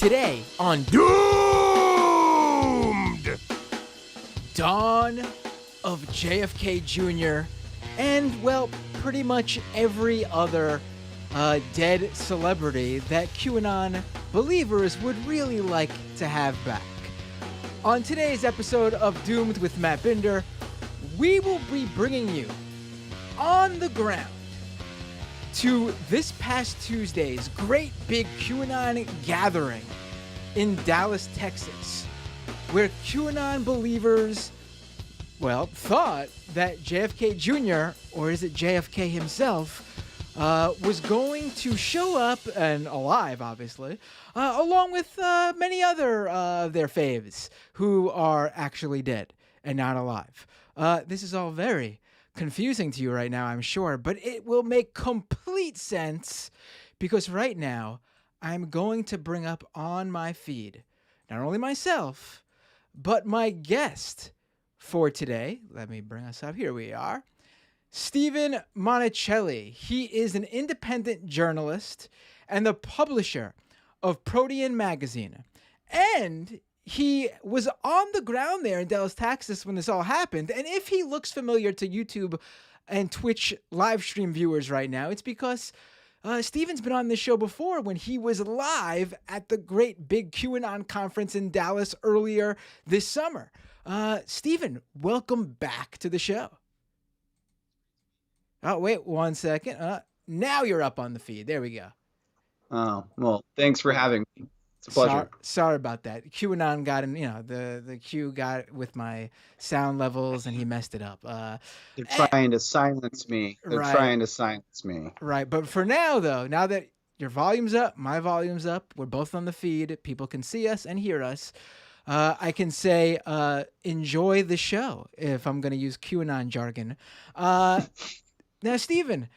Today on Doomed! Dawn of JFK Jr. and, well, pretty much every other dead celebrity that QAnon believers would really like to have back. On today's episode of Doomed with Matt Binder, we will be bringing you on the ground to this past Tuesday's great big QAnon gathering in Dallas, Texas, where QAnon believers, well, thought that JFK Jr., or is it JFK himself, was going to show up, and alive, obviously, along with many other their faves who are actually dead and not alive. This is all very confusing to you right now, I'm sure, but it will make complete sense because right now I'm going to bring up on my feed not only myself, but my guest for today. Let me bring us up. Here we are. Stephen Monacelli. He is an independent journalist and the publisher of Protean Magazine. And he was on the ground there in Dallas, Texas when this all happened. And if he looks familiar to YouTube and Twitch live stream viewers right now, it's because Stephen's been on this show before when he was live at the great big QAnon conference in Dallas earlier this summer. Stephen, welcome back to the show. Oh, wait 1 second. Now you're up on the feed. There we go. Oh, well, thanks for having me. It's a pleasure. Sorry about that. QAnon got in, the Q got with my sound levels and he messed it up. They're trying to silence me. Trying to silence me. Right. But for now, though, now that your volume's up, my volume's up, we're both on the feed, people can see us and hear us. I can say, enjoy the show if I'm going to use QAnon jargon. Now, Stephen,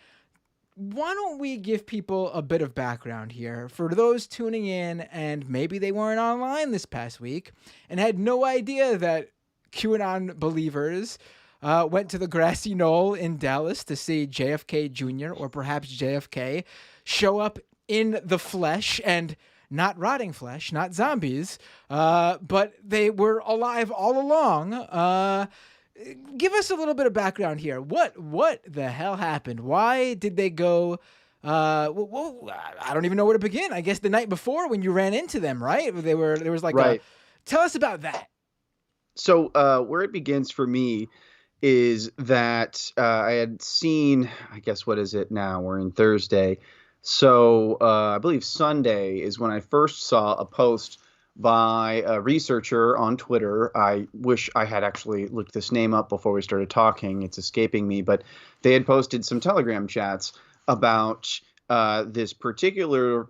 why don't we give people a bit of background here for those tuning in and maybe they weren't online this past week and had no idea that QAnon believers went to the grassy knoll in Dallas to see JFK Jr. or perhaps JFK show up in the flesh and not rotting flesh, not zombies, but they were alive all along. Give us a little bit of background here. What the hell happened? Why did they go? Well, I don't even know where to begin. I guess the night before when you ran into them, right? There was like right. Tell us about that. So where it begins for me is that I had seen, I guess, what is it now? We're in Thursday. So I believe Sunday is when I first saw a post by a researcher on Twitter. I wish I had actually looked this name up before we started talking. It's escaping me, but they had posted some Telegram chats about this particular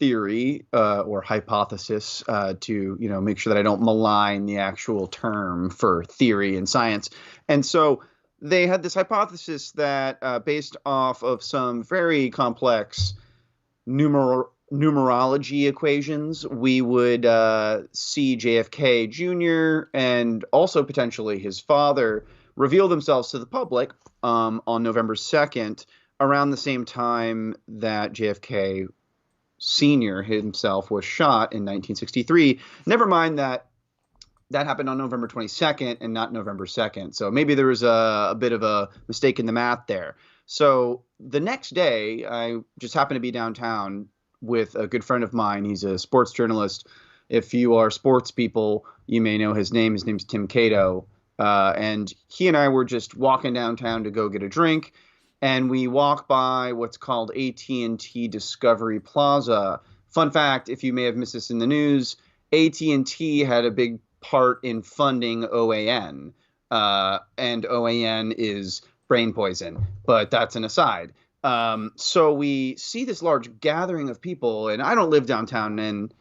theory or hypothesis to, make sure that I don't malign the actual term for theory in science. And so they had this hypothesis that based off of some very complex numerology equations, we would see JFK Jr. and also potentially his father reveal themselves to the public on November 2nd, around the same time that JFK Sr. himself was shot in 1963. Never mind that happened on November 22nd and not November 2nd. So maybe there was a bit of a mistake in the math there. So the next day, I just happened to be downtown with a good friend of mine. He's a sports journalist. If you are sports people, you may know his name. His name's Tim Cato. And he and I were just walking downtown to go get a drink. And we walk by what's called AT&T Discovery Plaza. Fun fact, if you may have missed this in the news, AT&T had a big part in funding OAN. And OAN is brain poison, but that's an aside. So we see this large gathering of people, and I don't live downtown, and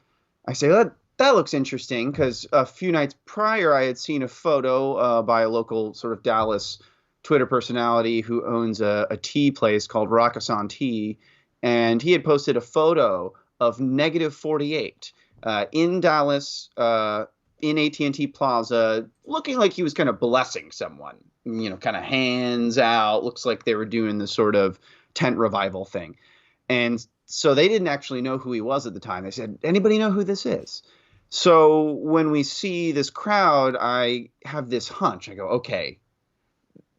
I say, that looks interesting, because a few nights prior I had seen a photo by a local sort of Dallas Twitter personality who owns a tea place called Rakkasan Tea, and he had posted a photo of -48 in Dallas, in AT&T Plaza, looking like he was kind of blessing someone, kind of hands out, looks like they were doing this sort of tent revival thing. And so they didn't actually know who he was at the time. They said, anybody know who this is? So when we see this crowd, I have this hunch. I go, okay,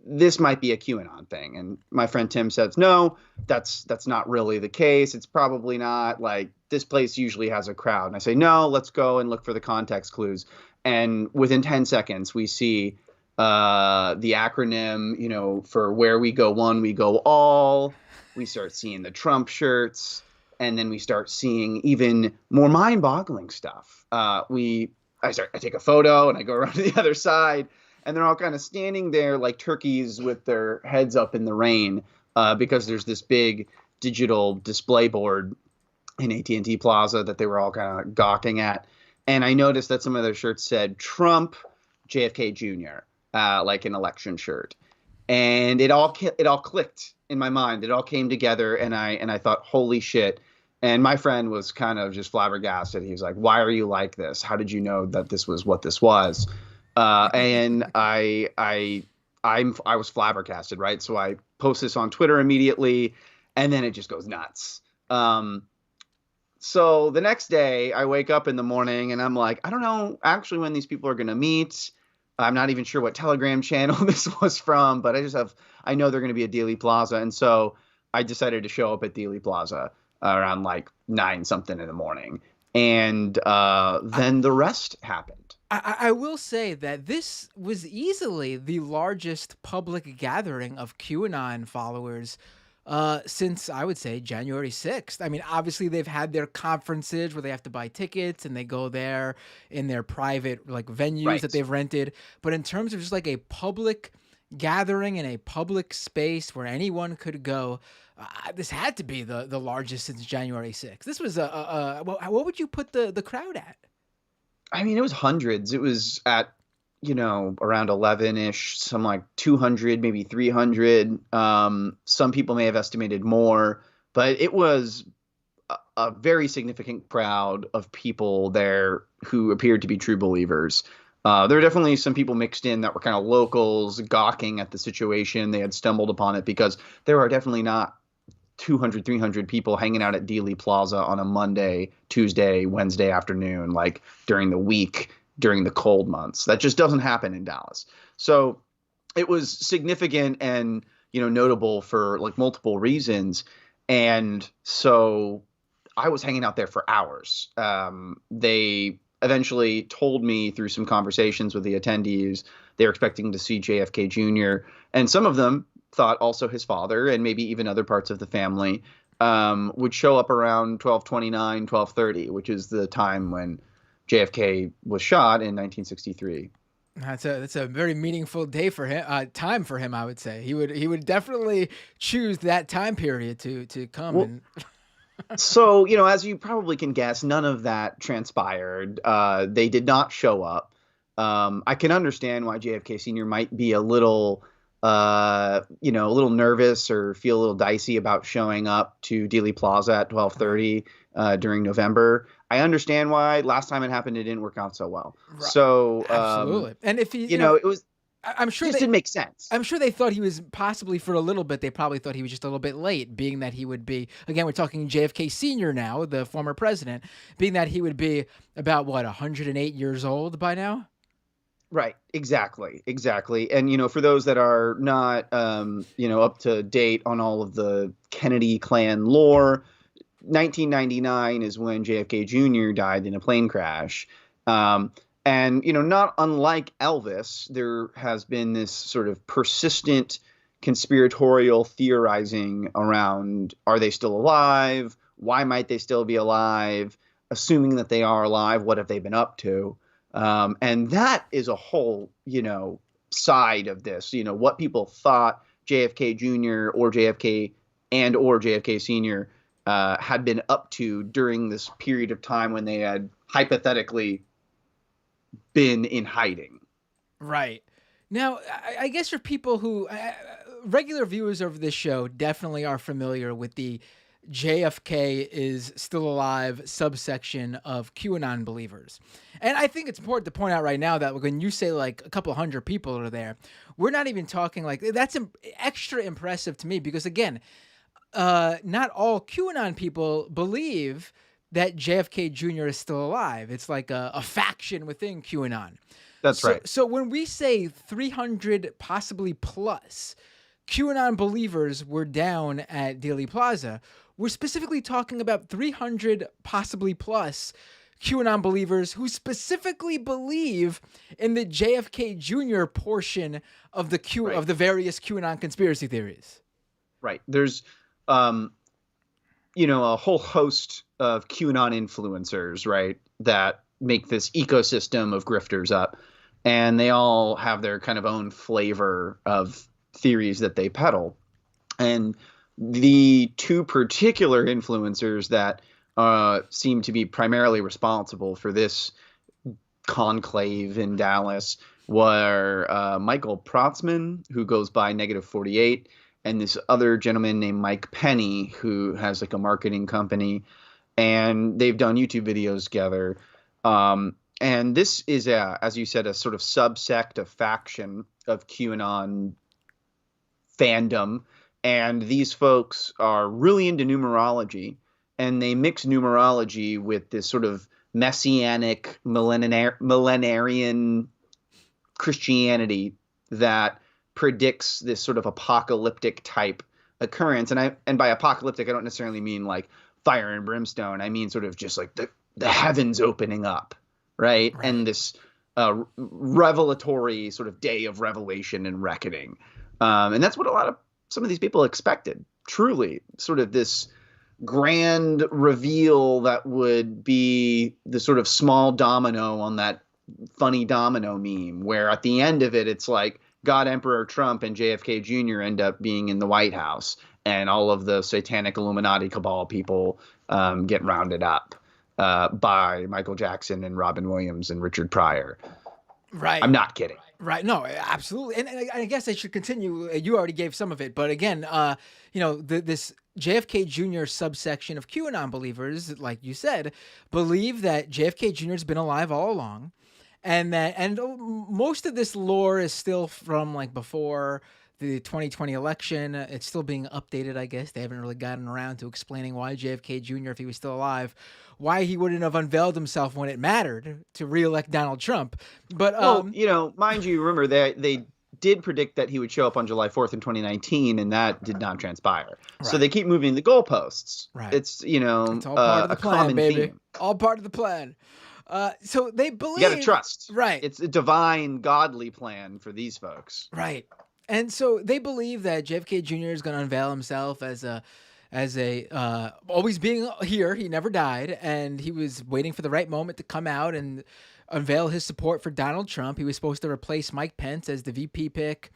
this might be a QAnon thing. And my friend Tim says, no, that's not really the case. It's probably not. Like, this place usually has a crowd. And I say, no, let's go and look for the context clues. And within 10 seconds, we see the acronym, for where we go one, we go all. We start seeing the Trump shirts. And then we start seeing even more mind-boggling stuff. I take a photo and I go around to the other side. And they're all kind of standing there like turkeys with their heads up in the rain because there's this big digital display board in AT&T Plaza that they were all kind of gawking at. And I noticed that some of their shirts said Trump, JFK Jr., like an election shirt. And it all clicked in my mind. It all came together, and I thought, holy shit. And my friend was kind of just flabbergasted. He was like, why are you like this? How did you know that this was what this was? And I was flabbergasted, right? So I post this on Twitter immediately, and then it just goes nuts. So the next day I wake up in the morning and I'm like, I don't know actually when these people are going to meet. I'm not even sure what Telegram channel this was from, but I know they're going to be at Dealey Plaza. And so I decided to show up at Dealey Plaza around like 9 something in the morning. And then the rest happened. I will say that this was easily the largest public gathering of QAnon followers since, I would say, January 6th. I mean, obviously, they've had their conferences where they have to buy tickets and they go there in their private like venues that they've rented. But in terms of just like a public gathering in a public space where anyone could go, this had to be the largest since January 6th. This was what would you put the crowd at? I mean, it was hundreds. It was at, around 11-ish, some like 200, maybe 300. Some people may have estimated more, but it was a very significant crowd of people there who appeared to be true believers. There were definitely some people mixed in that were kind of locals gawking at the situation. They had stumbled upon it because there are definitely not 200, 300 people hanging out at Dealey Plaza on a Monday, Tuesday, Wednesday afternoon, like during the week, during the cold months. That just doesn't happen in Dallas. So it was significant and, notable for like multiple reasons. And so I was hanging out there for hours. They eventually told me through some conversations with the attendees, they were expecting to see JFK Jr. And some of them thought also his father and maybe even other parts of the family would show up around 12:29, 12:30, which is the time when JFK was shot in 1963. That's a very meaningful day for him, time for him, I would say. He would definitely choose that time period to come. Well, so, as you probably can guess, none of that transpired. They did not show up. I can understand why JFK Sr. might be a little nervous or feel a little dicey about showing up to Dealey Plaza at 12:30 during November. I understand why. Last time it happened, it didn't work out so well. Right. So absolutely, and if he, it was. I'm sure it didn't make sense. I'm sure they thought he was possibly for a little bit. They probably thought he was just a little bit late, being that he would be. Again, we're talking JFK Sr. now, the former president, being that he would be about 108 years old by now. Right. Exactly. And, for those that are not, up to date on all of the Kennedy clan lore, 1999 is when JFK Jr. died in a plane crash. And, not unlike Elvis, there has been this sort of persistent conspiratorial theorizing around, are they still alive? Why might they still be alive? Assuming that they are alive, what have they been up to? And that is a whole, side of this, what people thought JFK Jr. or JFK Sr. Had been up to during this period of time when they had hypothetically been in hiding. Right. Now, I guess for people who, regular viewers of this show definitely are familiar with the JFK is still alive subsection of QAnon believers. And I think it's important to point out right now that when you say like a couple hundred people are there, we're not even talking like that's extra impressive to me because again, not all QAnon people believe that JFK Jr. is still alive. It's like a faction within QAnon. That's right. So when we say 300 possibly plus QAnon believers were down at Dealey Plaza, we're specifically talking about 300 possibly plus QAnon believers who specifically believe in the JFK Jr. portion of the of the various QAnon conspiracy theories. Right. There's a whole host of QAnon influencers, right, that make this ecosystem of grifters up, and they all have their kind of own flavor of theories that they peddle. And the two particular influencers that seem to be primarily responsible for this conclave in Dallas were Michael Protzman, who goes by -48, and this other gentleman named Mike Penny, who has like a marketing company, and they've done YouTube videos together. And this is, as you said, a sort of subsect, a faction of QAnon fandom. And these folks are really into numerology, and they mix numerology with this sort of messianic millenarian Christianity that predicts this sort of apocalyptic type occurrence. And by apocalyptic, I don't necessarily mean like fire and brimstone. I mean sort of just like the heavens opening up, right? And this revelatory sort of day of revelation and reckoning. And that's what some of these people expected, truly, sort of this grand reveal that would be the sort of small domino on that funny domino meme, where at the end of it, it's like God Emperor Trump and JFK Jr. end up being in the White House, and all of the satanic Illuminati cabal people get rounded up by Michael Jackson and Robin Williams and Richard Pryor. Right. I'm not kidding. Right. No, absolutely. And I guess I should continue. You already gave some of it, but again, this JFK Jr. subsection of QAnon believers, like you said, believe that JFK Jr. has been alive all along, and most of this lore is still from like before the 2020 election. It's still being updated, I guess. They haven't really gotten around to explaining why JFK Jr., if he was still alive, why he wouldn't have unveiled himself when it mattered to reelect Donald Trump. But mind you, remember they did predict that he would show up on July 4th in 2019, and that did not transpire. Right. So they keep moving the goalposts. Right. It's it's all part of the plan, common baby. theme. All part of the plan. So they believe you gotta trust. Right. It's a divine, godly plan for these folks. Right. And so they believe that JFK Jr. is going to unveil himself as always being here. He never died, and he was waiting for the right moment to come out and unveil his support for Donald Trump. He was supposed to replace Mike Pence as the VP pick.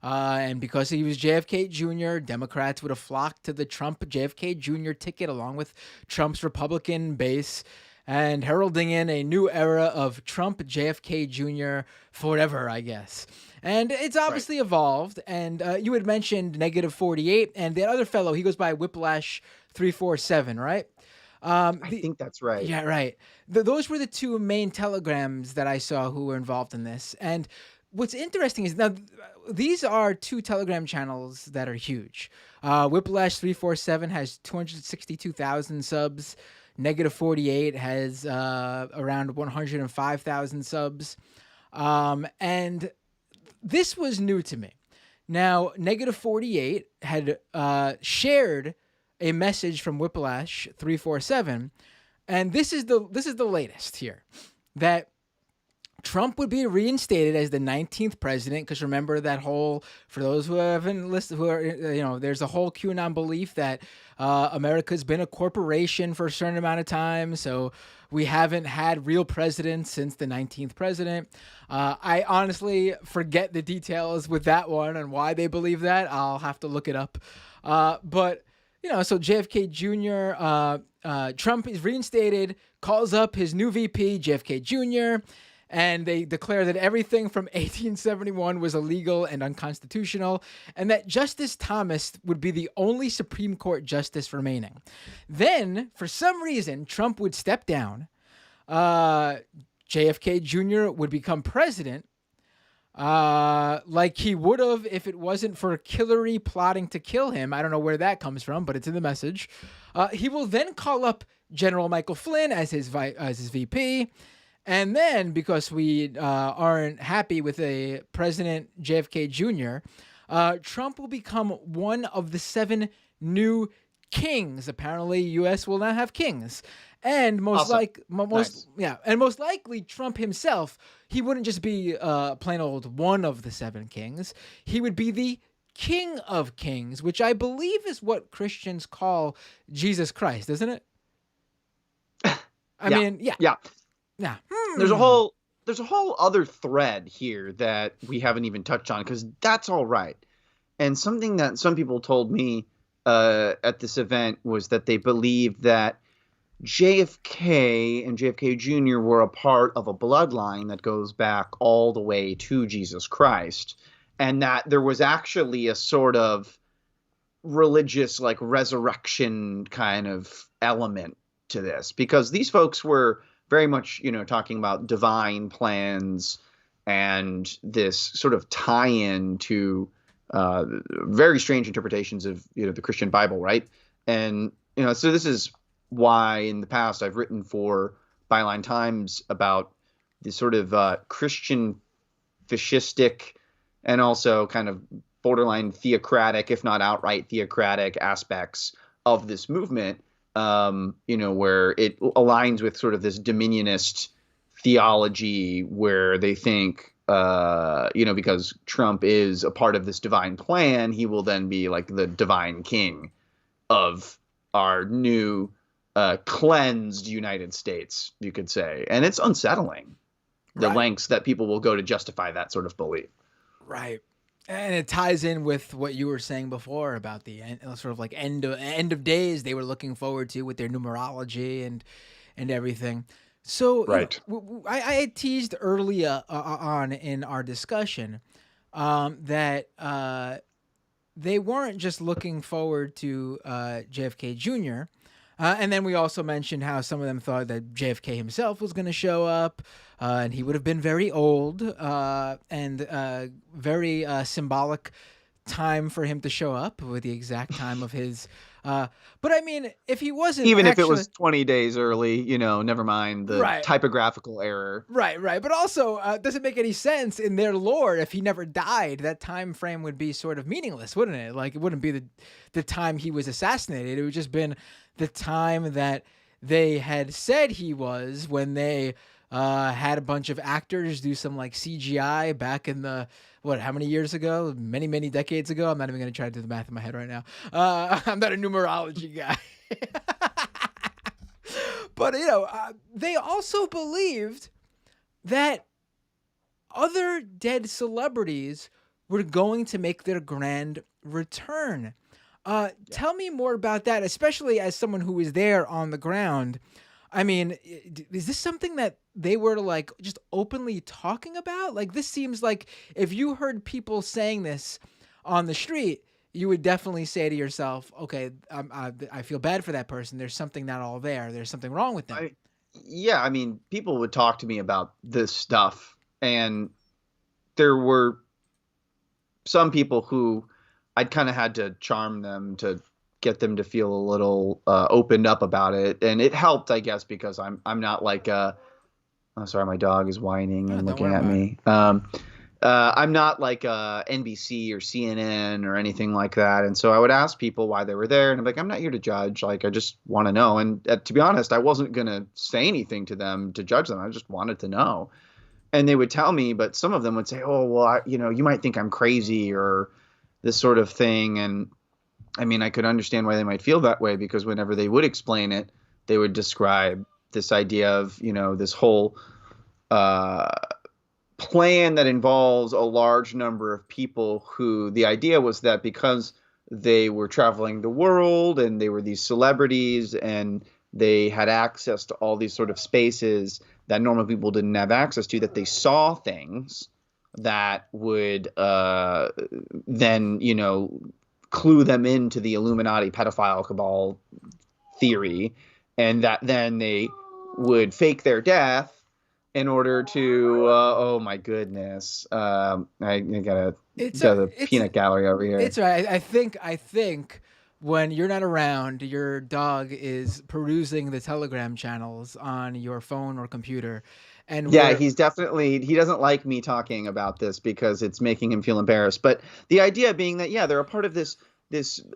And because he was JFK Jr., Democrats would have flocked to the Trump JFK Jr. ticket along with Trump's Republican base, and heralding in a new era of Trump JFK Jr. forever, I guess. And it's obviously evolved. And you had mentioned -48, and the other fellow, he goes by Whiplash 347, right? I think that's right. Yeah, right. Those were the two main telegrams that I saw who were involved in this. And what's interesting is now these are two Telegram channels that are huge. Whiplash 347 has 262,000 subs. -48 has around 105,000 subs. And this was new to me. Now, -48 had shared a message from Whiplash 347, and this is the latest here, that Trump would be reinstated as the 19th president. Because remember that whole, for those who haven't listened, there's a whole QAnon belief that America's been a corporation for a certain amount of time, so we haven't had real presidents since the 19th president. I honestly forget the details with that one and why they believe that. I'll have to look it up. But so JFK Jr., Trump is reinstated, calls up his new VP, JFK Jr., and they declare that everything from 1871 was illegal and unconstitutional, and that Justice Thomas would be the only Supreme Court justice remaining. Then, for some reason, Trump would step down, JFK Jr. would become president, Like he would have if it wasn't for Hillary plotting to kill him. I don't know where that comes from, but it's in the message. He will then call up General Michael Flynn as his VP. And then, because we aren't happy with a President JFK Jr., Trump will become one of the 7 new kings. Apparently, U.S. will now have kings, and Awesome. Nice. most likely Trump himself. He wouldn't just be plain old one of the 7 kings. He would be the King of Kings, which I believe is what Christians call Jesus Christ, isn't it? I Yeah. mean, yeah, Yeah. yeah. There's a whole other thread here that we haven't even touched on, because that's all right. And something that some people told me at this event was that they believed that JFK and JFK Jr. were a part of a bloodline that goes back all the way to Jesus Christ, and that there was actually a sort of religious, like, resurrection kind of element to this, because these folks were very much, talking about divine plans and this sort of tie-in to very strange interpretations of, the Christian Bible, right? And, so this is why in the past I've written for Byline Times about the sort of Christian fascistic and also kind of borderline theocratic, if not outright theocratic, aspects of this movement, where it aligns with sort of this dominionist theology where they think, because Trump is a part of this divine plan, he will then be like the divine king of our new cleansed United States, you could say. And it's unsettling, the Right. lengths that people will go to justify that sort of belief. Right. And it ties in with what you were saying before about the sort of like end of days they were looking forward to with their numerology and everything. So Right. I had teased earlier on in our discussion that they weren't just looking forward to JFK Jr. And then we also mentioned how some of them thought that JFK himself was going to show up, and he would have been very old and very symbolic time for him to show up with the exact time of his. But I mean, if he wasn't Even if it actually was 20 days early, never mind the right. typographical error. Right. But also, doesn't make any sense in their lore. If he never died, that time frame would be sort of meaningless, wouldn't it? Like, it wouldn't be the time he was assassinated. It would just been the time that they had said he was when they had a bunch of actors do some like CGI back in the how many years ago? Many decades ago. I'm not even going to try to do the math in my head right now. I'm not a numerology guy. But they also believed that other dead celebrities were going to make their grand return. Tell me more about that, especially as someone who was there on the ground. I mean, is this something that they were like just openly talking about? Like, this seems like if you heard people saying this on the street, you would definitely say to yourself, okay, I feel bad for that person. There's something not all there. There's something wrong with them. Yeah, I mean, people would talk to me about this stuff, and there were some people who I'd kind of had to charm them to get them to feel a little opened up about it, and it helped, I guess, because I'm not like oh, sorry, my dog is whining and looking at me. I'm not like NBC or CNN or anything like that. And so I would ask people why they were there. And I'm like, I'm not here to judge. Like, I just want to know. And to be honest, I wasn't going to say anything to them to judge them. I just wanted to know. And they would tell me, but some of them would say, oh, well, you might think I'm crazy or this sort of thing. And I mean, I could understand why they might feel that way, because whenever they would explain it, they would describe this idea of, this whole plan that involves a large number of people who the idea was that because they were traveling the world and they were these celebrities and they had access to all these sort of spaces that normal people didn't have access to, that they saw things that would then, clue them into the Illuminati pedophile cabal theory, and that then they would fake their death in order to oh my goodness, I gotta It's go a to the it's peanut gallery over here. it's right. I think when you're not around, your dog is perusing the Telegram channels on your phone or computer, and Yeah, we're he's definitely, he doesn't like me talking about this because it's making him feel embarrassed. But the idea being that, yeah, they're a part of this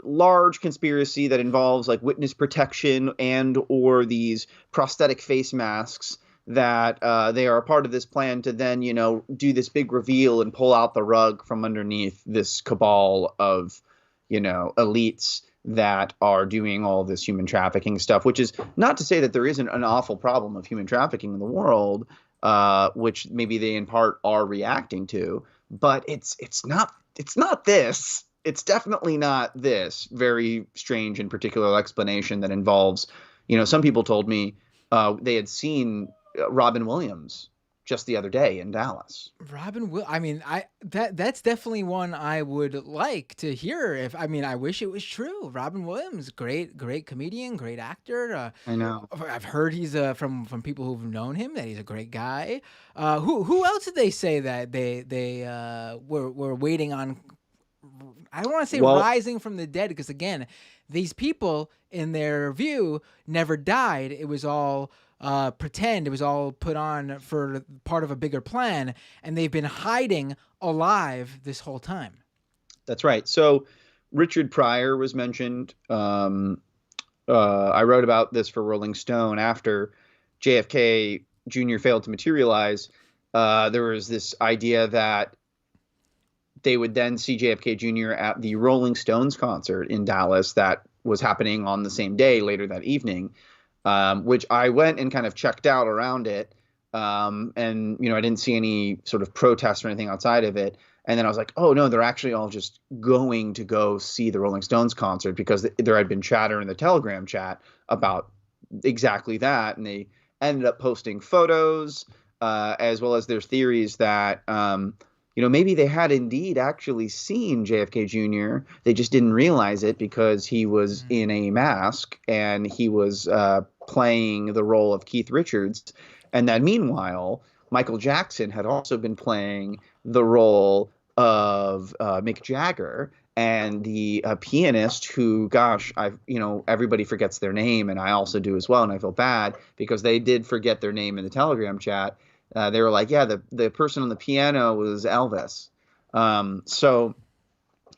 large conspiracy that involves like witness protection and or these prosthetic face masks that they are a part of this plan to then, do this big reveal and pull out the rug from underneath this cabal of, elites that are doing all this human trafficking stuff, which is not to say that there isn't an awful problem of human trafficking in the world, which maybe they in part are reacting to, but it's not this. It's definitely not this very strange and particular explanation that involves, some people told me they had seen Robin Williams just the other day in Dallas. Robin will. I mean, that's definitely one I would like to hear. If I mean, I wish it was true. Robin Williams, great comedian, great actor. I know. I've heard he's from people who've known him that he's a great guy. Who else did they say that they were waiting on? I don't want to say Well, rising from the dead, because again, these people in their view never died. It was all pretend. It was all put on for part of a bigger plan, and they've been hiding alive this whole time. that's right. So Richard Pryor was mentioned. I wrote about this for Rolling Stone after JFK Jr. failed to materialize. There was this idea that they would then see JFK Jr. at the Rolling Stones concert in Dallas that was happening on the same day later that evening, which I went and kind of checked out around it. And, I didn't see any sort of protest or anything outside of it. And then I was like, oh, no, they're actually all just going to go see the Rolling Stones concert because there had been chatter in the Telegram chat about exactly that. And they ended up posting photos, as well as there's theories that maybe they had indeed actually seen JFK Jr. They just didn't realize it because he was in a mask and he was playing the role of Keith Richards. And that meanwhile, Michael Jackson had also been playing the role of Mick Jagger, and the pianist who, gosh, everybody forgets their name, and I also do as well, and I feel bad because they did forget their name in the Telegram chat. They were like, yeah, the person on the piano was Elvis. So,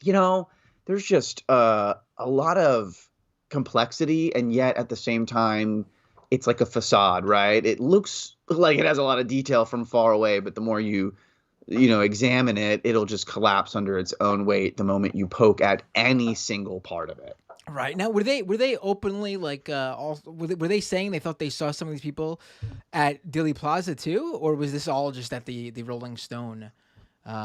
there's just a lot of complexity, and yet at the same time, it's like a facade, right? It looks like it has a lot of detail from far away, but the more you examine it, it'll just collapse under its own weight the moment you poke at any single part of it. Right now, were they openly like were they saying they thought they saw some of these people at Dilly Plaza too, or was this all just at the Rolling Stone?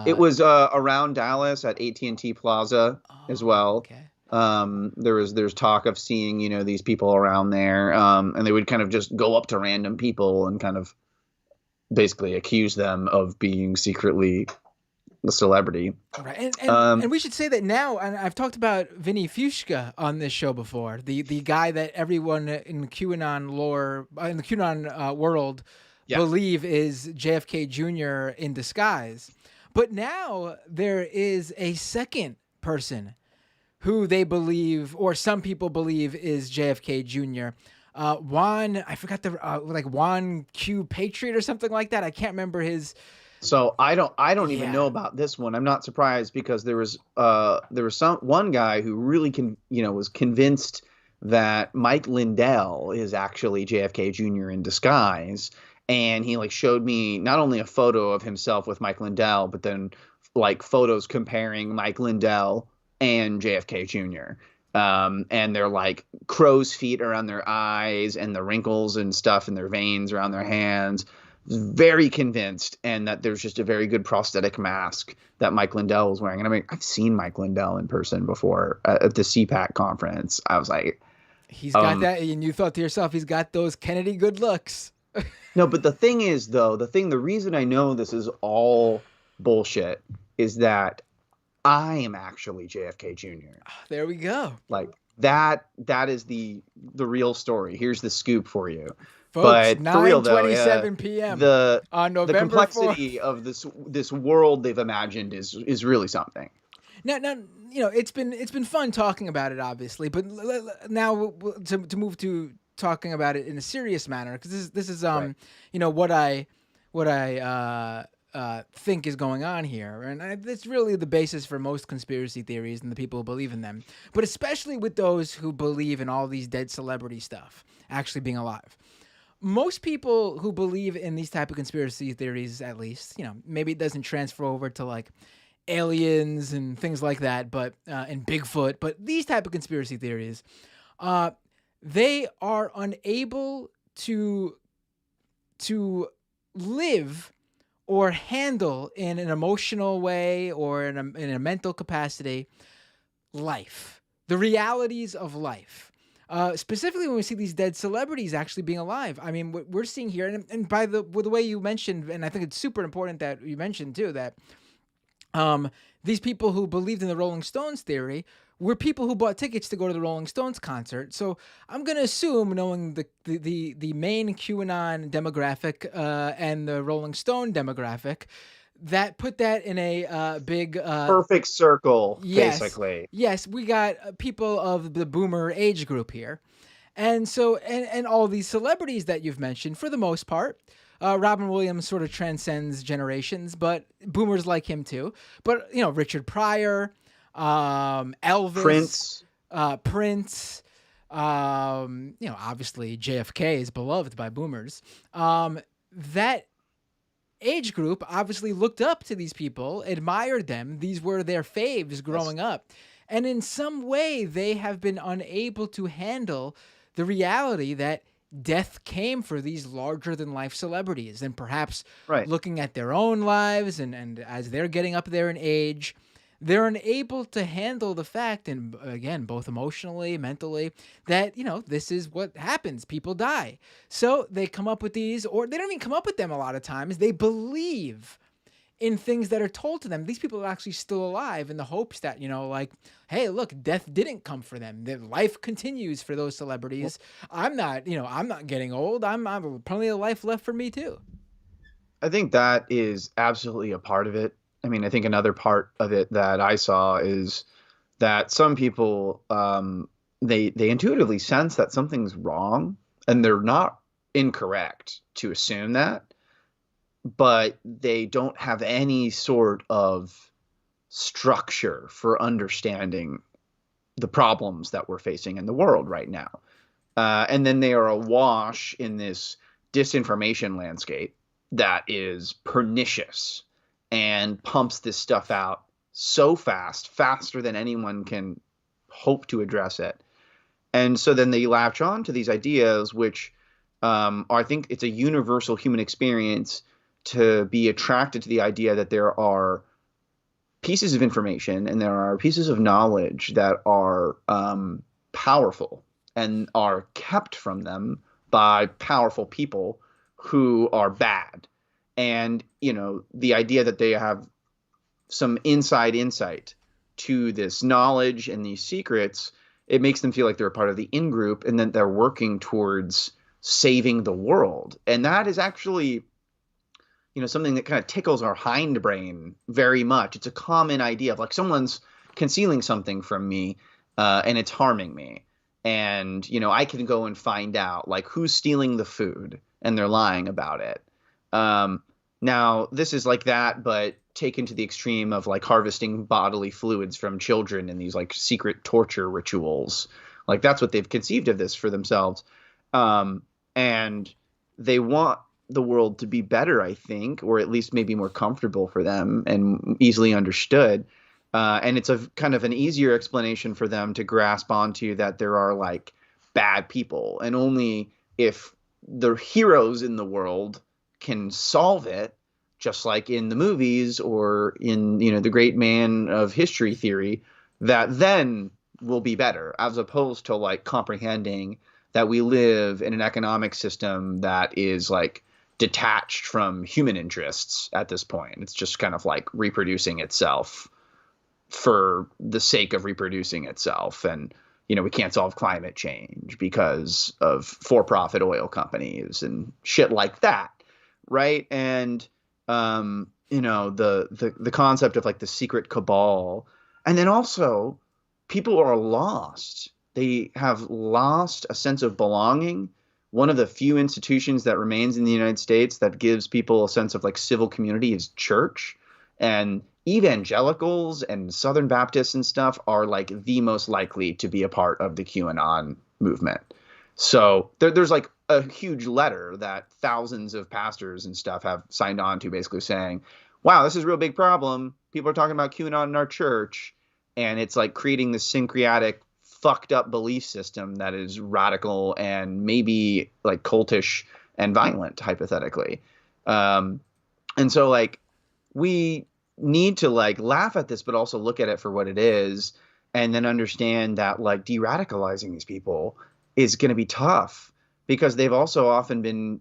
It was around Dallas at AT&T Plaza as well. Okay. There's talk of seeing these people around there, and they would kind of just go up to random people and kind of basically accuse them of being secretly a celebrity. Right, and we should say that now, and I've talked about Vinny Fushka on this show before, the guy that everyone in QAnon lore, in the QAnon world, believe is JFK Jr. in disguise. But now there is a second person who they believe, or some people believe, is JFK Jr. Juan, I forgot Juan Q Patriot or something like that. I can't remember his. So I don't even know about this one. I'm not surprised because there was one guy who really was convinced that Mike Lindell is actually JFK Jr. in disguise, and he showed me not only a photo of himself with Mike Lindell, but then photos comparing Mike Lindell and JFK Jr. And they're crow's feet around their eyes and the wrinkles and stuff in their veins around their hands. Very convinced, and that there's just a very good prosthetic mask that Mike Lindell was wearing. And I mean, I've seen Mike Lindell in person before at the CPAC conference. I was like, he's got that, and you thought to yourself, he's got those Kennedy good looks. No, but the thing is, though, the reason I know this is all bullshit is that I am actually JFK Jr. There we go. That is the real story. Here's the scoop for you. Folks, But for real though, 9:27 p.m. the on the November 4th. complexity of this world they've imagined is really something. Now, it's been fun talking about it, obviously, but now to move to talking about it in a serious manner, because this is Right. what I think is going on here, and it's really the basis for most conspiracy theories and the people who believe in them, but especially with those who believe in all these dead celebrity stuff actually being alive. Most people who believe in these type of conspiracy theories, at least, maybe it doesn't transfer over to like aliens and things like that, but and Bigfoot, but these type of conspiracy theories, they are unable to live or handle in an emotional way or in a mental capacity life, the realities of life. Specifically, when we see these dead celebrities actually being alive, I mean, what we're seeing here, and by the way you mentioned, and I think it's super important that you mentioned too, that these people who believed in the Rolling Stones theory were people who bought tickets to go to the Rolling Stones concert. So I'm going to assume, knowing the main QAnon demographic and the Rolling Stone demographic, that put that in a big Perfect circle, yes, basically. yes. We got people of the boomer age group here, and so and all these celebrities that you've mentioned, for the most part. Robin Williams sort of transcends generations, but boomers like him too. But Richard Pryor, Elvis, Prince, obviously JFK is beloved by boomers. That age group obviously looked up to these people, admired them. These were their faves growing up. And in some way, they have been unable to handle the reality that death came for these larger-than-life celebrities. And perhaps looking at their own lives and as they're getting up there in age, they're unable to handle the fact, and again, both emotionally, mentally, that, this is what happens. People die. So they come up with these, or they don't even come up with them a lot of times. They believe in things that are told to them. These people are actually still alive in the hopes that, hey, look, death didn't come for them. That life continues for those celebrities. I'm not getting old. I'm plenty of life left for me too. I think that is absolutely a part of it. I mean, I think another part of it that I saw is that some people, they intuitively sense that something's wrong, and they're not incorrect to assume that, but they don't have any sort of structure for understanding the problems that we're facing in the world right now. And then they are awash in this disinformation landscape that is pernicious and pumps this stuff out so fast, faster than anyone can hope to address it. And so then they latch on to these ideas, which I think it's a universal human experience to be attracted to the idea that there are pieces of information and there are pieces of knowledge that are powerful and are kept from them by powerful people who are bad. And, the idea that they have some insight to this knowledge and these secrets, it makes them feel like they're a part of the in-group and that they're working towards saving the world. And that is actually, something that kind of tickles our hindbrain very much. It's a common idea of like someone's concealing something from me and it's harming me. And, I can go and find out like who's stealing the food and they're lying about it. Now, this is like that, but taken to the extreme of like harvesting bodily fluids from children in these like secret torture rituals. Like that's what they've conceived of this for themselves. And they want the world to be better, I think, or at least maybe more comfortable for them and easily understood. And it's a kind of an easier explanation for them to grasp onto that there are like bad people. And only if the heroes in the world can solve it, just like in the movies or in, the great man of history theory, that then will be better, as opposed to like comprehending that we live in an economic system that is like detached from human interests at this point. It's just kind of like reproducing itself for the sake of reproducing itself. And we can't solve climate change because of for-profit oil companies and shit like that, right? And the concept of like the secret cabal, and then also people are lost. They have lost a sense of belonging. One of the few institutions that remains in the United States that gives people a sense of like civil community is church. And evangelicals and Southern Baptists and stuff are like the most likely to be a part of the QAnon movement. So there's like a huge letter that thousands of pastors and stuff have signed on to, basically saying, wow, this is a real big problem. People are talking about QAnon in our church. And it's like creating this syncretic, fucked up belief system that is radical and maybe like cultish and violent, hypothetically. And so like we need to like laugh at this, but also look at it for what it is, and then understand that like de-radicalizing these people is going to be tough, because they've also often been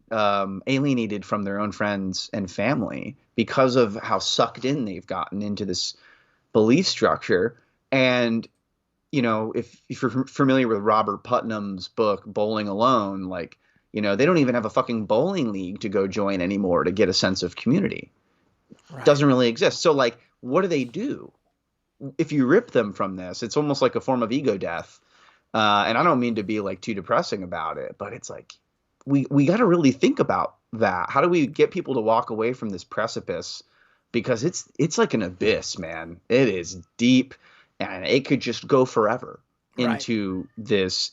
alienated from their own friends and family because of how sucked in they've gotten into this belief structure. And if you're familiar with Robert Putnam's book Bowling Alone, like they don't even have a fucking bowling league to go join anymore to get a sense of community. Right. Doesn't really exist. So like, what do? If you rip them from this, it's almost like a form of ego death. And I don't mean to be like too depressing about it, but it's like we got to really think about that. How do we get people to walk away from this precipice? Because it's like an abyss, man. It is deep, and it could just go forever into this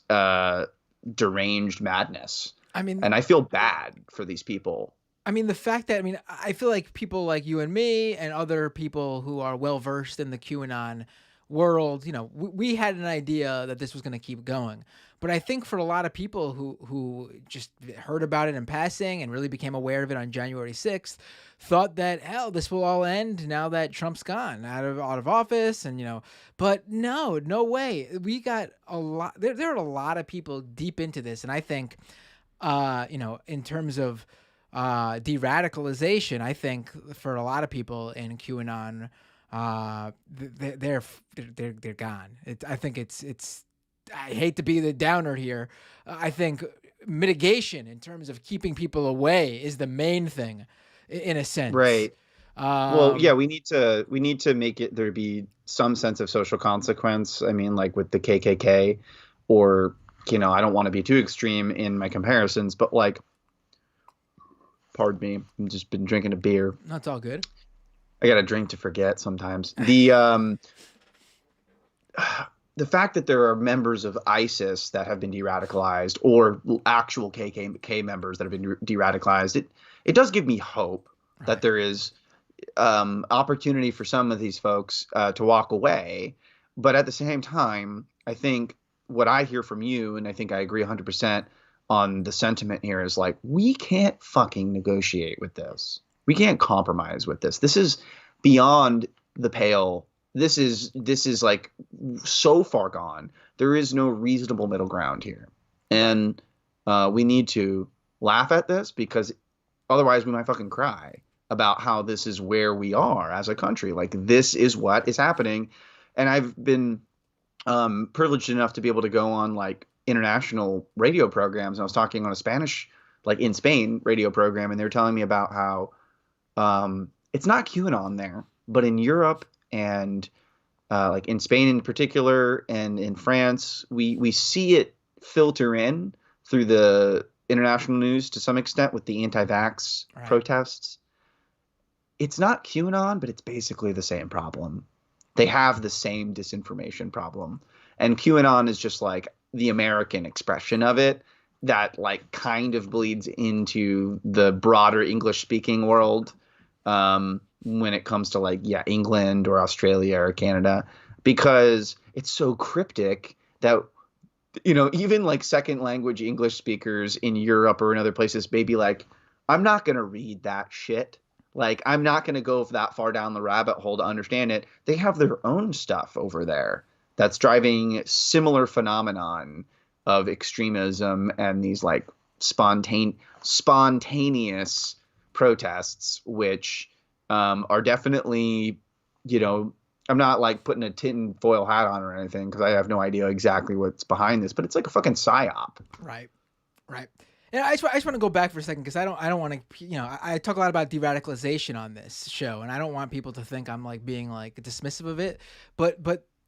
deranged madness. I mean, and I feel bad for these people. I mean, the fact that, I feel like people like you and me and other people who are well-versed in the QAnon world, we had an idea that this was going to keep going. But I think for a lot of people who just heard about it in passing and really became aware of it on January 6th, thought that, hell, this will all end now that Trump's gone out of office. And, but no way. We got a lot. There are a lot of people deep into this. And I think, in terms of de-radicalization, I think for a lot of people in QAnon, they're gone. I think it's. I hate to be the downer here. I think mitigation in terms of keeping people away is the main thing, in a sense. Right. Well, yeah, we need to make it there be some sense of social consequence. I mean, like with the KKK, or I don't want to be too extreme in my comparisons, but like, pardon me, I've just been drinking a beer. That's all good. I got a drink to forget sometimes. The fact that there are members of ISIS that have been de-radicalized, or actual KKK members that have been de-radicalized, it does give me hope that there is opportunity for some of these folks to walk away. But at the same time, I think what I hear from you, and I think I agree 100% on the sentiment here, is like, we can't fucking negotiate with this. We can't compromise with this. This is beyond the pale. This is like so far gone. There is no reasonable middle ground here. And we need to laugh at this, because otherwise we might fucking cry about how this is where we are as a country. Like, this is what is happening. And I've been privileged enough to be able to go on like international radio programs. And I was talking on a Spanish, like in Spain, radio program, and they were telling me about how it's not QAnon there, but in Europe and like in Spain in particular, and in France, we see it filter in through the international news to some extent with the anti-vax protests. It's not QAnon, but it's basically the same problem. They have the same disinformation problem. And QAnon is just like the American expression of it that like kind of bleeds into the broader English speaking world when it comes to like, England or Australia or Canada, because it's so cryptic that, even like second language English speakers in Europe or in other places may be like, I'm not going to read that shit. Like, I'm not going to go that far down the rabbit hole to understand it. They have their own stuff over there that's driving similar phenomenon of extremism and these like spontaneous protests, which are definitely, I'm not like putting a tin foil hat on or anything because I have no idea exactly what's behind this, but it's like a fucking psyop. Right. Right. And I just want to go back for a second because I don't want to, I talk a lot about de-radicalization on this show, and I don't want people to think I'm like being like dismissive of it, but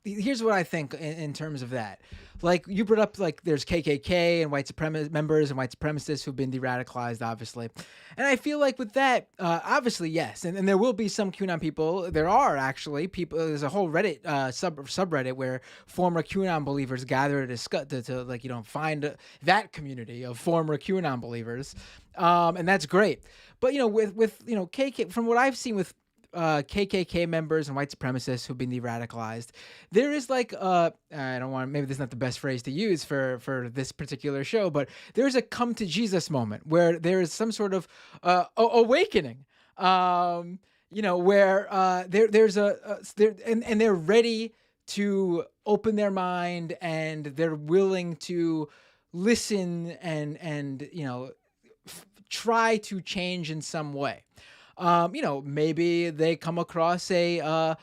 here's what I think in terms of that. Like you brought up, like there's KKK and white supremacist members and white supremacists who've been de-radicalized, obviously. And I feel like with that, obviously, yes. And there will be some QAnon people. There are actually people. There's a whole Reddit subreddit where former QAnon believers gather to discuss, to like, find that community of former QAnon believers. And that's great. But, with KK, from what I've seen with KKK members and white supremacists who've been de-radicalized, there is like I don't want, maybe this is not the best phrase to use for this particular show, but there's a come to Jesus moment where there is some sort of awakening, where there's and they're ready to open their mind and they're willing to listen and try to change in some way. Maybe they come across a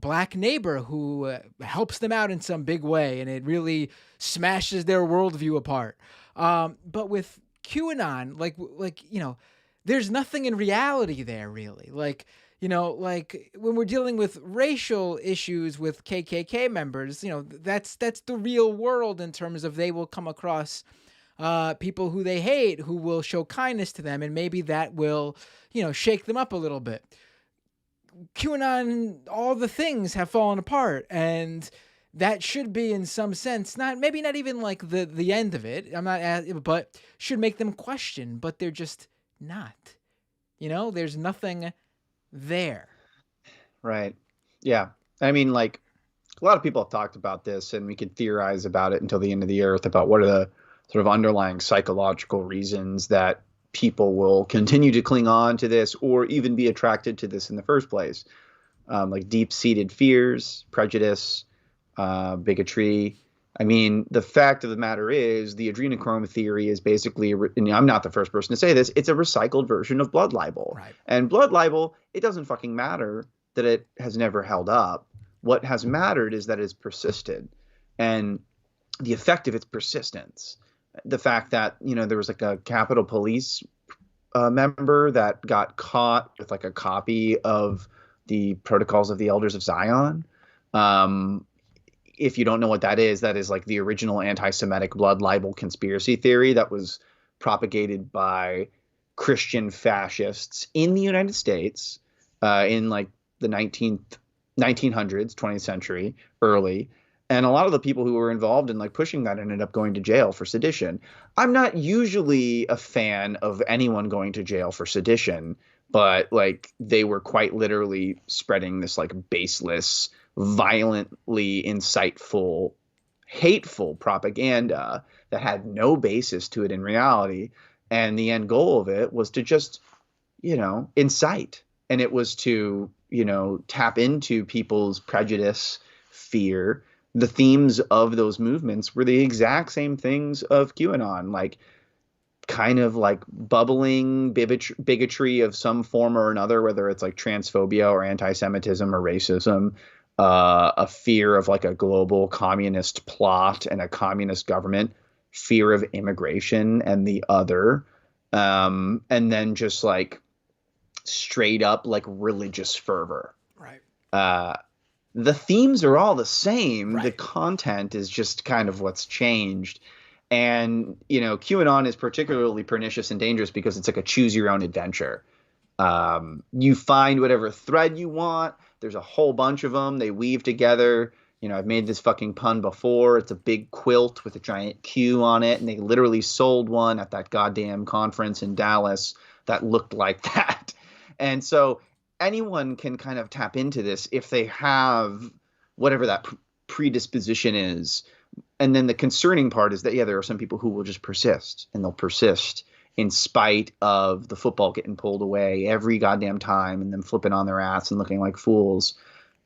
black neighbor who helps them out in some big way, and it really smashes their worldview apart. But with QAnon, there's nothing in reality there really. Like when we're dealing with racial issues with KKK members, that's the real world in terms of they will come across people who they hate, who will show kindness to them, and maybe that will, shake them up a little bit. QAnon, all the things have fallen apart, and that should be, in some sense, maybe not even like the end of it. But should make them question. But they're just not. There's nothing there. Right. Yeah. I mean, like a lot of people have talked about this, and we could theorize about it until the end of the earth about what are the sort of underlying psychological reasons that people will continue to cling on to this or even be attracted to this in the first place. Like deep-seated fears, prejudice, bigotry. I mean, the fact of the matter is the adrenochrome theory is basically, and I'm not the first person to say this, it's a recycled version of blood libel. Right. And blood libel, it doesn't fucking matter that it has never held up. What has mattered is that it's persisted. And the effect of its persistence. The fact that, there was like a Capitol Police member that got caught with like a copy of the Protocols of the Elders of Zion. If you don't know what that is like the original anti-Semitic blood libel conspiracy theory that was propagated by Christian fascists in the United States in like the 1900s, 20th century, early. And a lot of the people who were involved in like pushing that ended up going to jail for sedition. I'm not usually a fan of anyone going to jail for sedition, but like they were quite literally spreading this like baseless, violently insightful, hateful propaganda that had no basis to it in reality. And the end goal of it was to just, incite. And it was to, tap into people's prejudice, fear. The themes of those movements were the exact same things of QAnon, like kind of like bubbling bigotry of some form or another, whether it's like transphobia or anti-Semitism or racism, a fear of like a global communist plot and a communist government, fear of immigration and the other, and then just like straight up like religious fervor. Right. The themes are all the same. Right. The content is just kind of what's changed. And, QAnon is particularly pernicious and dangerous because it's like a choose your own adventure. You find whatever thread you want. There's a whole bunch of them. They weave together. I've made this fucking pun before. It's a big quilt with a giant Q on it. And they literally sold one at that goddamn conference in Dallas that looked like that. And so anyone can kind of tap into this if they have whatever that predisposition is. And then the concerning part is that, there are some people who will just persist, and they'll persist in spite of the football getting pulled away every goddamn time and then flipping on their ass and looking like fools.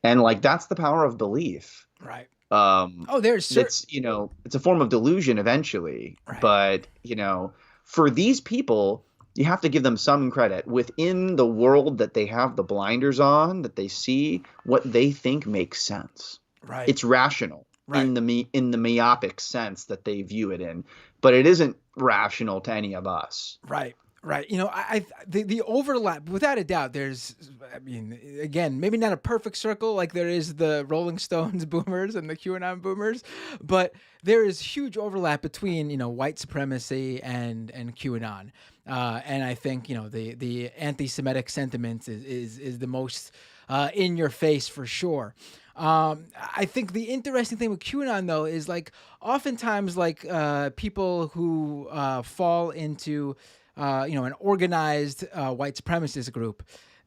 And like, that's the power of belief. Right. It's a form of delusion eventually. Right. But, for these people, you have to give them some credit within the world that they have the blinders on, that they see what they think makes sense. Right. It's rational Right. in the myopic sense that they view it in, but it isn't rational to any of us. Right. Right. The overlap, without a doubt, there's, I mean, again, maybe not a perfect circle like there is the Rolling Stones boomers and the QAnon boomers, but there is huge overlap between, white supremacy and QAnon. And I think, the anti-Semitic sentiment is the most in your face for sure. I think the interesting thing with QAnon, though, is like oftentimes like people who fall into an organized white supremacist group,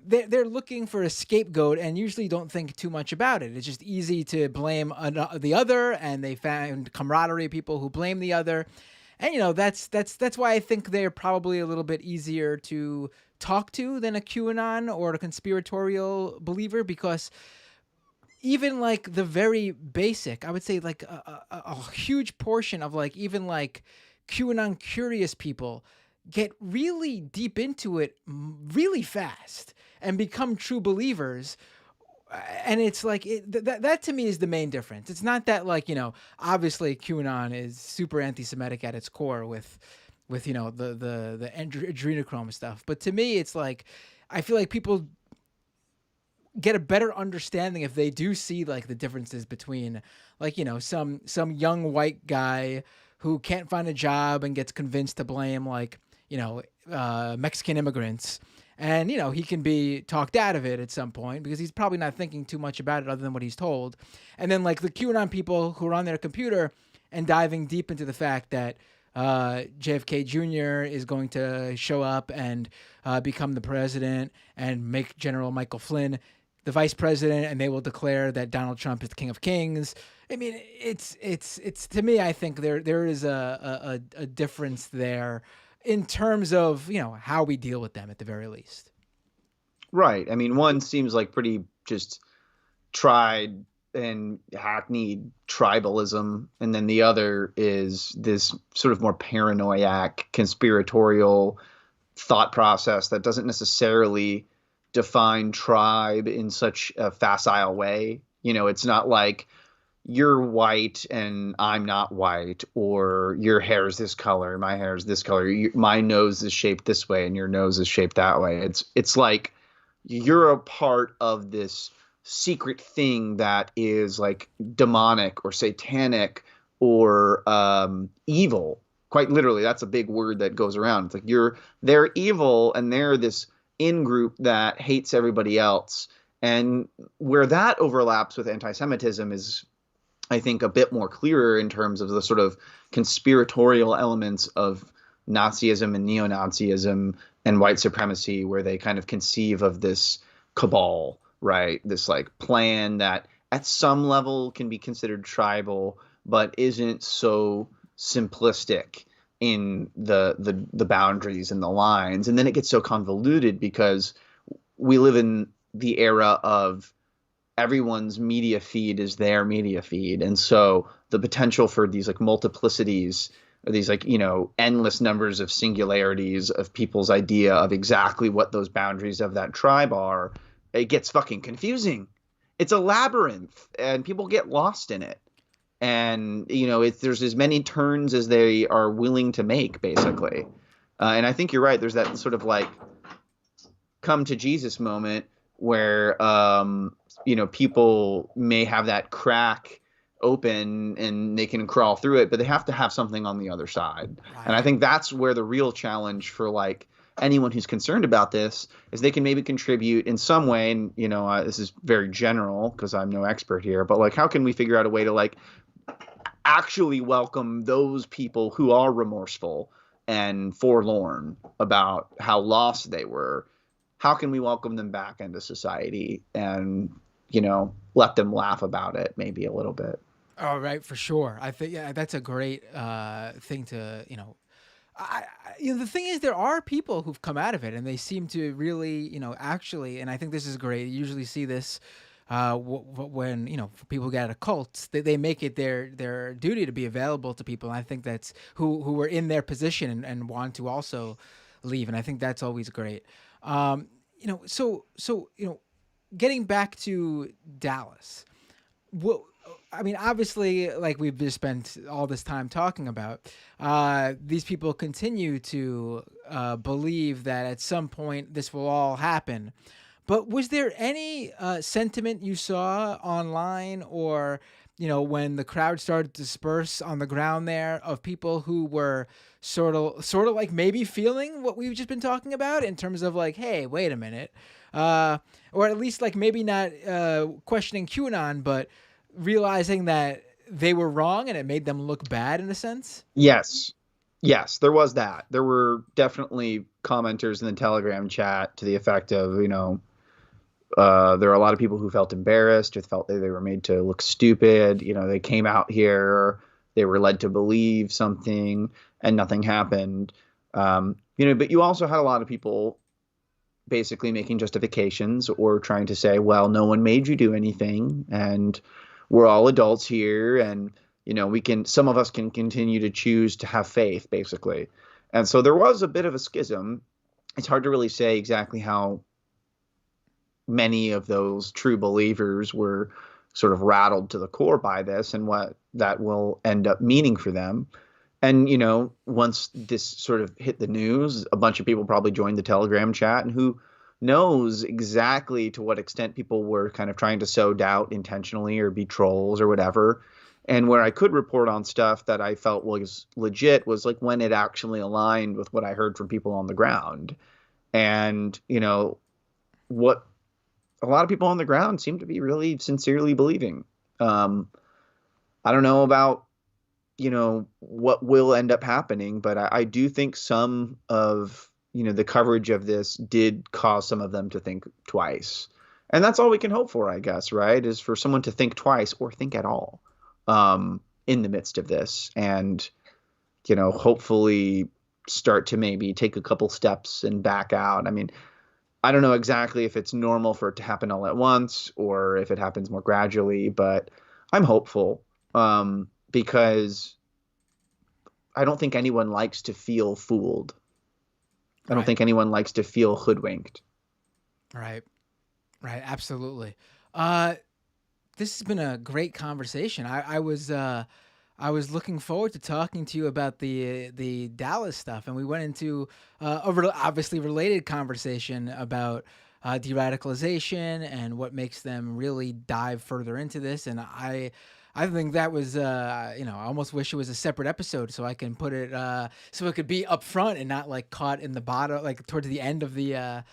they're looking for a scapegoat and usually don't think too much about it. It's just easy to blame the other, and they found camaraderie of people who blame the other. And that's why I think they're probably a little bit easier to talk to than a QAnon or a conspiratorial believer, because even like the very basic, I would say like a huge portion of like even like QAnon curious people get really deep into it really fast and become true believers. And it's like that to me is the main difference. It's not that like, obviously QAnon is super anti-Semitic at its core with the adrenochrome stuff. But to me, it's like, I feel like people get a better understanding if they do see like the differences between like, some young white guy who can't find a job and gets convinced to blame like, Mexican immigrants. And, he can be talked out of it at some point because he's probably not thinking too much about it other than what he's told. And then like the QAnon people who are on their computer and diving deep into the fact that JFK Jr. is going to show up and become the president and make General Michael Flynn the vice president, and they will declare that Donald Trump is the king of kings. I mean, it's to me, I think there is a difference there in terms of, how we deal with them at the very least. Right. I mean, one seems like pretty just tried and hackneyed tribalism, and then the other is this sort of more paranoiac, conspiratorial thought process that doesn't necessarily define tribe in such a facile way. It's not like you're white and I'm not white, or your hair is this color, my hair is this color, my nose is shaped this way and your nose is shaped that way. It's like you're a part of this secret thing that is like demonic or satanic or evil. Quite literally, that's a big word that goes around. It's like they're evil and they're this in-group that hates everybody else. And where that overlaps with anti-Semitism is, I think, a bit more clearer in terms of the sort of conspiratorial elements of Nazism and neo-Nazism and white supremacy, where they kind of conceive of this cabal, right? This like plan that at some level can be considered tribal, but isn't so simplistic in the boundaries and the lines. And then it gets so convoluted because we live in the era of everyone's media feed is their media feed. And so the potential for these like multiplicities, or these like, endless numbers of singularities of people's idea of exactly what those boundaries of that tribe are, it gets fucking confusing. It's a labyrinth and people get lost in it. And, there's as many turns as they are willing to make, basically. And I think you're right. There's that sort of like come to Jesus moment where, people may have that crack open and they can crawl through it, but they have to have something on the other side. Right. And I think that's where the real challenge for like anyone who's concerned about this is they can maybe contribute in some way. And, this is very general because I'm no expert here, but like, how can we figure out a way to like actually welcome those people who are remorseful and forlorn about how lost they were? How can we welcome them back into society and, let them laugh about it maybe a little bit? Oh, right. For sure. I think, that's a great thing to, the thing is, there are people who've come out of it and they seem to really, actually, and I think this is great. You usually see this when, people get out of cults, they make it their duty to be available to people. And I think that's who are in their position and want to also leave, and I think that's always great. So getting back to Dallas, well, I mean, obviously, like we've just spent all this time talking about, these people continue to believe that at some point this will all happen. But was there any sentiment you saw online, or when the crowd started to disperse on the ground there, of people who were sort of like maybe feeling what we've just been talking about in terms of like, hey, wait a minute, or at least like maybe not questioning QAnon, but realizing that they were wrong and it made them look bad in a sense? Yes. Yes, there was that. There were definitely commenters in the Telegram chat to the effect of, there are a lot of people who felt embarrassed, or felt that they were made to look stupid. They came out here, they were led to believe something, and nothing happened. But you also had a lot of people basically making justifications or trying to say, well, no one made you do anything, and we're all adults here, and some of us can continue to choose to have faith, basically. And so there was a bit of a schism. It's hard to really say exactly how many of those true believers were sort of rattled to the core by this and what that will end up meaning for them. And, once this sort of hit the news, a bunch of people probably joined the Telegram chat, and who knows exactly to what extent people were kind of trying to sow doubt intentionally or be trolls or whatever. And where I could report on stuff that I felt was legit was like when it actually aligned with what I heard from people on the ground. And, what a lot of people on the ground seem to be really sincerely believing. I don't know about, what will end up happening, but I do think some of, the coverage of this did cause some of them to think twice. And that's all we can hope for, I guess, right? Is for someone to think twice or think at all in the midst of this, and, hopefully start to maybe take a couple steps and back out. I mean, I don't know exactly if it's normal for it to happen all at once or if it happens more gradually, but I'm hopeful because I don't think anyone likes to feel fooled. I don't think anyone likes to feel hoodwinked. Right. Absolutely. This has been a great conversation. I was looking forward to talking to you about the Dallas stuff, and we went into obviously related conversation about de-radicalization and what makes them really dive further into this. And I think that was I almost wish it was a separate episode so I can put it so it could be up front and not like caught in the bottom, like towards the end of the our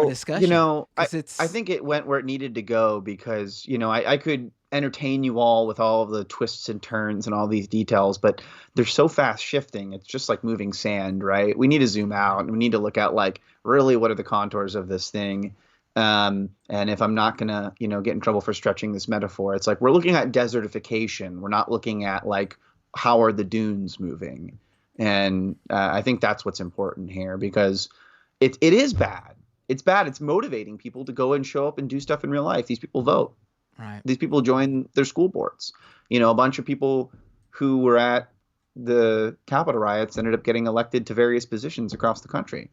discussion. I think it went where it needed to go because I could entertain you all with all of the twists and turns and all these details, but they're so fast shifting. It's just like moving sand, right? We need to zoom out and we need to look at like really what are the contours of this thing. And if I'm not gonna, get in trouble for stretching this metaphor, it's like we're looking at desertification. We're not looking at like how are the dunes moving. And I think that's what's important here because it is bad. It's bad. It's motivating people to go and show up and do stuff in real life. These people vote. Right. These people join their school boards. A bunch of people who were at the Capitol riots ended up getting elected to various positions across the country.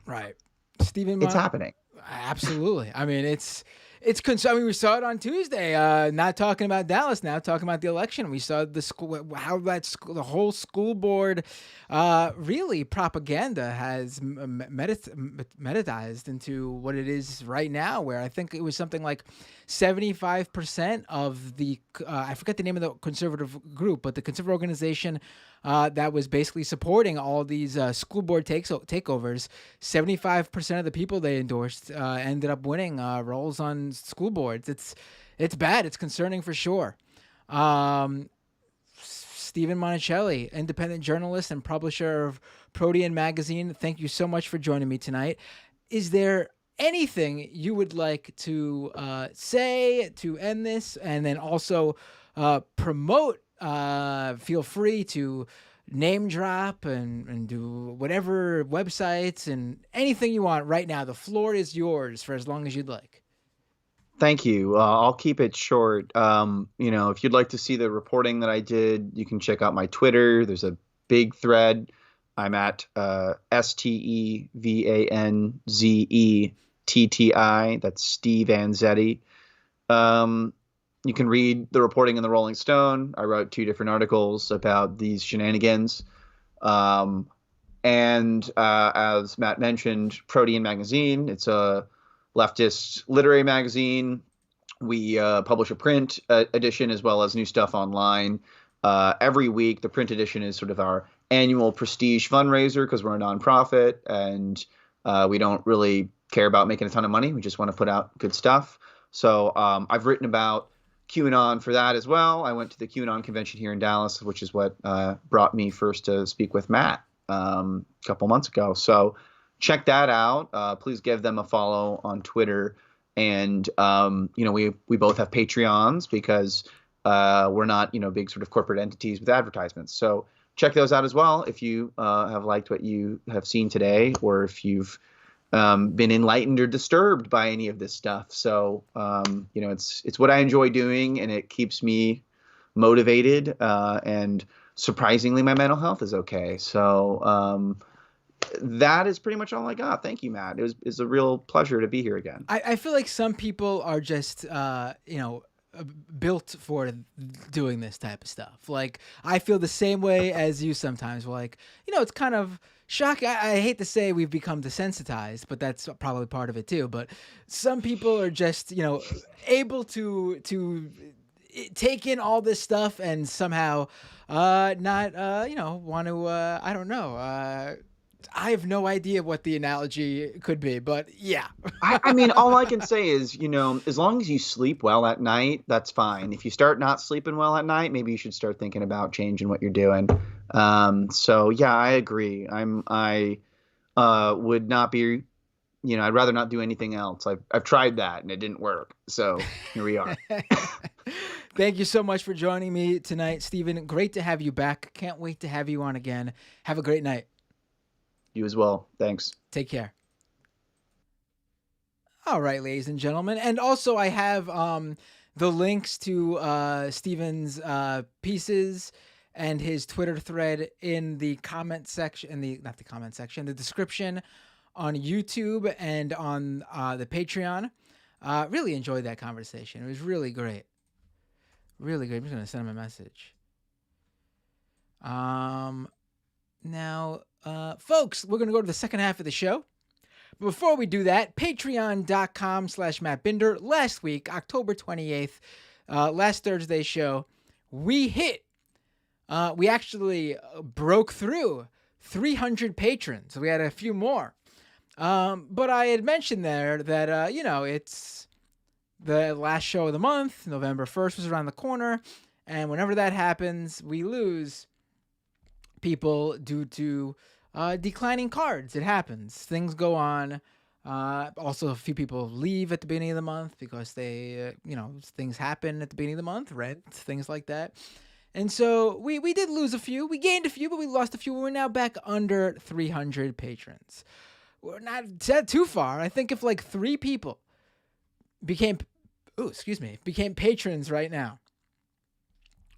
Right. Stephen, it's happening. Absolutely. I mean, I mean, we saw it on Tuesday. Not talking about Dallas now, talking about the election. We saw the school, how the whole school board, really propaganda has metadized into what it is right now. Where I think it was something like 75% of the I forget the name of the conservative group, but the conservative organization that was basically supporting all these school board takeovers. 75% of the people they endorsed ended up winning roles on school boards. It's bad. It's concerning for sure. Stephen Monacelli, independent journalist and publisher of Protean Magazine, thank you so much for joining me tonight. Is there anything you would like to say to end this, and then also promote? Feel free to name drop and do whatever websites and anything you want right now. The floor is yours for as long as you'd like. Thank you. I'll keep it short. If you'd like to see the reporting that I did, you can check out my Twitter. There's a big thread I'm at StevanZetti. That's Steve Vanzetti. You can read the reporting in the Rolling Stone. I wrote 2 different articles about these shenanigans. And as Matt mentioned, Protean Magazine. It's a leftist literary magazine. We publish a print edition as well as new stuff online every week. The print edition is sort of our annual prestige fundraiser because we're a nonprofit and we don't really care about making a ton of money. We just want to put out good stuff. So I've written about QAnon for that as well. I went to the QAnon convention here in Dallas, which is what brought me first to speak with Matt a couple months ago. So check that out. Please give them a follow on Twitter. And, we both have Patreons because we're not, big sort of corporate entities with advertisements. So check those out as well if you have liked what you have seen today, or if you've been enlightened or disturbed by any of this stuff. So, it's what I enjoy doing, and it keeps me motivated. And surprisingly, my mental health is okay. So that is pretty much all I got. Thank you, Matt. It's a real pleasure to be here again. I feel like some people are just, built for doing this type of stuff. Like, I feel the same way as you sometimes. Like, it's kind of shocking. I hate to say we've become desensitized, but that's probably part of it too. But some people are just, able to take in all this stuff and somehow not, want to, I don't know, I have no idea what the analogy could be, but yeah. I mean, all I can say is, as long as you sleep well at night, that's fine. If you start not sleeping well at night, maybe you should start thinking about changing what you're doing. So yeah, I agree. I would not be, I'd rather not do anything else. I've tried that and it didn't work. So here we are. Thank you so much for joining me tonight, Stephen. Great to have you back. Can't wait to have you on again. Have a great night. You as well. Thanks. Take care. All right, ladies and gentlemen. And also I have the links to Stephen's pieces and his Twitter thread in the comment section, the description on YouTube and on the Patreon. Really enjoyed that conversation. It was really great. Really great. I'm just going to send him a message. Now, folks, we're going to go to the second half of the show. But before we do that, patreon.com/Matt Binder. Last week, October 28th, last Thursday's show, we actually broke through 300 patrons. We had a few more. But I had mentioned there that, it's the last show of the month. November 1st was around the corner. And whenever that happens, we lose people due to declining cards. It happens. Things go on. Also, a few people leave at the beginning of the month because they, things happen at the beginning of the month, rent, things like that. And so we did lose a few. We gained a few, but we lost a few. We're now back under 300 patrons. We're not too far. I think if like 3 people became patrons right now,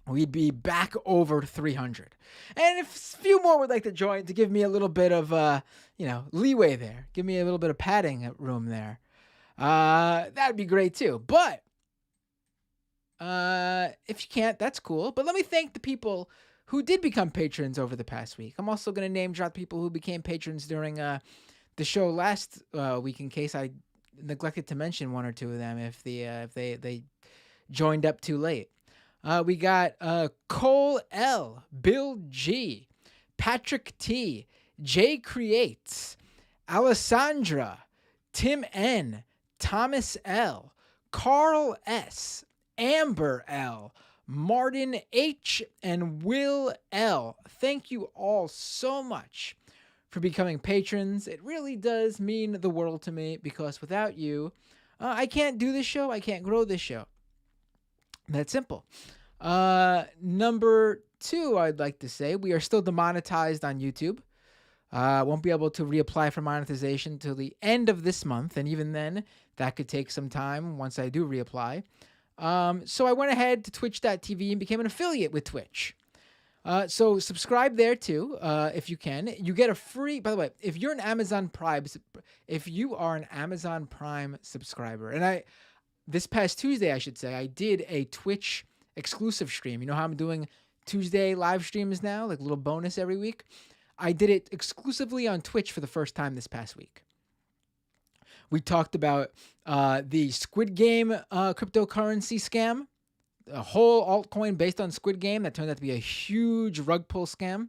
we'd be back over 300. And if a few more would like to join to give me a little bit of, leeway there, give me a little bit of padding room there, that'd be great too. But if you can't, that's cool. But let me thank the people who did become patrons over the past week. I'm also going to name drop people who became patrons during the show last week in case I neglected to mention one or two of them if they joined up too late. We got Cole L, Bill G, Patrick T, Jay Creates, Alessandra, Tim N, Thomas L, Carl S, Amber L, Martin H, and Will L. Thank you all so much for becoming patrons. It really does mean the world to me because without you, I can't do this show. I can't grow this show. That's simple. Number 2, I'd like to say we are still demonetized on YouTube. Won't be able to reapply for monetization till the end of this month. And even then, that could take some time once I do reapply. So I went ahead to twitch.tv and became an affiliate with Twitch. So subscribe there too, if you can. You get a free. By the way, if you are an Amazon Prime subscriber, and this past Tuesday, I should say, I did a Twitch exclusive stream. You know how I'm doing Tuesday live streams now, like a little bonus every week. I did it exclusively on Twitch for the first time this past week. We talked about the Squid Game cryptocurrency scam, a whole altcoin based on Squid Game that turned out to be a huge rug pull scam.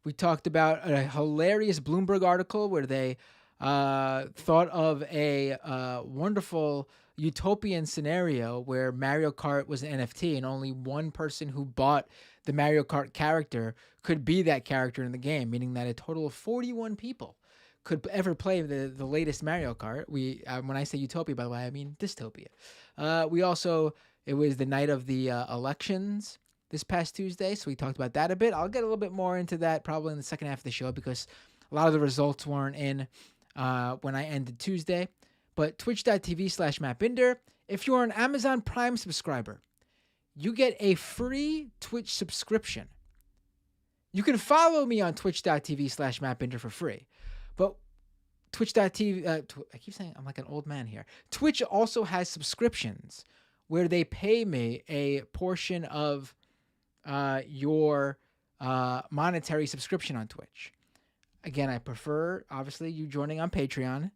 We talked about a hilarious Bloomberg article where they thought of a wonderful utopian scenario where Mario Kart was an NFT and only one person who bought the Mario Kart character could be that character in the game, meaning that a total of 41 people could ever play the latest Mario Kart. When I say utopia, by the way, I mean dystopia. It was the night of the elections this past Tuesday, so we talked about that a bit. I'll get a little bit more into that probably in the second half of the show because a lot of the results weren't in when I ended Tuesday. But twitch.tv/MattBinder. If you're an Amazon Prime subscriber, you get a free Twitch subscription. You can follow me on twitch.tv/MattBinder for free. But twitch.tv, I keep saying I'm like an old man here. Twitch also has subscriptions where they pay me a portion of your monetary subscription on Twitch. Again, I prefer, obviously, you joining on Patreon.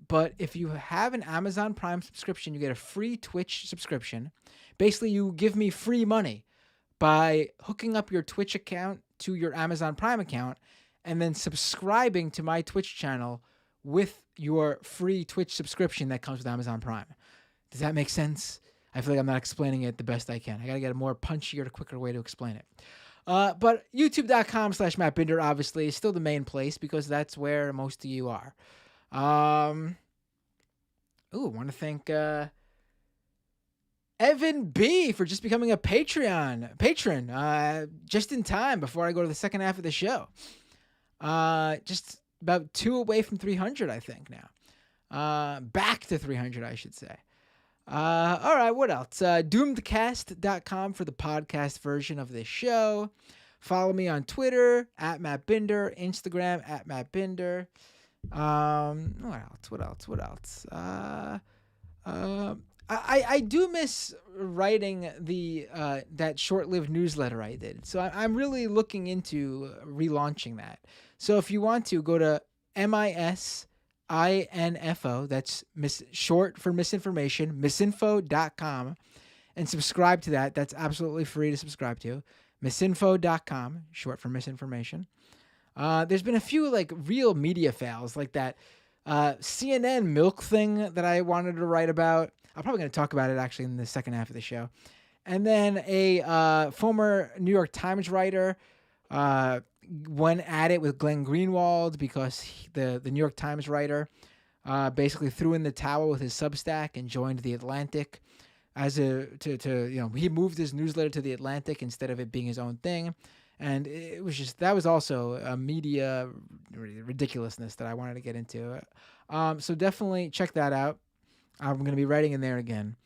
But if you have an Amazon Prime subscription, you get a free Twitch subscription. Basically, you give me free money by hooking up your Twitch account to your Amazon Prime account and then subscribing to my Twitch channel with your free Twitch subscription that comes with Amazon Prime. Does that make sense? I feel like I'm not explaining it the best I can. I got to get a more punchier, quicker way to explain it. But youtube.com/MattBinder obviously is still the main place because that's where most of you are. I want to thank Evan B for just becoming a patron just in time before I go to the second half of the show. Just about 2 away from 300, I think now. Back to 300, I should say. All right, what else? Doomedcast.com for the podcast version of this show. Follow me on Twitter @MattBinder, Instagram @MattBinder. What else? I do miss writing that short-lived newsletter I did. So I'm really looking into relaunching that. So if you want to, go to MISINFO, that's short for misinformation, misinfo.com, and subscribe to that. That's absolutely free to subscribe to. Misinfo.com, short for misinformation. There's been a few like real media fails, like that CNN milk thing that I wanted to write about. I'm probably going to talk about it actually in the second half of the show. And then a former New York Times writer went at it with Glenn Greenwald because the New York Times writer basically threw in the towel with his Substack and joined the Atlantic he moved his newsletter to the Atlantic instead of it being his own thing. And that was also a media ridiculousness that I wanted to get into. So definitely check that out. I'm going to be writing in there again.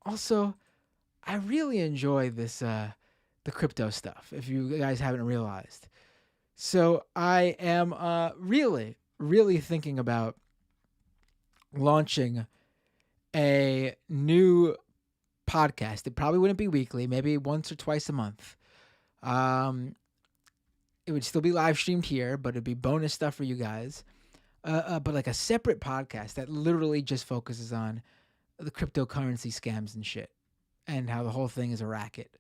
Also, I really enjoy the crypto stuff, if you guys haven't realized. So I am really, really thinking about launching a new podcast. It probably wouldn't be weekly, maybe once or twice a month. It would still be live streamed here, but it'd be bonus stuff for you guys. But like a separate podcast that literally just focuses on the cryptocurrency scams and shit and how the whole thing is a racket.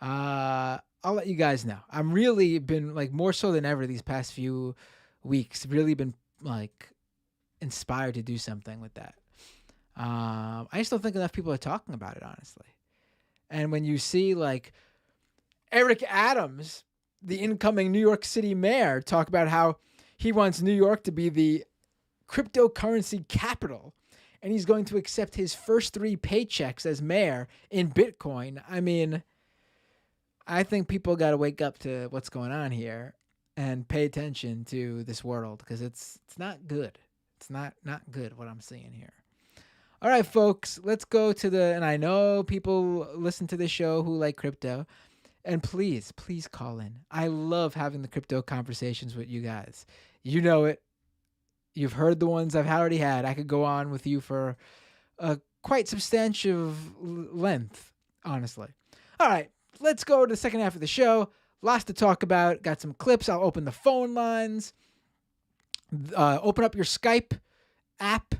I'll let you guys know. I'm really been like more so than ever these past few weeks, really been like inspired to do something with that. I just don't think enough people are talking about it, honestly. And when you see like Eric Adams, the incoming New York City mayor, talk about how he wants New York to be the cryptocurrency capital, and he's going to accept his first 3 paychecks as mayor in Bitcoin. I mean, I think people got to wake up to what's going on here and pay attention to this world because it's not good. It's not good what I'm seeing here. All right, folks, let's go to and I know people listen to this show who like crypto. And please, please call in. I love having the crypto conversations with you guys. You know it. You've heard the ones I've already had. I could go on with you for a quite substantial length, honestly. All right, let's go to the second half of the show. Lots to talk about. Got some clips. I'll open the phone lines. Open up your Skype app.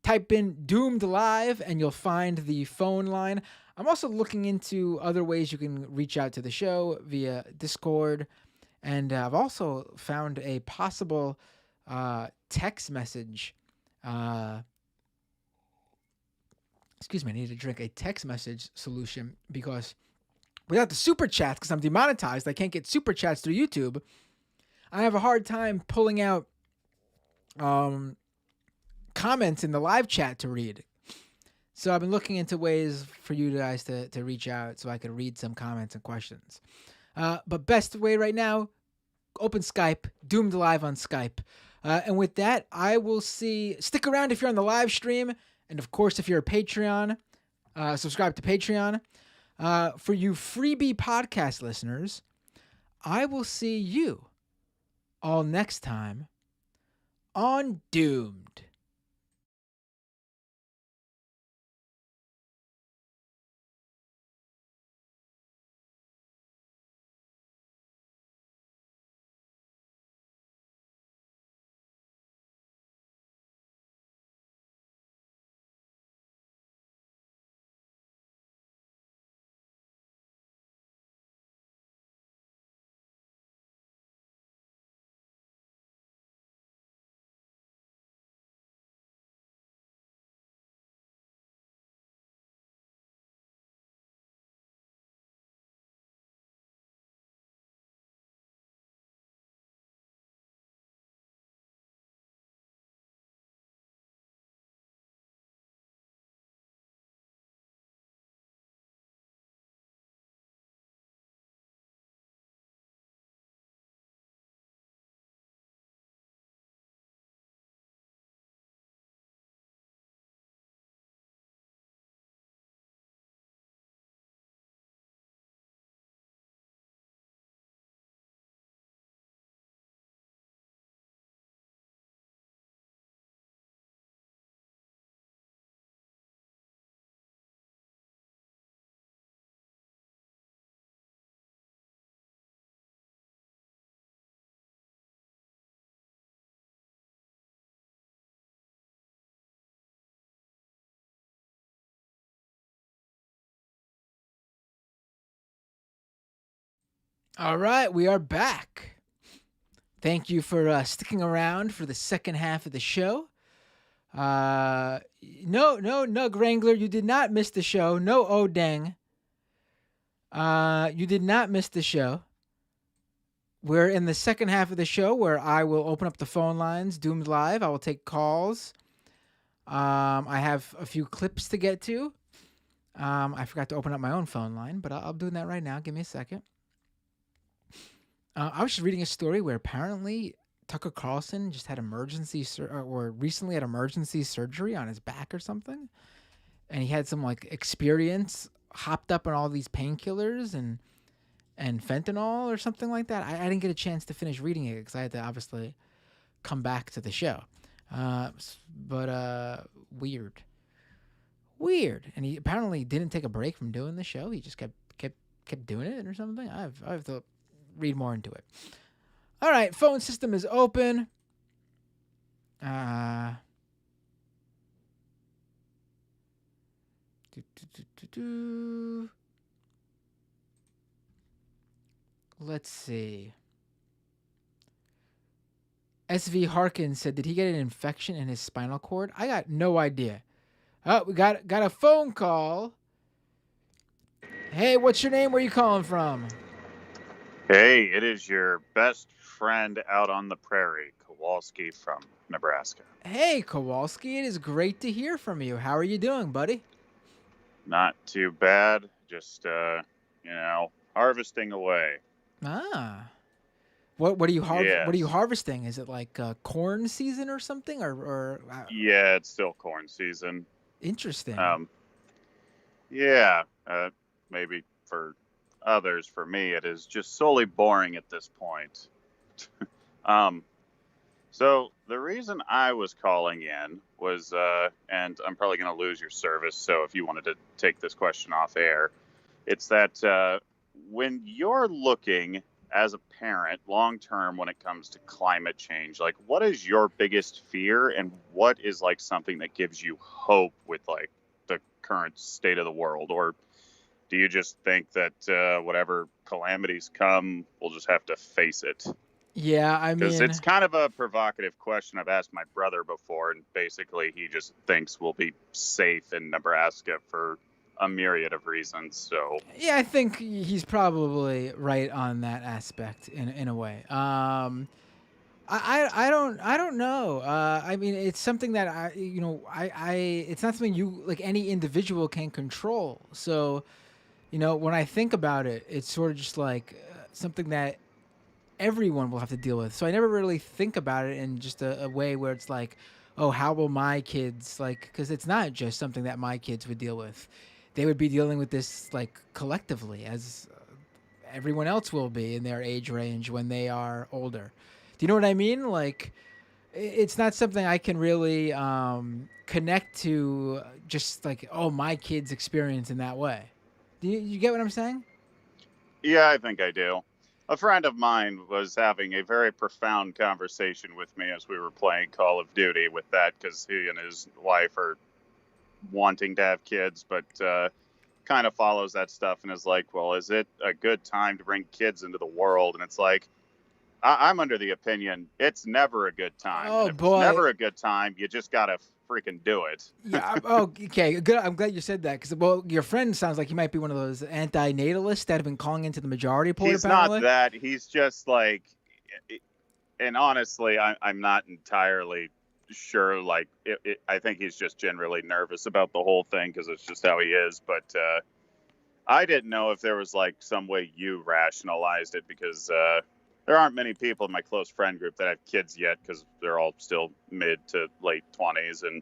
Type in Doomed Live and you'll find the phone line. I'm also looking into other ways you can reach out to the show via Discord. And I've also found a possible text message. Excuse me, I need to drink a text message solution because without the super chats, because I'm demonetized, I can't get super chats through YouTube. I have a hard time pulling out comments in the live chat to read. So I've been looking into ways for you guys to reach out so I could read some comments and questions. But best way right now, open Skype, Doomed Live on Skype. And with that, I will stick around if you're on the live stream. And of course, if you're a Patreon, subscribe to Patreon. For you freebie podcast listeners, I will see you all next time on Doomed. All right, we are back. Thank you for sticking around for the second half of the show. No, Nug Wrangler, you did not miss the show. No, oh dang. You did not miss the show. We're in the second half of the show where I will open up the phone lines, Doomed Live. I will take calls. I have a few clips to get to. I forgot to open up my own phone line, but I'll do that right now. Give me a second. I was just reading a story where apparently Tucker Carlson just had recently had emergency surgery on his back or something, and he had some like experience hopped up on all these painkillers and fentanyl or something like that. I didn't get a chance to finish reading it because I had to obviously come back to the show. But weird. And he apparently didn't take a break from doing the show. He just kept doing it or something. I have to read more into it. All right, phone system is open. Let's see. SV Harkins said, did he get an infection in his spinal cord? I got no idea. Oh, we got a phone call. Hey, what's your name? Where are you calling from? Hey, it is your best friend out on the prairie, Kowalski from Nebraska. Hey, Kowalski, it is great to hear from you. How are you doing, buddy? Not too bad. Just, harvesting away. Ah. What are you Yes. What are you harvesting? Is it like corn season or something or Yeah, it's still corn season. Interesting. Yeah, maybe for others, for me, it is just solely boring at this point. um, so the reason I was calling in was, and I'm probably going to lose your service, so if you wanted to take this question off air, it's that when you're looking as a parent long term when it comes to climate change, like what is your biggest fear and what is like something that gives you hope with like the current state of the world? Or do you just think that whatever calamities come, we'll just have to face it? Yeah, I Because mean, it's kind of a provocative question. I've asked my brother before, and basically he just thinks we'll be safe in Nebraska for a myriad of reasons. So yeah, I think he's probably right on that aspect in a way. I don't know. I mean, it's something that it's not something you like any individual can control. So, when I think about it, it's sort of just like something that everyone will have to deal with. So I never really think about it in just a way where it's like, oh, how will my kids like? Because it's not just something that my kids would deal with. They would be dealing with this like collectively, as everyone else will be in their age range when they are older. Do you know what I mean? Like, it's not something I can really connect to. Just like, oh, my kids' experience in that way. Do you get what I'm saying? yeah, I think I do. A friend of mine was having a very profound conversation with me as we were playing Call of Duty with that, because he and his wife are wanting to have kids, but kind of follows that stuff and is like, well, is it a good time to bring kids into the world? And it's like, I'm under the opinion it's never a good time. Oh And if it's boy. never a good time, you just got to freaking do it. Yeah. Oh, okay. Good. I'm glad you said that because, well, your friend sounds like he might be one of those anti-natalists that have been calling into the majority report. He's not Apparently, that. He's just like, and honestly, I'm not entirely sure. Like, I think he's just generally nervous about the whole thing because it's just how he is. But I didn't know if there was like some way you rationalized it, because there aren't many people in my close friend group that have kids yet, because they're all still mid to late 20s, and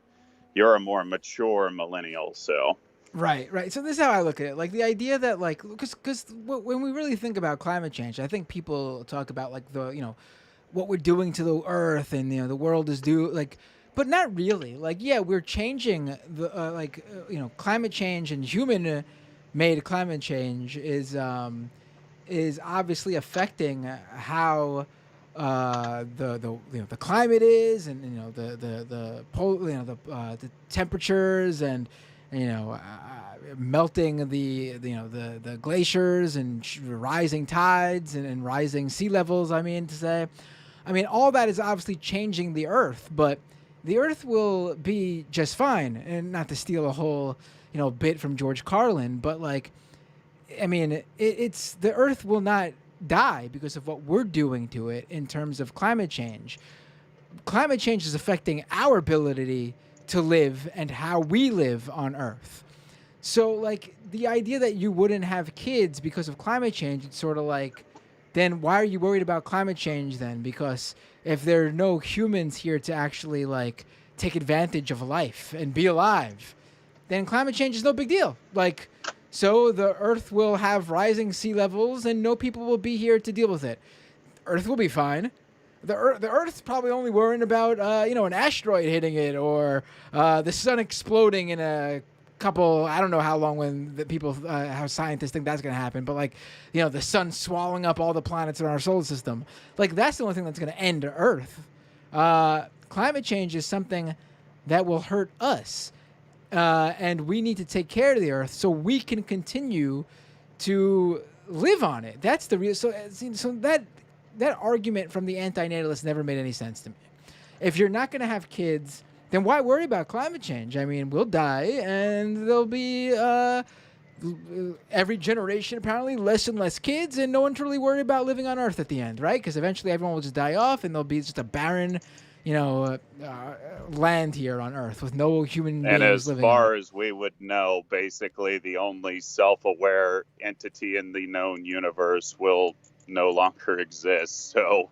you're a more mature millennial, so. right, right. So this is how I look at it. Like the idea that, like, because when we really think about climate change, I think people talk about like what we're doing to the earth and the world is like, but not really. Like, yeah, we're changing the climate change and human made climate change is obviously affecting how the climate is, and the temperatures, and melting the glaciers, and rising tides, and rising sea levels. I mean all that is obviously changing the earth, but the earth will be just fine. And not to steal a whole bit from George Carlin, but like, I mean, it's the Earth will not die because of what we're doing to it in terms of climate change. Climate change is affecting our ability to live and how we live on Earth. So, like, the idea that you wouldn't have kids because of climate change, it's sort of like, then why are you worried about climate change then? Because if there are no humans here to actually, like, take advantage of life and be alive, then climate change is no big deal. Like, so the Earth will have rising sea levels, and no people will be here to deal with it. Earth will be fine. The Earth's probably only worrying about an asteroid hitting it, or the sun exploding in a couple. I don't know how long when the people how scientists think that's going to happen, but like the sun swallowing up all the planets in our solar system. Like, that's the only thing that's going to end Earth. Climate change is something that will hurt us. And we need to take care of the earth so we can continue to live on it. That's the real. So that argument from the anti-natalists never made any sense to me. If you're not going to have kids, then why worry about climate change? I mean, we'll die, and there'll be every generation apparently less and less kids, and no one's really worried about living on Earth at the end, right? Because eventually everyone will just die off, and there'll be just a barren land here on Earth with no human beings And as living far in it. as we would know, basically the only self-aware entity in the known universe will no longer exist. So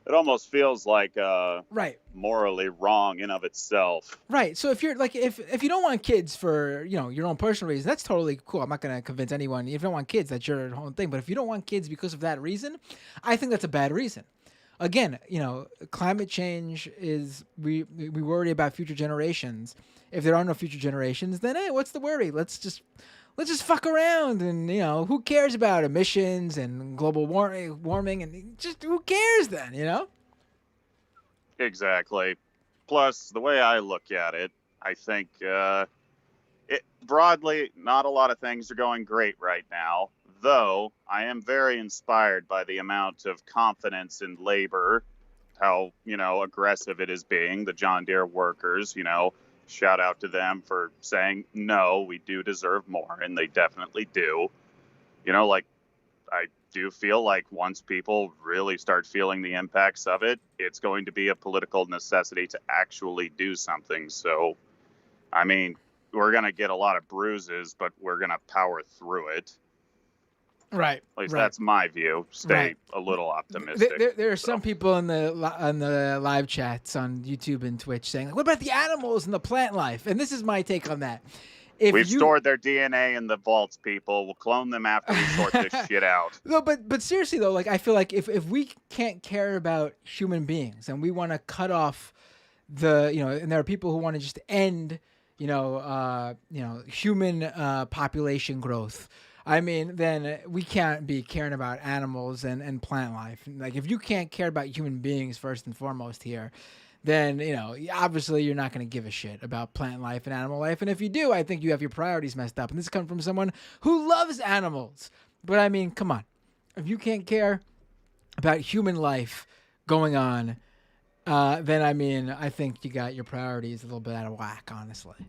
It almost feels like Right. morally wrong in of itself. Right. So if you're like, if you don't want kids for, your own personal reasons, that's totally cool. I'm not going to convince anyone. If you don't want kids, that's your own thing. But if you don't want kids because of that reason, I think that's a bad reason. Again, climate change is, we worry about future generations. If there are no future generations, then hey, what's the worry? Let's just fuck around, and who cares about emissions and global warming, and just who cares then? Exactly. Plus, the way I look at it, I think broadly, not a lot of things are going great right now. Though I am very inspired by the amount of confidence in labor, how aggressive it is being. The John Deere workers, shout out to them for saying no, we do deserve more, and they definitely do. Like, I do feel like once people really start feeling the impacts of it, it's going to be a political necessity to actually do something. So, I mean, we're going to get a lot of bruises, but we're going to power through it. Right. At least right. that's my view. Stay a little optimistic. There are some people in the live chats on YouTube and Twitch saying, "What about the animals and the plant life?" And this is my take on that. We've stored their DNA in the vaults, people. We'll clone them after we sort this shit out. No, but seriously though, like I feel like if we can't care about human beings and we want to cut off and there are people who want to just end, human population growth. I mean, then we can't be caring about animals and plant life. Like, if you can't care about human beings first and foremost here, then, obviously you're not going to give a shit about plant life and animal life. And if you do, I think you have your priorities messed up. And this comes from someone who loves animals. But, I mean, come on. If you can't care about human life going on, then, I mean, I think you got your priorities a little bit out of whack, honestly.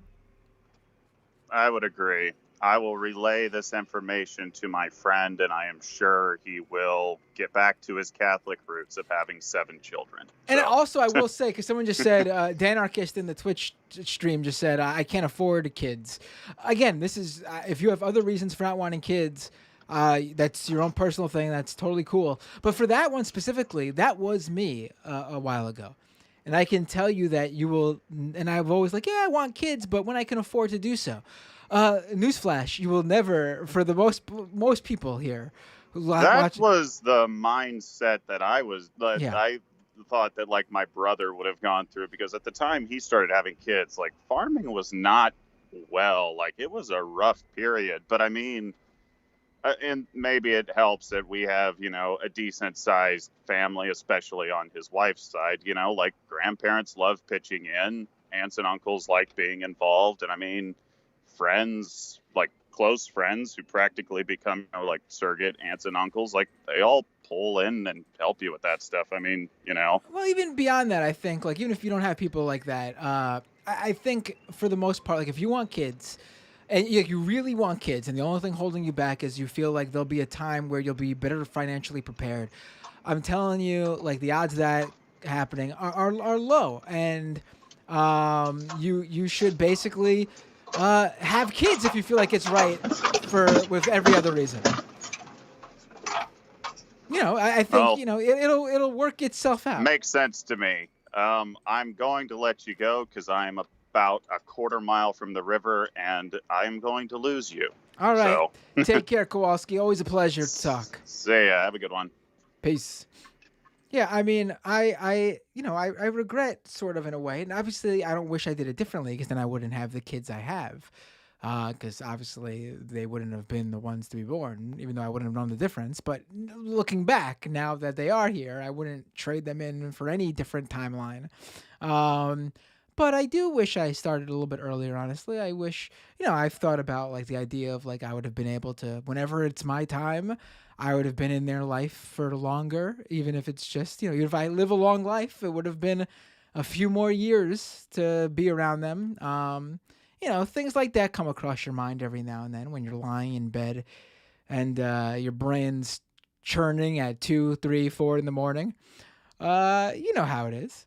I would agree. I will relay this information to my friend, and I am sure he will get back to his Catholic roots of having 7 children. And also, I will say, because someone just said, Danarchist in the Twitch stream just said, I can't afford kids. Again, this is, if you have other reasons for not wanting kids, that's your own personal thing. That's totally cool. But for that one specifically, that was me a while ago. And I can tell you that you will, and I've always like, yeah, I want kids, but when I can afford to do so. Newsflash, you will never, for the most people here. That was the mindset that I was, I thought that like my brother would have gone through, because at the time he started having kids, like farming was not like it was a rough period. But I mean, and maybe it helps that we have, a decent sized family, especially on his wife's side, like grandparents love pitching in, aunts and uncles like being involved. And I mean, friends, like close friends who practically become like surrogate aunts and uncles, like they all pull in and help you with that stuff. I mean, Well, even beyond that, I think, like, even if you don't have people like that, I think for the most part, like if you want kids and you really want kids and the only thing holding you back is you feel like there'll be a time where you'll be better financially prepared, I'm telling you, like, the odds of that happening are low. And you should basically have kids if you feel like it's right with every other reason. I think, it'll work itself out. Makes sense to me. I'm going to let you go because I'm about a quarter mile from the river and I'm going to lose you. All right. So. Take care, Kowalski. Always a pleasure to talk. See ya. Have a good one. Peace. Yeah, I mean, I regret sort of in a way, and obviously I don't wish I did it differently because then I wouldn't have the kids I have, because obviously they wouldn't have been the ones to be born, even though I wouldn't have known the difference. But looking back, now that they are here, I wouldn't trade them in for any different timeline. But I do wish I started a little bit earlier, honestly. I wish, I've thought about like the idea of like I would have been able to, whenever it's my time, I would have been in their life for longer, even if it's just, even if I live a long life, it would have been a few more years to be around them. Things like that come across your mind every now and then when you're lying in bed and your brain's churning at 2, 3, 4 in the morning. You know how it is.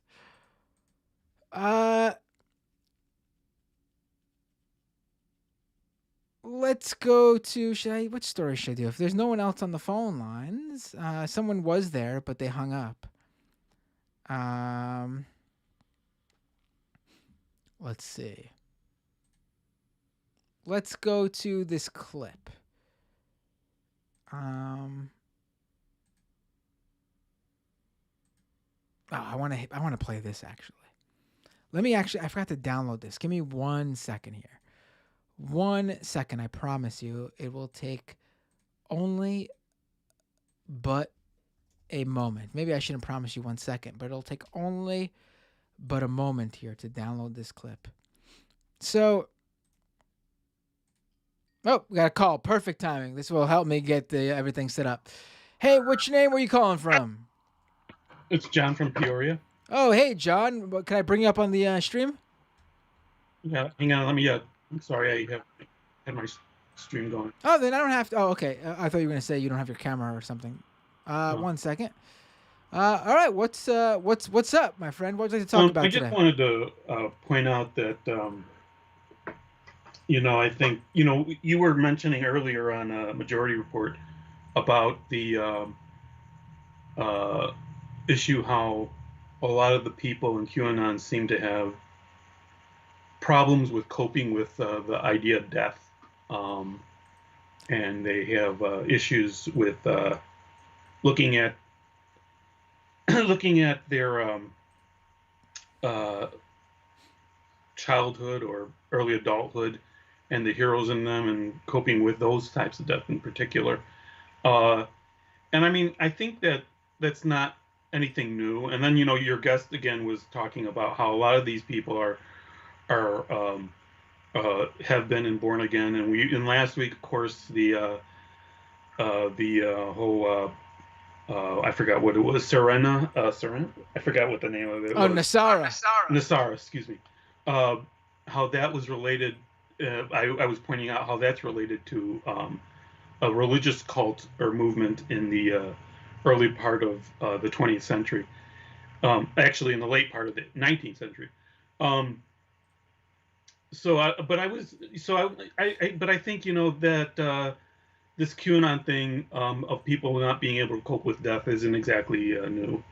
Let's go to, what story should I do? If there's no one else on the phone lines, someone was there, but they hung up. Let's see. Let's go to this clip. I want to play this actually. I forgot to download this. Give me 1 second here. 1 second, I promise you. It will take only but a moment. Maybe I shouldn't promise you 1 second, but it'll take only but a moment here to download this clip. So, we got a call. Perfect timing. This will help me get everything set up. Hey, what's your name? Where are you calling from? It's John from Peoria. Oh, hey, John. Can I bring you up on the stream? Yeah, hang on. I'm sorry. I had my stream going. Oh, then I don't have to. Oh, okay. I thought you were going to say you don't have your camera or something. No. 1 second. All right. What's up, my friend? What would you like to talk about today? I just wanted to point out that, I think, you were mentioning earlier on Majority Report about the issue how a lot of the people in QAnon seem to have problems with coping with the idea of death. And they have issues with looking at their childhood or early adulthood and the heroes in them and coping with those types of death in particular. And I mean, I think that that's not anything new. And then, your guest again was talking about how a lot of these people are have been and born again. And last week, of course, the whole I forgot what it was. Serena. I forgot what the name of it was. Nasara, excuse me. How that was related. I was pointing out how that's related to a religious cult or movement in the early part of the 20th century. Actually, in the late part of the 19th century. But I think that this QAnon thing of people not being able to cope with death isn't exactly new.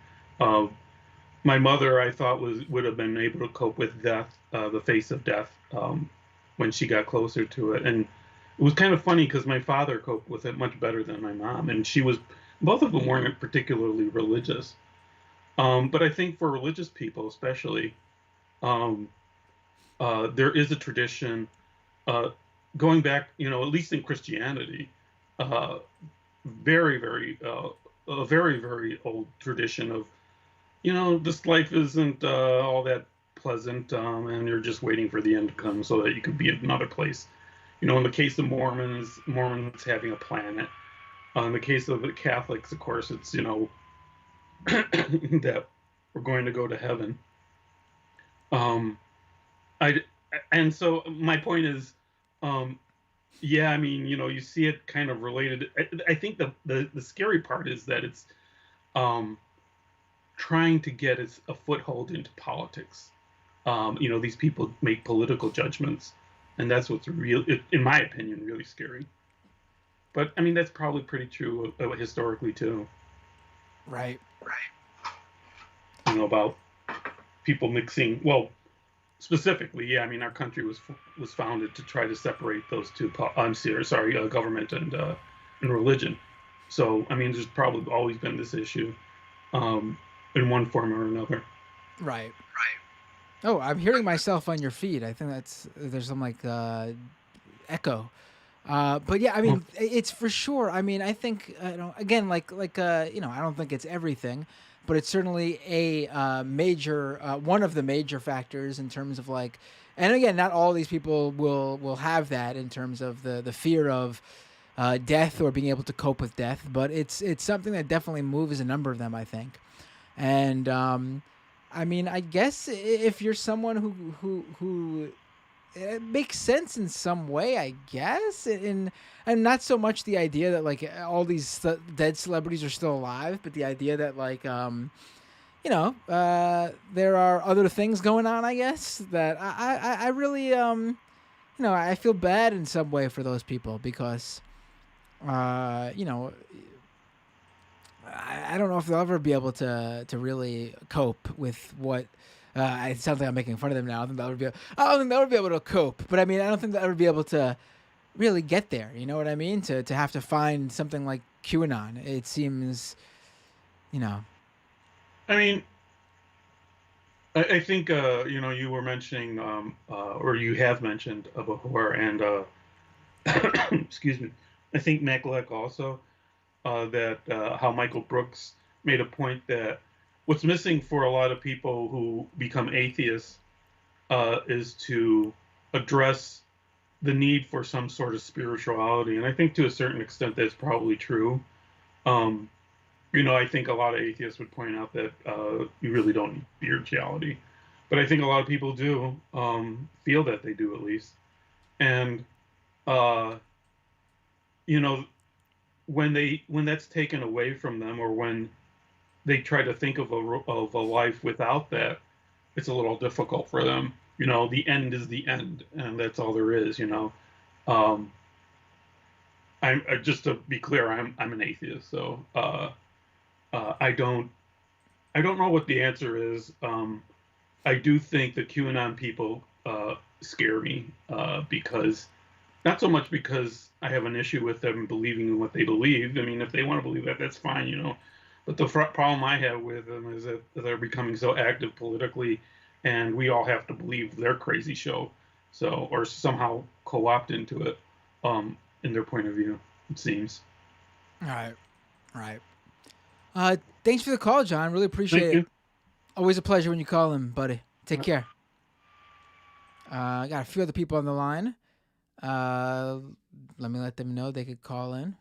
My mother, I thought, would have been able to cope with death, the face of death, when she got closer to it. And it was kind of funny because my father coped with it much better than my mom, and both of them weren't particularly religious. But I think for religious people, especially, there is a tradition going back, at least in Christianity, very, very, a very, very old tradition of, this life isn't all that pleasant, and you're just waiting for the end to come so that you can be in another place. In the case of Mormons having a planet. In the case of the Catholics, of course, it's, that we're going to go to heaven. And so my point is, yeah, I mean, you see it kind of related. I think the scary part is that it's trying to get a foothold into politics. These people make political judgments, and that's what's in my opinion, really scary. But I mean, that's probably pretty true historically too. Right. About people mixing. Well, specifically, yeah. I mean, our country was founded to try to separate those two. Government and religion. So I mean, there's probably always been this issue, in one form or another. Right. Oh, I'm hearing myself on your feed. I think there's some echo. But yeah, I mean, it's for sure. I mean, I think, again, I don't think it's everything, but it's certainly a major, one of the major factors in terms of and again, not all these people will have that in terms of the fear of death or being able to cope with death, but it's something that definitely moves a number of them, I think. And, I mean, I guess if you're someone who it makes sense in some way, I guess, and not so much the idea that all these dead celebrities are still alive, but the idea that there are other things going on, I guess, that I really I feel bad in some way for those people because I don't know if they'll ever be able to really cope with what. It sounds like I'm making fun of them now. I don't think they'll ever be able to cope. But I mean, I don't think they'll ever be able to really get there. You know what I mean? To have to find something like QAnon. It seems, you know. I mean, I think you were mentioning, or you have mentioned before, and excuse me. I think Mac also that how Michael Brooks made a point that what's missing for a lot of people who become atheists is to address the need for some sort of spirituality, and I think to a certain extent that's probably true. I think a lot of atheists would point out that you really don't need spirituality, but I think a lot of people do feel that they do, at least. And you know, when that's taken away from them, or when they try to think of a life without that, it's a little difficult for them. The end is the end, and that's all there is. I'm just to be clear, I'm an atheist, so I don't know what the answer is. I do think the QAnon people scare me because not so much because I have an issue with them believing in what they believe. I mean, if they want to believe that, that's fine. But the problem I have with them is that they're becoming so active politically, and we all have to believe their crazy show, or somehow co-opt into it, in their point of view, it seems. All right. Thanks for the call, John. Really appreciate Thank it. you. Always a pleasure when you call in, buddy. Take care. I got a few other people on the line. Let me let them know they could call in.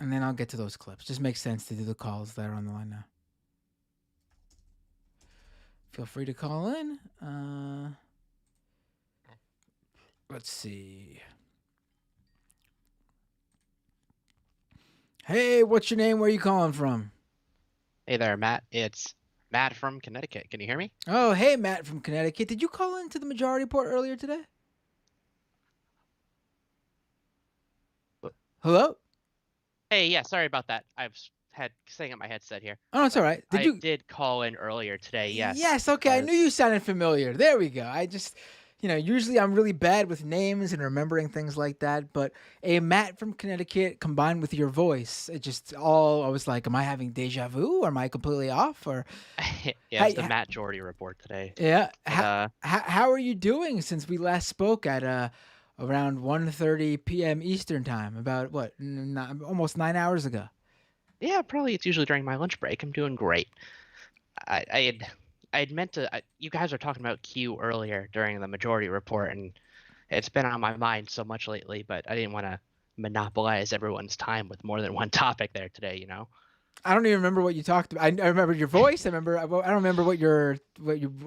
And then I'll get to those clips. Just makes sense to do the calls that are on the line now. Feel free to call in. Let's see. Hey, what's your name? Where are you calling from? Hey there, Matt. It's Matt from Connecticut. Can you hear me? Oh, hey, Matt from Connecticut. Did you call into the Majority Report earlier today? Hello? Hey, yeah, sorry about that. I've had setting up my headset here. Oh, it's all right. I did call in earlier today, yes. Yes, okay. I knew you sounded familiar. There we go. I just, usually I'm really bad with names and remembering things like that, but a Matt from Connecticut combined with your voice, I was like, am I having deja vu? Or am I completely off? Or Yeah, it's the Matt Jordy report today. Yeah. But, how are you doing since we last spoke at around 1:30 p.m. Eastern time, about what, almost 9 hours ago? Yeah, probably it's usually during my lunch break. I'm doing great. I had meant to. You guys were talking about Q earlier during the Majority Report, and it's been on my mind so much lately. But I didn't want to monopolize everyone's time with more than one topic there today. I don't even remember what you talked about. I remember your voice. I don't remember what you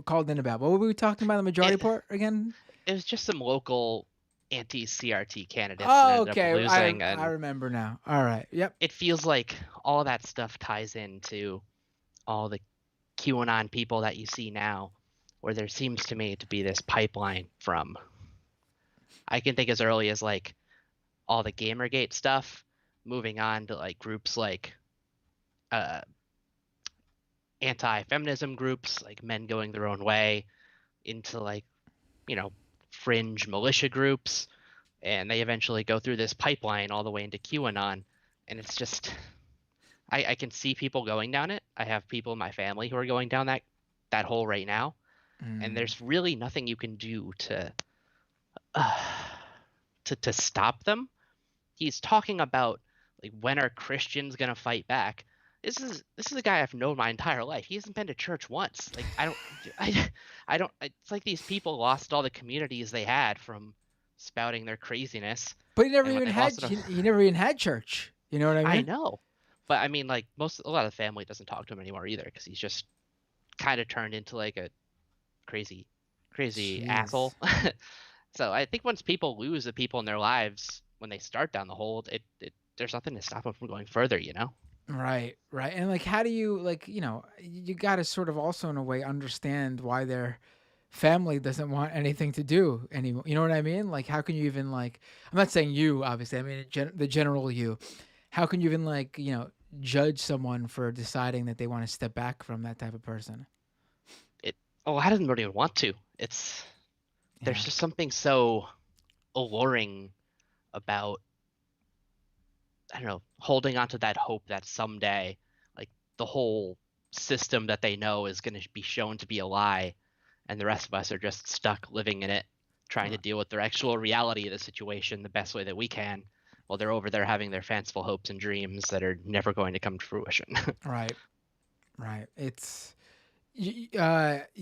called in about. What were we talking about in the Majority Report again? It was just some local anti-CRT candidates. Oh, okay. Losing, I remember now. All right. Yep. It feels like all that stuff ties into all the QAnon people that you see now, where there seems to me to be this pipeline from, I can think as early as like all the Gamergate stuff, moving on to like groups like anti-feminism groups, like Men Going Their Own Way, into like, fringe militia groups, and they eventually go through this pipeline all the way into QAnon, and it's just, I can see people going down it. I have people in my family who are going down that hole right now, and there's really nothing you can do to stop them. He's talking about like, when are Christians gonna fight back? This is a guy I've known my entire life. He hasn't been to church once. Like I don't. It's like these people lost all the communities they had from spouting their craziness. But he never even had church. You know what I mean? I know, but I mean, like a lot of the family doesn't talk to him anymore either, because he's just kind of turned into like a crazy asshole. So I think once people lose the people in their lives when they start down the hole, there's nothing to stop them from going further. Right. And like, how do you you got to sort of also in a way understand why their family doesn't want anything to do anymore. You know what I mean? Like, how can you even I'm not saying you, obviously. I mean, the general you. how can you even like, judge someone for deciding that they want to step back from that type of person? I didn't really want to. There's Yeah. just something so alluring about, I don't know, holding on to that hope that someday, like, the whole system that they know is going to be shown to be a lie, and the rest of us are just stuck living in it, trying to deal with the actual reality of the situation the best way that we can, while they're over there having their fanciful hopes and dreams that are never going to come to fruition. Right. It's you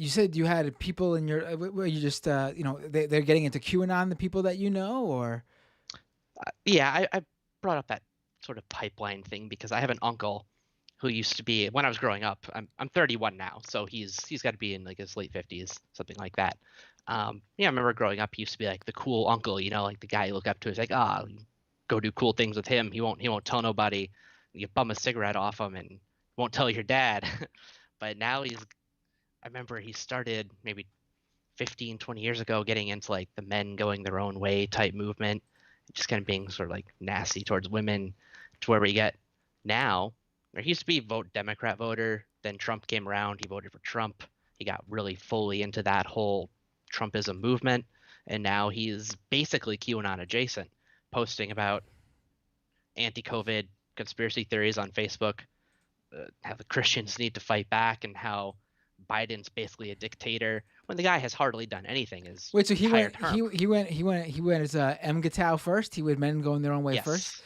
said you had people in your where you just they're getting into QAnon, the people that you know, or Yeah, I brought up that sort of pipeline thing because I have an uncle who used to be, when I was growing up, I'm 31 now, so he's got to be in like his late 50s, something like that. I remember growing up, he used to be like the cool uncle, like the guy you look up to is like, go do cool things with him. He won't tell nobody. You bum a cigarette off him and won't tell your dad. But now I remember he started maybe 15, 20 years ago getting into like the men going their own way type movement, just kind of being sort of like nasty towards women, to where we get now. He used to be Democrat voter, then Trump came around, he voted for Trump. He got really fully into that whole Trumpism movement, and now he's basically QAnon adjacent, posting about anti-COVID conspiracy theories on Facebook, how the Christians need to fight back, and how Biden's basically a dictator when the guy has hardly done anything his wait, so he entire went term. he went as Mgatow first. He would men going their own way Yes. first.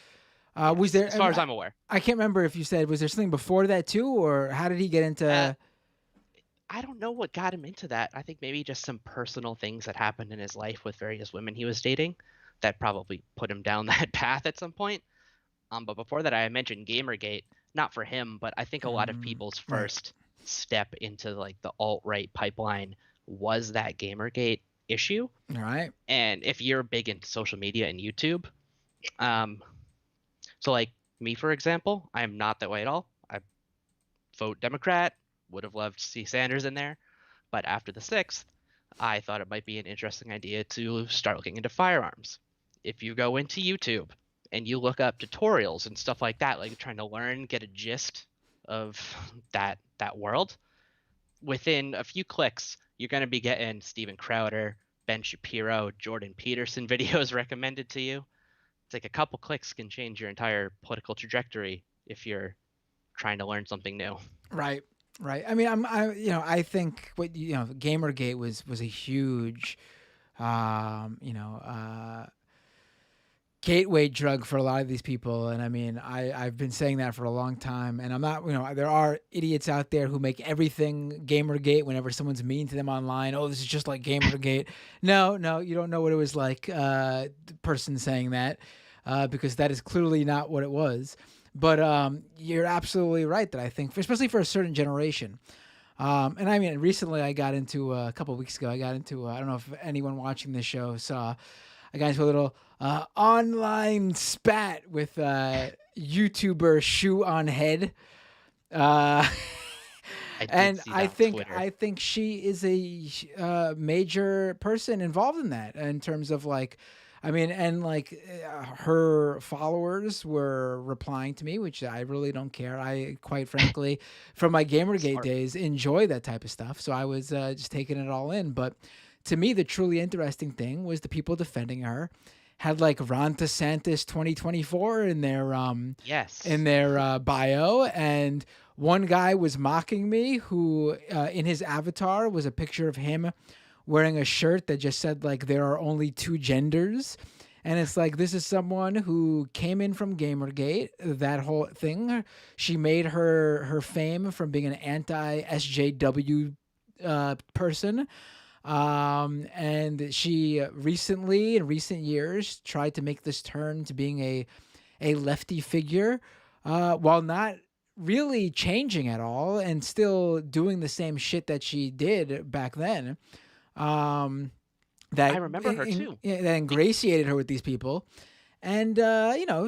Yes, Was there, as far as I'm aware? I can't remember if you said, was there something before that too, or how did he get into? I don't know what got him into that. I think maybe just some personal things that happened in his life with various women he was dating that probably put him down that path at some point. But before that, I mentioned Gamergate, not for him, but I think a lot of people's first step into like the alt-right pipeline was that Gamergate issue. All right. And if you're big into social media and YouTube, so like me, for example, I am not that way at all. I vote Democrat, would have loved to see Sanders in there. But after the 6th, I thought it might be an interesting idea to start looking into firearms. If you go into YouTube and you look up tutorials and stuff like that, like trying to learn, get a gist of that world, within a few clicks, you're going to be getting Steven Crowder, Ben Shapiro, Jordan Peterson videos recommended to you. It's like a couple clicks can change your entire political trajectory if you're trying to learn something new. Right. I mean, I think Gamergate was a huge, gateway drug for a lot of these people. And I mean, I've been saying that for a long time, and I'm not, there are idiots out there who make everything Gamergate whenever someone's mean to them online. Oh, this is just like Gamergate. No, you don't know what it was like, the person saying that, because that is clearly not what it was. But you're absolutely right that I think, especially for a certain generation. And I mean, recently I got into, a couple of weeks ago, I don't know if anyone watching this show saw, I got into a little online spat with YouTuber Shoe on Head. I think she is a major person involved in that, in terms of like, I mean, and like her followers were replying to me, which I really don't care. I, quite frankly, from my Gamergate days, enjoy that type of stuff. So I was just taking it all in. But to me, the truly interesting thing was the people defending her had like Ron DeSantis 2024 in their bio, and one guy was mocking me who in his avatar was a picture of him wearing a shirt that just said like there are only two genders. And it's like, this is someone who came in from Gamergate, that whole thing. She made her fame from being an anti-SJW person. And she recently, in recent years, tried to make this turn to being a lefty figure, while not really changing at all and still doing the same shit that she did back then. That I remember her too. That ingratiated her with these people. And,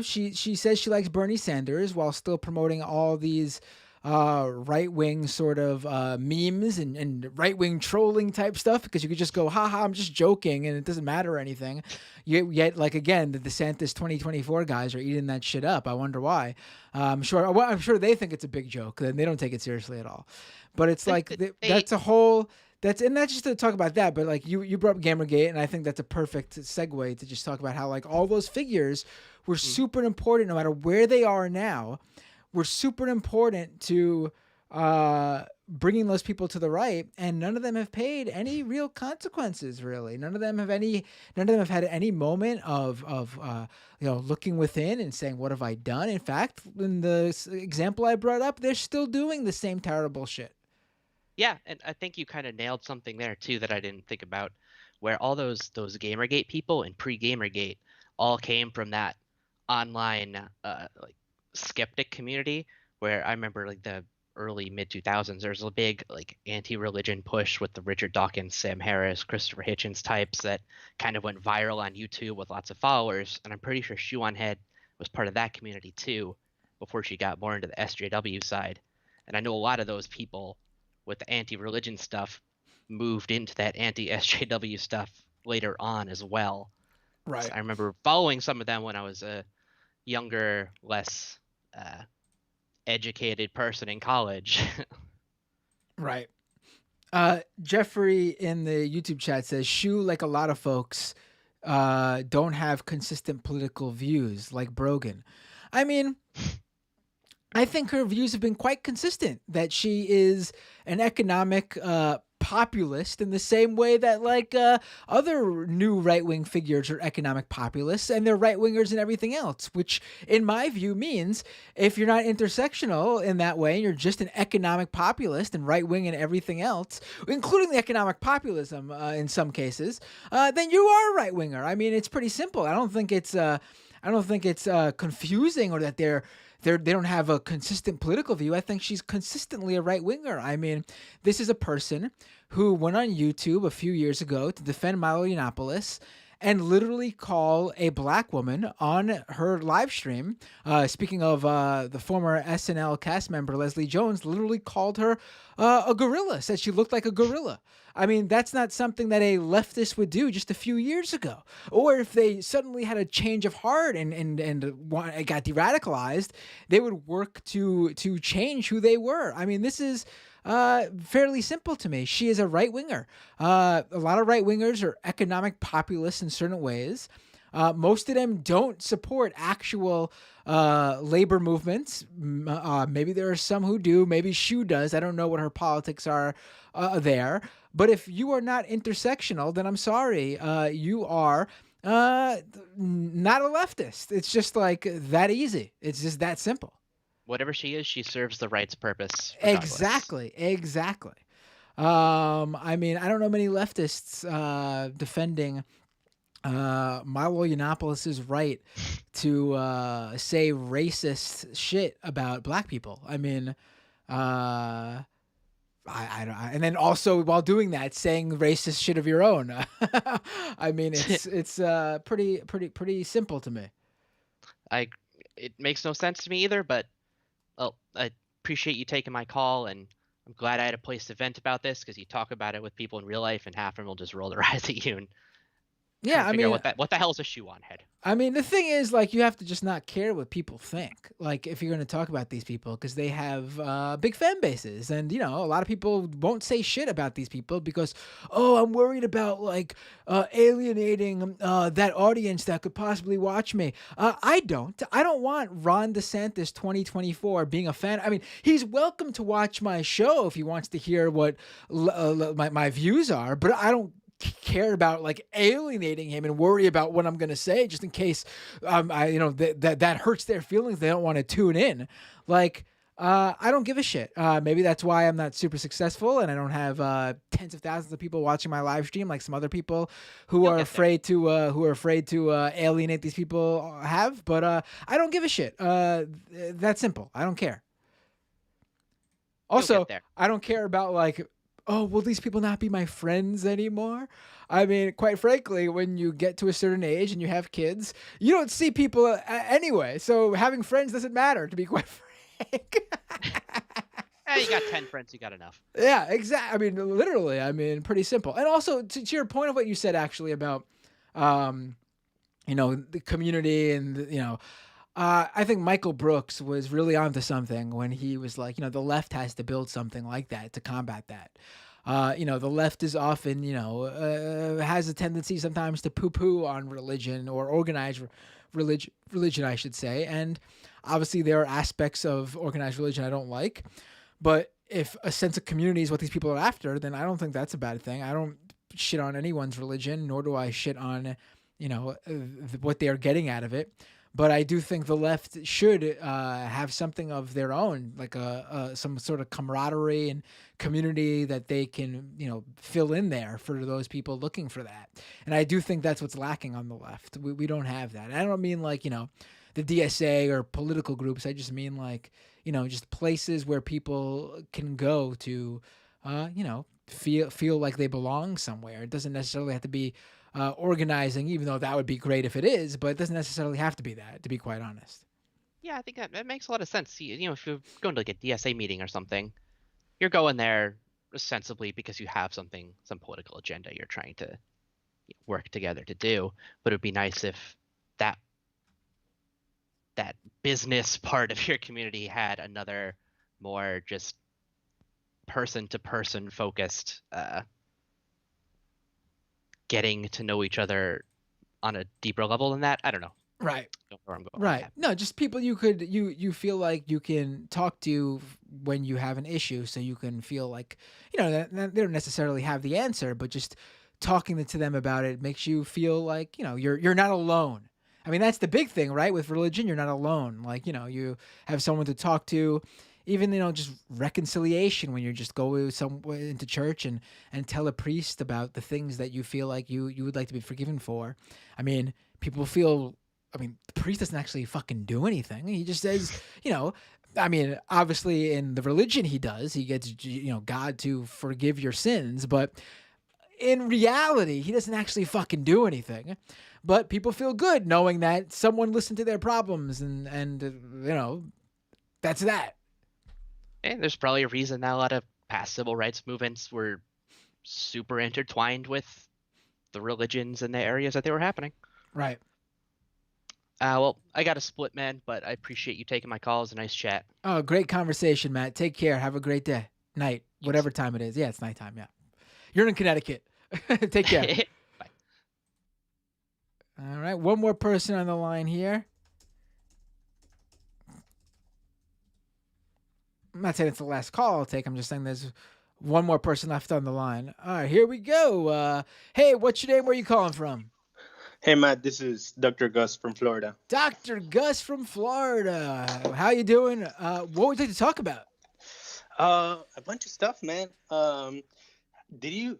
she says she likes Bernie Sanders while still promoting all these right-wing sort of memes and right-wing trolling type stuff, because you could just go, haha, I'm just joking and it doesn't matter or anything. Yet, like, again, the DeSantis 2024 guys are eating that shit up. I wonder why. I'm sure they think it's a big joke and they don't take it seriously at all. But it's like, that's a whole... and not just to talk about that, but like you brought up Gamergate, and I think that's a perfect segue to just talk about how like all those figures were super important, no matter where they are now, were super important to bringing those people to the right, and none of them have paid any real consequences. Really, none of them have had any moment of looking within and saying, "What have I done?" In fact, in the example I brought up, they're still doing the same terrible shit. Yeah, and I think you kind of nailed something there too that I didn't think about, where all those Gamergate people and pre-Gamergate all came from that online like skeptic community, where I remember like the early mid 2000s there was a big like anti-religion push with the Richard Dawkins, Sam Harris, Christopher Hitchens types that kind of went viral on YouTube with lots of followers, and I'm pretty sure Shoe on Head was part of that community too before she got more into the SJW side. And I know a lot of those people with the anti-religion stuff moved into that anti-SJW stuff later on as well. Right. So I remember following some of them when I was a younger, less educated person in college. Right. Jeffrey in the YouTube chat says, Shu, like a lot of folks, don't have consistent political views like Brogan. I mean, I think her views have been quite consistent, that she is an economic populist in the same way that like other new right-wing figures are economic populists, and they're right-wingers and everything else, which in my view means if you're not intersectional in that way and you're just an economic populist and right-wing and everything else, including the economic populism in some cases, then you are a right-winger. I mean, it's pretty simple. I don't think it's confusing, or that they don't have a consistent political view. I think she's consistently a right-winger. I mean, this is a person who went on YouTube a few years ago to defend Milo Yiannopoulos and literally call a black woman on her live stream. Speaking of the former SNL cast member, Leslie Jones, literally called her a gorilla, said she looked like a gorilla. I mean, that's not something that a leftist would do just a few years ago. Or if they suddenly had a change of heart and got de-radicalized, they would work to change who they were. I mean, this is fairly simple to me. She is a right-winger. A lot of right-wingers are economic populists in certain ways. Most of them don't support actual labor movements. Maybe there are some who do. Maybe Shu does. I don't know what her politics are there. But if you are not intersectional, then I'm sorry. You are not a leftist. It's just like that easy. It's just that simple. Whatever she is, she serves the right's purpose. Exactly. I mean, I don't know many leftists defending Milo Yiannopoulos' right to say racist shit about black people. I mean, and then also while doing that, saying racist shit of your own. I mean, it's pretty simple to me. It makes no sense to me either, but I appreciate you taking my call, and I'm glad I had a place to vent about this, because you talk about it with people in real life and half of them will just roll their eyes at you and yeah, I mean, what the hell is a shoe on head? I mean, the thing is, like, you have to just not care what people think. Like, if you're going to talk about these people, because they have big fan bases, and a lot of people won't say shit about these people because, oh, I'm worried about like alienating that audience that could possibly watch me. I don't want Ron DeSantis 2024 being a fan. I mean, he's welcome to watch my show if he wants to hear what my views are, but I don't care about like alienating him and worry about what I'm going to say just in case that hurts their feelings. They don't want to tune in. Like, I don't give a shit. Maybe that's why I'm not super successfI don't have tens of thousands of people watching my live stream like some other people who are afraid to alienate these people have. But I don't give a shit. That's simple. I don't care. Also, I don't care about like, oh, will these people not be my friends anymore? I mean, quite frankly, when you get to a certain age and you have kids, you don't see people anyway. So having friends doesn't matter, to be quite frank. Hey, you got 10 friends, you got enough. Yeah, exactly. I mean, literally. I mean, pretty simple. And also, to your point of what you said actually about, the community and I think Michael Brooks was really onto something when he was like, the left has to build something like that to combat that. The left is often, has a tendency sometimes to poo-poo on religion or organized religion, I should say. And obviously there are aspects of organized religion I don't like. But if a sense of community is what these people are after, then I don't think that's a bad thing. I don't shit on anyone's religion, nor do I shit on, what they are getting out of it. But I do think the left should have something of their own, like some sort of camaraderie and community that they can, fill in there for those people looking for that. And I do think that's what's lacking on the left. We don't have that. And I don't mean like, the DSA or political groups. I just mean like, just places where people can go to, feel like they belong somewhere. It doesn't necessarily have to be organizing, even though that would be great if it is, but it doesn't necessarily have to be that, to be quite honest. Yeah, I think that makes a lot of sense. If you're going to like a DSA meeting or something, you're going there ostensibly because you have some political agenda you're trying to work together to do. But it would be nice if that business part of your community had another more just person-to-person focused getting to know each other on a deeper level than that. I don't know. Right. Don't know where I'm going with Right. that. No, just people you feel like you can talk to when you have an issue, so you can feel like, that they don't necessarily have the answer, but just talking to them about it makes you feel like, you're not alone. I mean, that's the big thing, right? With religion, you're not alone. Like, you have someone to talk to. Even, just reconciliation when you just go into church and tell a priest about the things that you feel like you would like to be forgiven for. I mean, people feel, the priest doesn't actually fucking do anything. He just says, obviously in the religion he does. He gets, God to forgive your sins. But in reality, he doesn't actually fucking do anything. But people feel good knowing that someone listened to their problems and that's that. And there's probably a reason that a lot of past civil rights movements were super intertwined with the religions and the areas that they were happening. Right. Well, I got to split, man, but I appreciate you taking my call. It was a nice chat. Oh, great conversation, Matt. Take care. Have a great day. Night. Whatever time it is. Yeah, it's nighttime. Yeah. You're in Connecticut. Take care. Bye. All right. One more person on the line here. I'm not saying it's the last call I'll take. I'm just saying there's one more person left on the line. All right, here we go. Hey, what's your name? Where are you calling from? Hey, Matt, this is Dr. Gus from Florida. Dr. Gus from Florida. How you doing? What would you like to talk about? A bunch of stuff, man. Did you,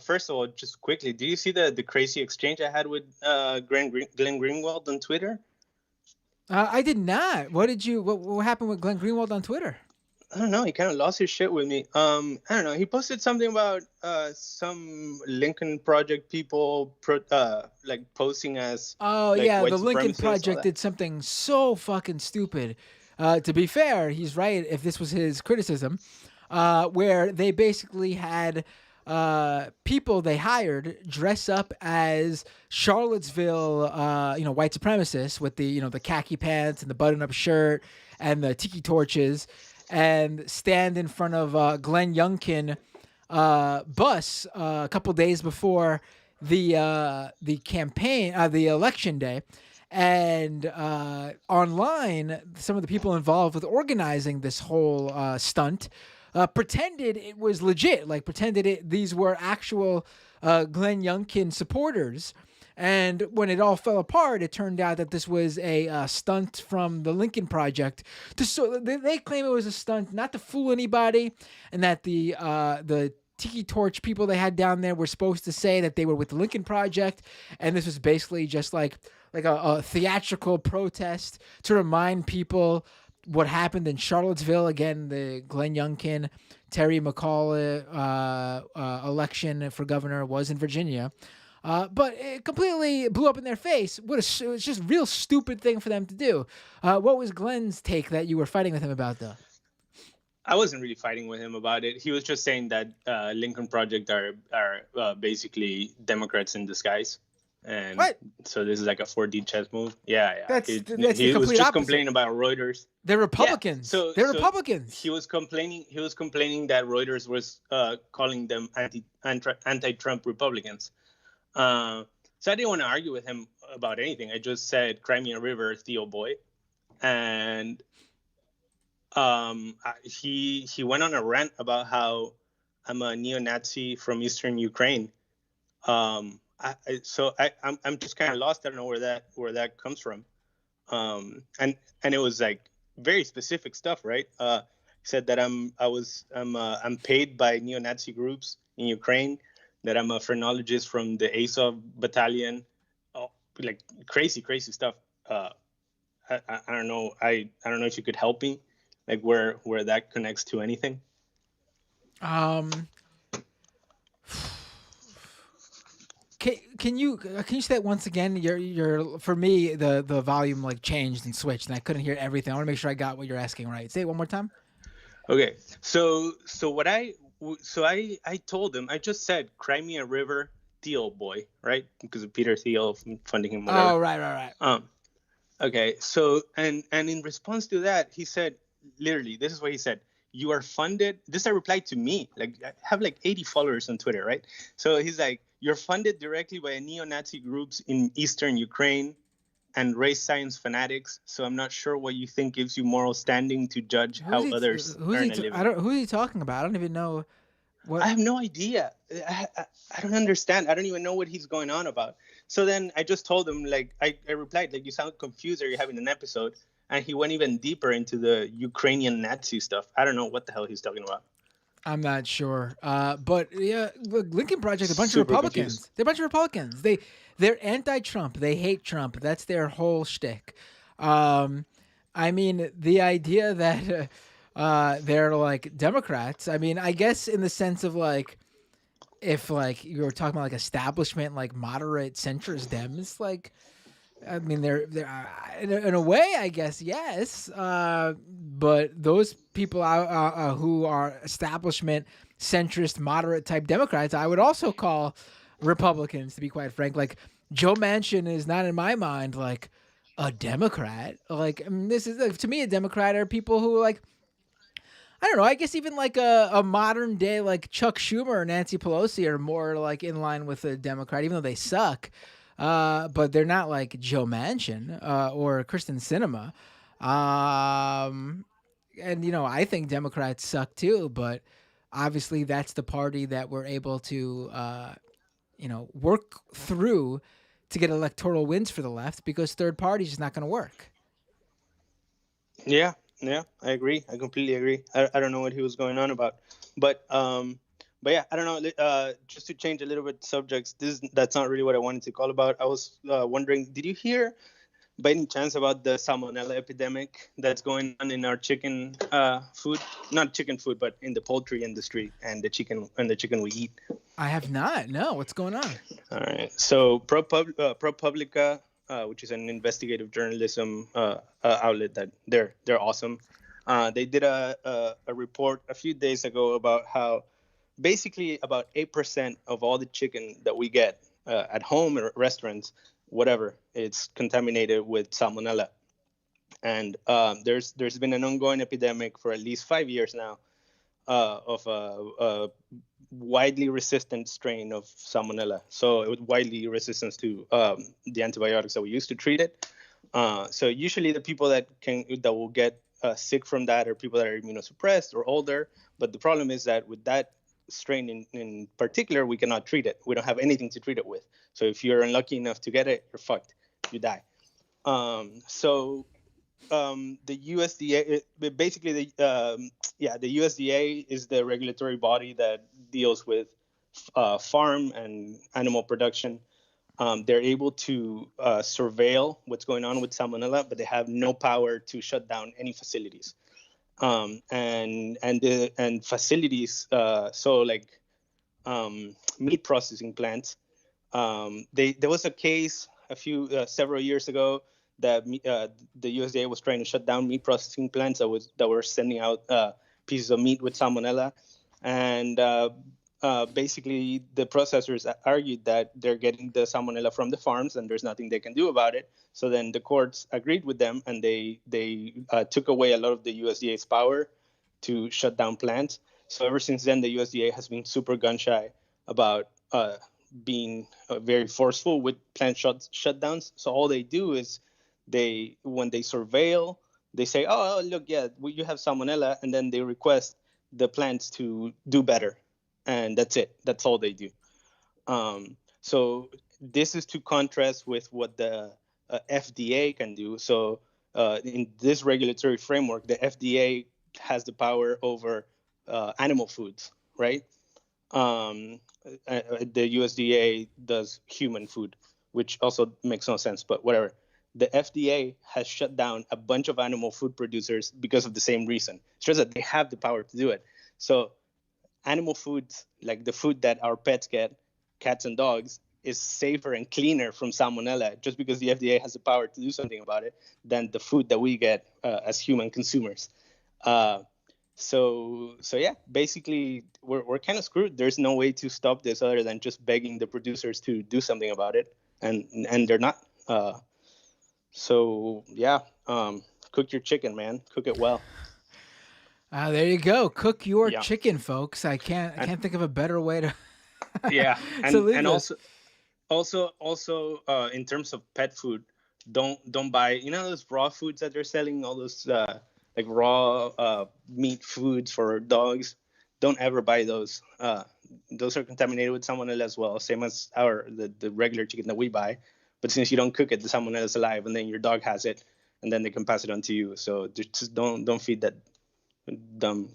first of all, just quickly, did you see the crazy exchange I had with Glenn Greenwald on Twitter? I did not. What happened with Glenn Greenwald on Twitter? I don't know. He kind of lost his shit with me. I don't know. He posted something about some Lincoln Project people posing as. Oh, like, yeah. white The Lincoln supremacists, all Project that. did something so fucking stupid. To be fair, he's right if this was his criticism, where they basically had people they hired dress up as Charlottesville, white supremacists with the, the khaki pants and the button-up shirt and the tiki torches, and stand in front of Glenn Youngkin bus a couple days before the campaign, the election day. And online, some of the people involved with organizing this whole stunt pretended it was legit, pretended these were actual Glenn Youngkin supporters. And when it all fell apart, it turned out that this was a stunt from the Lincoln Project. They claim it was a stunt not to fool anybody, and that the Tiki Torch people they had down there were supposed to say that they were with the Lincoln Project, and this was basically just like a theatrical protest to remind people what happened in Charlottesville. Again, the Glenn Youngkin, Terry McAuliffe election for governor was in Virginia. But it completely blew up in their face. It was just a real stupid thing for them to do. What was Glenn's take that you were fighting with him about, though? I wasn't really fighting with him about it. He was just saying that Lincoln Project are basically Democrats in disguise, and What? so this is like a 4D chess move. Yeah. That's He the was complete just opposite. complaining about Reuters. They're Republicans. Yeah, They're Republicans. He was complaining that Reuters was calling them anti-Trump Republicans. So I didn't want to argue with him about anything. I just said, "Cry me a river, Theo boy," and he went on a rant about how I'm a neo-Nazi from Eastern Ukraine. I'm just kind of lost. I don't know where that comes from. And it was like very specific stuff, right? He said that I'm paid by neo-Nazi groups in Ukraine, that I'm a phrenologist from the Azov battalion, like crazy stuff. I don't know. I don't know if you could help me, like where that connects to anything. Can you say that once again? Your for me the volume like changed and switched, and I couldn't hear everything. I want to make sure I got what you're asking right. Say it one more time. Okay, so I told him, I just said, "Cry me a river, Thiel boy," right? Because of Peter Thiel funding him. Whatever. Oh, right. Okay, so and in response to that, he said, literally, this is what he said: "You are funded." This I replied to me. Like, I have like 80 followers on Twitter, right? So he's like, "You're funded directly by neo-Nazi groups in Eastern Ukraine and race science fanatics. So I'm not sure what you think gives you moral standing to judge how others earn a living." Who's he talking about? I don't even know. I have no idea. I don't understand. I don't even know what he's going on about. So then I just told him, like, I replied, like, "You sound confused. Are you having an episode?" And he went even deeper into the Ukrainian Nazi stuff. I don't know what the hell he's talking about. I'm not sure. But yeah, look, Lincoln Project, a bunch of Super Republicans. confused. They're a bunch of Republicans. They're anti-Trump. They hate Trump. That's their whole shtick. I mean, the idea that they're like Democrats. I mean, I guess in the sense of like, if like you were talking about like establishment, like moderate centrist Dems, like, I mean, they're in a way, I guess, yes. But those people who are establishment, centrist, moderate type Democrats, I would also call Republicans, to be quite frank. Like, Joe Manchin is not in my mind like a Democrat. Like, I mean, this is like, to me, a Democrat are people who like, I don't know. I guess even like a modern day like Chuck Schumer or Nancy Pelosi are more like in line with a Democrat, even though they suck. But they're not like Joe Manchin or Kristen Sinema. And, you know, I think Democrats suck too, but obviously that's the party that we're able to, you know, work through to get electoral wins for the left, because third party is not going to work. Yeah, I agree. I completely agree. I don't know what he was going on about, but yeah, I don't know. Just to change a little bit subjects, that's not really what I wanted to call about. I was wondering, did you hear by any chance about the salmonella epidemic that's going on in our chicken food? Not chicken food, but in the poultry industry and the chicken we eat. I have not. No, what's going on? All right. So ProPublica, which is an investigative journalism outlet, that they're awesome. They did a report a few days ago about how basically about 8% of all the chicken that we get at home or restaurants, whatever, it's contaminated with salmonella. And there's been an ongoing epidemic for at least 5 years now of a widely resistant strain of salmonella. So it was widely resistant to the antibiotics that we use to treat it. So usually the people that will get sick from that are people that are immunosuppressed or older. But the problem is that with that strain in particular, we cannot treat it. We don't have anything to treat it with. So if you're unlucky enough to get it, you're fucked. You die. The USDA, basically the USDA is the regulatory body that deals with farm and animal production. They're able to surveil what's going on with salmonella, but they have no power to shut down any facilities. And facilities, so like meat processing plants. There was a case several years ago that the USDA was trying to shut down meat processing plants that were sending out pieces of meat with salmonella, and basically the processors argued that they're getting the salmonella from the farms and there's nothing they can do about it. So then the courts agreed with them, and they took away a lot of the USDA's power to shut down plants. So ever since then, the USDA has been super gun shy about being very forceful with plant shutdowns. So all they do is when they surveil, they say, oh, look, yeah, you have salmonella, and then they request the plants to do better. And that's it. That's all they do. So this is to contrast with what the FDA can do. So in this regulatory framework, the FDA has the power over animal foods, right? The USDA does human food, which also makes no sense, but whatever. The FDA has shut down a bunch of animal food producers because of the same reason. It's just that they have the power to do it. So animal foods, like the food that our pets get, cats and dogs, is safer and cleaner from salmonella just because the FDA has the power to do something about it than the food that we get as human consumers. So yeah, basically we're kind of screwed. There's no way to stop this other than just begging the producers to do something about it, and they're not. So yeah, cook your chicken, man. Cook it well. There you go. Cook your chicken, folks. I can't think of a better way to. Yeah, and also in terms of pet food, don't buy those raw foods that they're selling, all those like raw meat foods for dogs. Don't ever buy those. Those are contaminated with salmonella as well, same as the regular chicken that we buy. But since you don't cook it, the salmonella is alive, and then your dog has it, and then they can pass it on to you. So just don't feed that dumb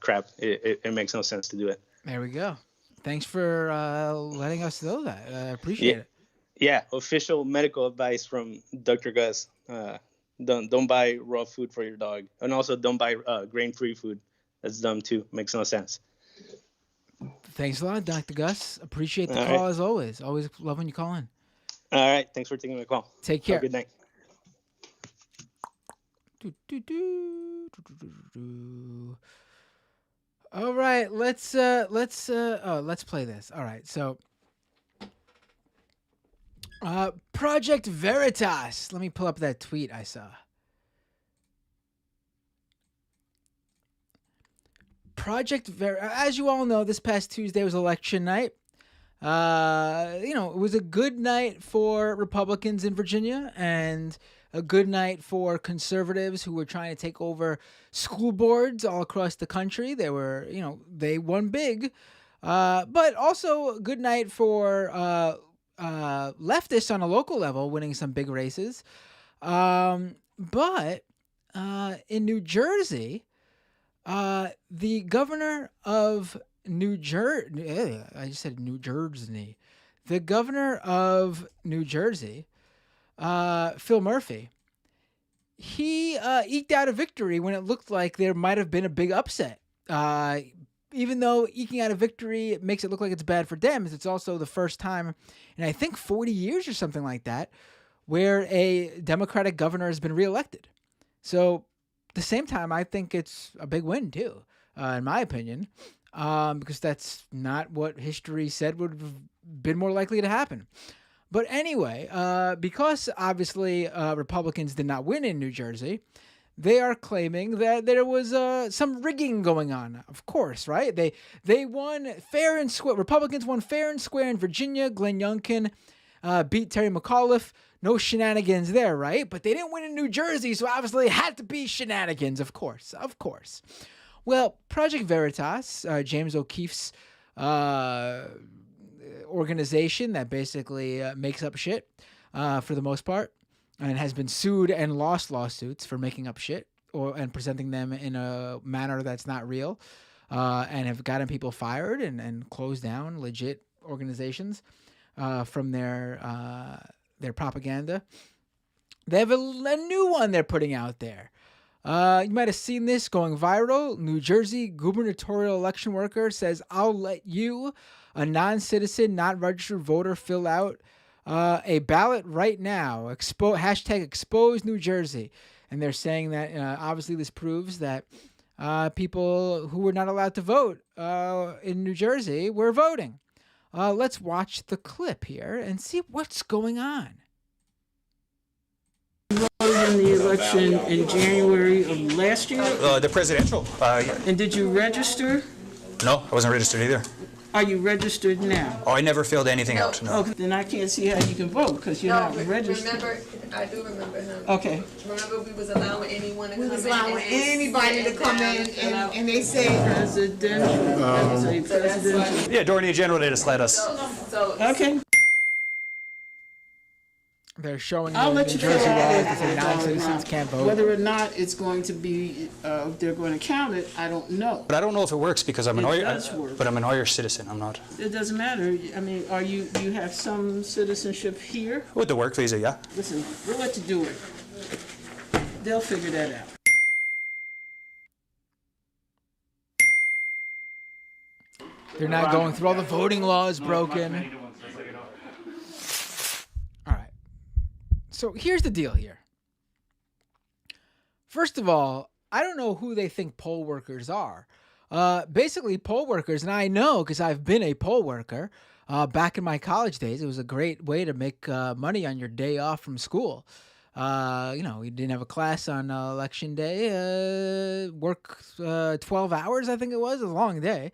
crap. It makes no sense to do it. There we go. Thanks for letting us know that. I appreciate it. Yeah, official medical advice from Dr. Gus. Don't buy raw food for your dog, and also don't buy grain-free food. That's dumb too. Makes no sense. Thanks a lot, Dr. Gus. Appreciate the call as always. Always love when you call in. All right. Thanks for taking my call. Take care. Have a good night. All right, let's play this. All right, so Project Veritas. Let me pull up that tweet I saw. Project Veritas. As you all know, this past Tuesday was election night. It was a good night for Republicans in Virginia and a good night for conservatives who were trying to take over school boards all across the country. They won big, but also a good night for leftists on a local level, winning some big races. But in New Jersey, the governor of New Jersey. I just said New Jersey. The governor of New Jersey, Phil Murphy, he eked out a victory when it looked like there might have been a big upset. Even though eking out a victory makes it look like it's bad for Dems, it's also the first time in I think 40 years or something like that where a Democratic governor has been reelected. So at the same time, I think it's a big win too, in my opinion. Because that's not what history said would have been more likely to happen. But anyway, because obviously Republicans did not win in New Jersey, they are claiming that there was some rigging going on. Of course, right? They won fair and square. Republicans won fair and square in Virginia. Glenn Youngkin beat Terry McAuliffe. No shenanigans there, right? But they didn't win in New Jersey, so obviously it had to be shenanigans, of course. Well, Project Veritas, James O'Keefe's organization that basically makes up shit for the most part, and has been sued and lost lawsuits for making up shit and presenting them in a manner that's not real, and have gotten people fired and closed down legit organizations from their propaganda. They have a new one they're putting out there. You might have seen this going viral. New Jersey gubernatorial election worker says, "I'll let you, a non-citizen, not registered voter, fill out a ballot right now. Hashtag expose New Jersey." And they're saying that obviously this proves that people who were not allowed to vote in New Jersey were voting. Let's watch the clip here and see what's going on. Voted in the election in January of last year? The presidential. Yeah. And did you register? No, I wasn't registered either. Are you registered now? Oh, I never filled anything out. No. Okay, then I can't see how you can vote because you're not registered. Remember, I do remember him. Okay. Remember, we was allowing anyone to come in. We was allowing anybody to come in, and they say Presidential. Presidential. Yeah, during the general, they just let us. Okay. They're showing I'll in let New you Jersey know laws that say non-citizens can't vote. Whether or not it's going to be, they're going to count it, I don't know. But I don't know if it works because I'm an It does work. But I'm an Irish citizen. I'm not. It doesn't matter. I mean, you have some citizenship here? With the work visa, yeah. Listen, we'll let you do it. They'll figure that out. They're not going through all the voting laws broken. All right. So here's the deal here. First of all, I don't know who they think poll workers are. Basically, poll workers, and I know because I've been a poll worker back in my college days. It was a great way to make money on your day off from school. We didn't have a class on election day. Work 12 hours, I think it was a long day.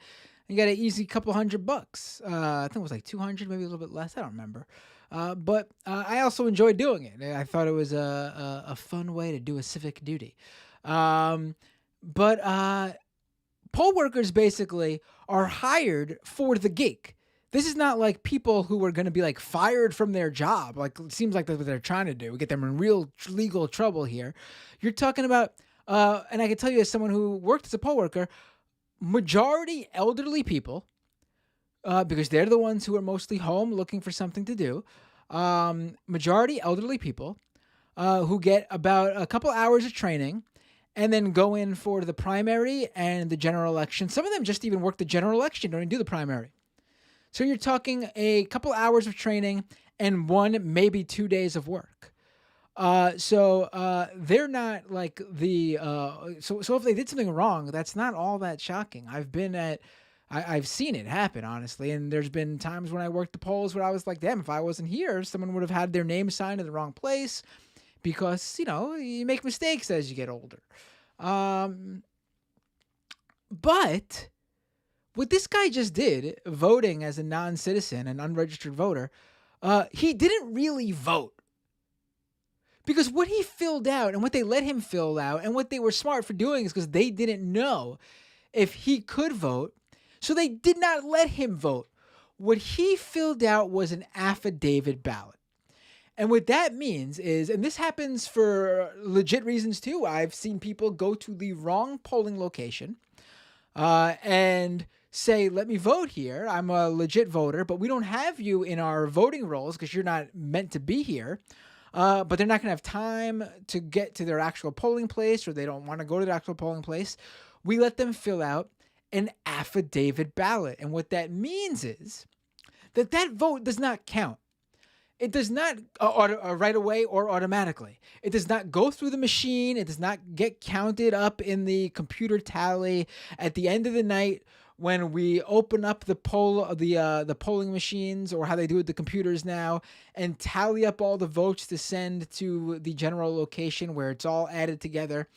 You got an easy couple $100. I think it was like 200, maybe a little bit less. I don't remember. But I also enjoyed doing it. I thought it was a fun way to do a civic duty. But poll workers basically are hired for the gig. This is not like people who are going to be like fired from their job. Like it seems like that's what they're trying to do. We get them in real legal trouble here. You're talking about, and I can tell you as someone who worked as a poll worker, majority elderly people, because they're the ones who are mostly home looking for something to do. Majority elderly people who get about a couple hours of training and then go in for the primary and the general election. Some of them just even work the general election, don't even do the primary. So you're talking a couple hours of training and 1, maybe 2 days of work. So they're not like the so if they did something wrong, that's not all that shocking. I've seen it happen, honestly, and there's been times when I worked the polls where I was like, damn, if I wasn't here, someone would have had their name signed in the wrong place because, you make mistakes as you get older. But what this guy just did, voting as a non-citizen, an unregistered voter, he didn't really vote. Because what he filled out and what they let him fill out and what they were smart for doing is because they didn't know if he could vote. So they did not let him vote. What he filled out was an affidavit ballot. And what that means is, and this happens for legit reasons too, I've seen people go to the wrong polling location and say, let me vote here. I'm a legit voter, but we don't have you in our voting rolls because you're not meant to be here. But they're not going to have time to get to their actual polling place, or they don't want to go to the actual polling place. We let them fill out an affidavit ballot. And what that means is that vote does not count. It does not right away or automatically. It does not go through the machine. It does not get counted up in the computer tally at the end of the night when we open up the polling machines, or how they do it with the computers now, and tally up all the votes to send to the general location where it's all added together.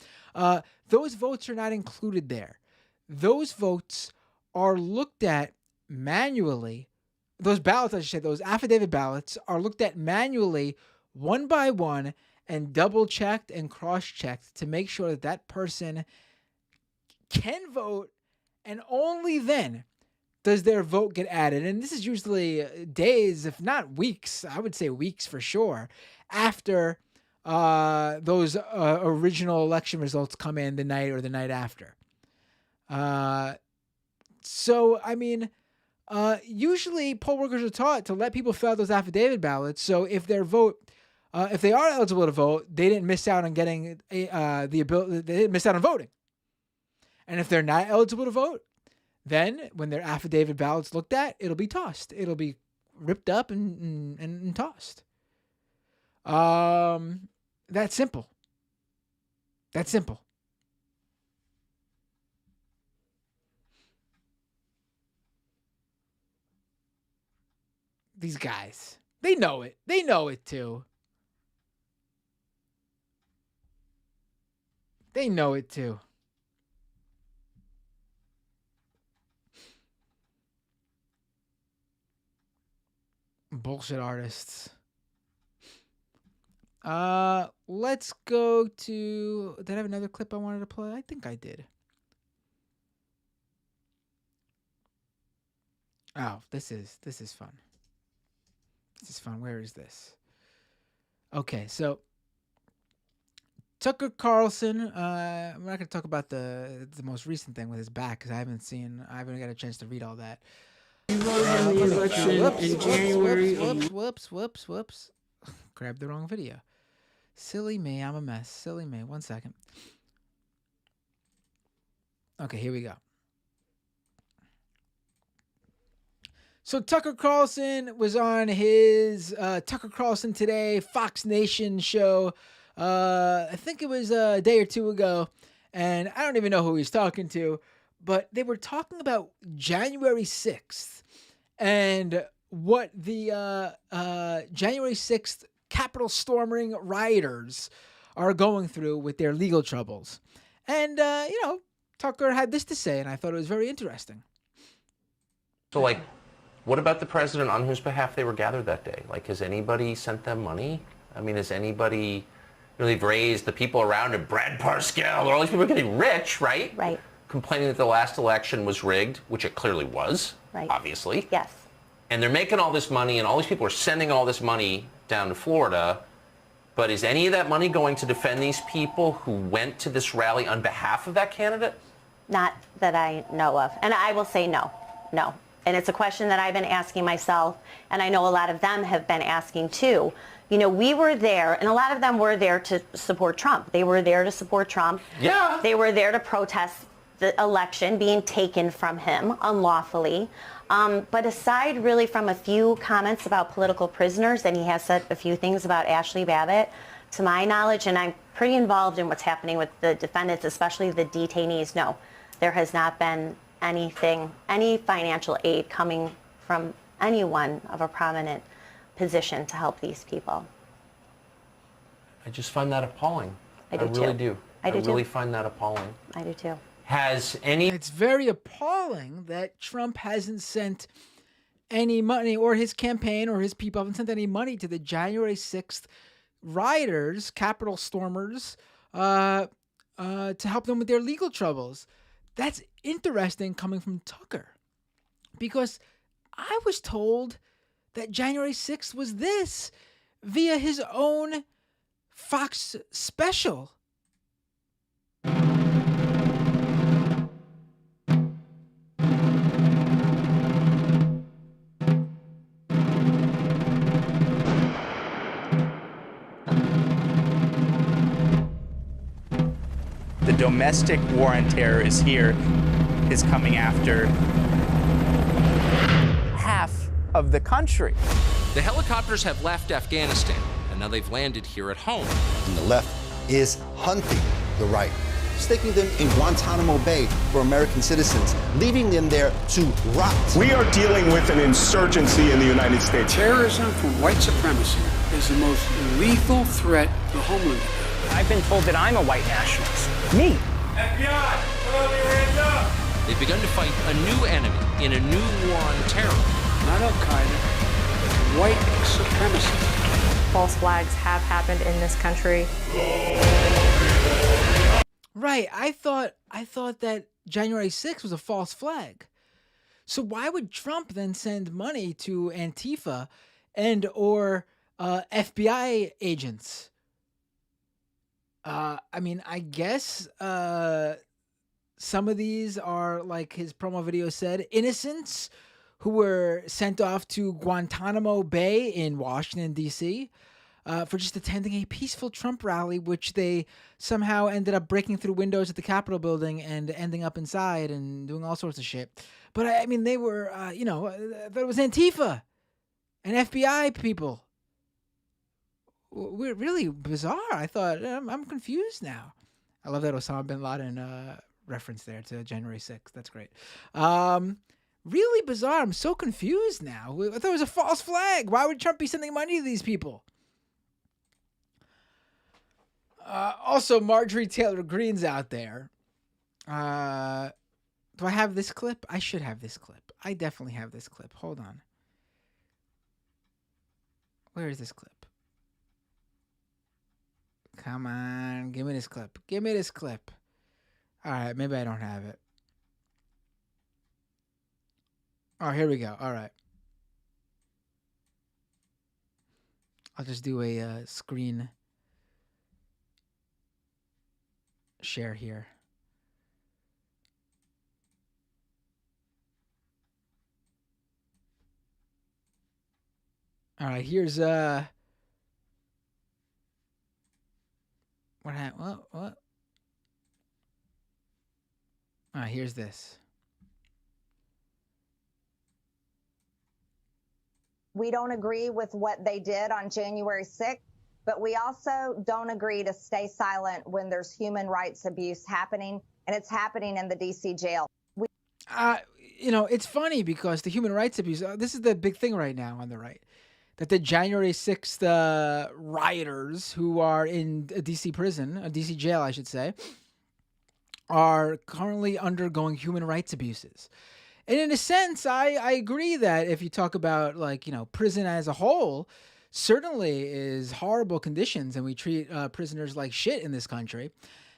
Those votes are not included there. Those votes are looked at manually. Those ballots, I should say, those affidavit ballots are looked at manually, one by one, and double-checked and cross-checked to make sure that that person can vote. And only then does their vote get added. And this is usually days, if not weeks, I would say weeks for sure, after those original election results come in the night or the night after. Usually poll workers are taught to let people fill out those affidavit ballots. So if their vote, if they are eligible to vote, they didn't miss out on getting the ability, they didn't miss out on voting. And if they're not eligible to vote, then when their affidavit ballot's looked at, it'll be tossed. It'll be ripped up and tossed. That's simple. That's simple. These guys. They know it. They know it too. They know it too. Bullshit artists. Let's go to... Did I have another clip I wanted to play? I think I did. Oh, this is fun. This is fun. Where is this? Okay, so Tucker Carlson. I'm not going to talk about the most recent thing with his back because I haven't got a chance to read all that. You voted in the election in January. Whoops. Grabbed the wrong video. Silly me. I'm a mess. Silly me. 1 second. Okay, here we go. So Tucker Carlson was on his Tucker Carlson Today Fox Nation show. I think it was a day or two ago. And I don't even know who he's talking to. But they were talking about January 6th and what the January 6th Capitol storming rioters are going through with their legal troubles. And, Tucker had this to say, and I thought it was very interesting. So, what about the president on whose behalf they were gathered that day? Has anybody sent them money? I mean, has anybody really raised the people around him? Brad Parscale, all these people are getting rich, right? Right. Complaining that the last election was rigged, which it clearly was, right. Obviously. Yes. And they're making all this money, and all these people are sending all this money down to Florida. But is any of that money going to defend these people who went to this rally on behalf of that candidate? Not that I know of. And I will say no. No. And it's a question that I've been asking myself, and I know a lot of them have been asking too. We were there, and a lot of them were there to support Trump. They were there to support Trump. Yeah. They were there to protest the election being taken from him unlawfully. But aside really from a few comments about political prisoners, and he has said a few things about Ashley Babbitt, to my knowledge, and I'm pretty involved in what's happening with the defendants, especially the detainees, no, there has not been any financial aid coming from anyone of a prominent position to help these people. I just find that appalling. I do really too. do. I do really too. find that appalling. I do too. It's very appalling that Trump hasn't sent any money, or his campaign or his people haven't sent any money to the January 6th rioters, Capitol stormers, to help them with their legal troubles. That's interesting coming from Tucker, because I was told that January 6th was this via his own Fox special. The domestic war on terror is here, is coming after half of the country. The helicopters have left Afghanistan, and now they've landed here at home. And the left is hunting the right, sticking them in Guantanamo Bay for American citizens, leaving them there to rot. We are dealing with an insurgency in the United States. Terrorism from white supremacy is the most lethal threat to homeland. I've been told that I'm a white nationalist. Me. FBI, put on your hands up. They've begun to fight a new enemy in a new war on terror. Not Al-Qaeda, white supremacy. False flags have happened in this country. Right. I thought that January 6th was a false flag. So why would Trump then send money to Antifa and or FBI agents? I guess some of these are, like his promo video said, innocents who were sent off to Guantanamo Bay in Washington, D.C. For just attending a peaceful Trump rally, which they somehow ended up breaking through windows at the Capitol building and ending up inside and doing all sorts of shit. But, they were, it was Antifa and FBI people. We're really bizarre. I thought, I'm confused now. I love that Osama bin Laden reference there to January 6th. That's great. Really bizarre. I'm so confused now. I thought it was a false flag. Why would Trump be sending money to these people? Also, Marjorie Taylor Greene's out there. Do I have this clip? I should have this clip. I definitely have this clip. Hold on. Where is this clip? Come on. Give me this clip. Give me this clip. All right. Maybe I don't have it. Oh, here we go. All right. I'll just do a screen share here. All right, here's what happened? What? All right, here's this. We don't agree with what they did on January 6th, but we also don't agree to stay silent when there's human rights abuse happening, and it's happening in the D.C. jail. It's funny because the human rights abuse, this is the big thing right now on the right, that the January 6th rioters who are in a D.C. prison, a D.C. jail, I should say, are currently undergoing human rights abuses. And in a sense, I agree that if you talk about, prison as a whole, certainly is horrible conditions, and we treat prisoners like shit in this country.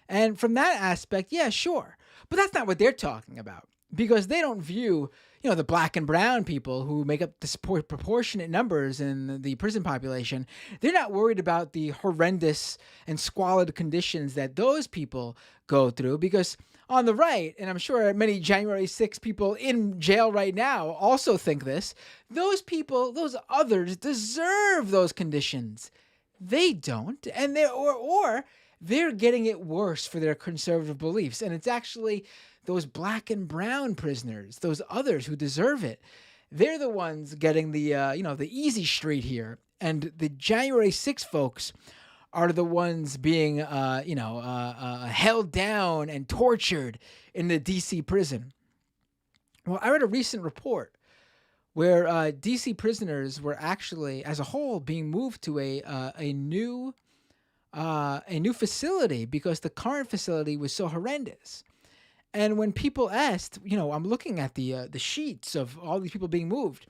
And from that aspect, yeah, sure. But that's not what they're talking about, because they don't view, the black and brown people who make up disproportionate numbers in the prison population. They're not worried about the horrendous and squalid conditions that those people go through, because on the right, and I'm sure many January 6 people in jail right now also think this, those people, those others deserve those conditions. They don't, and they're getting it worse for their conservative beliefs. And it's actually those black and brown prisoners, those others who deserve it. They're the ones getting the the easy street here, and the January 6 folks are the ones being held down and tortured in the D.C. prison. Well, I read a recent report where D.C. prisoners were actually, as a whole, being moved to a new facility because the current facility was so horrendous. And when people asked, I'm looking at the sheets of all these people being moved,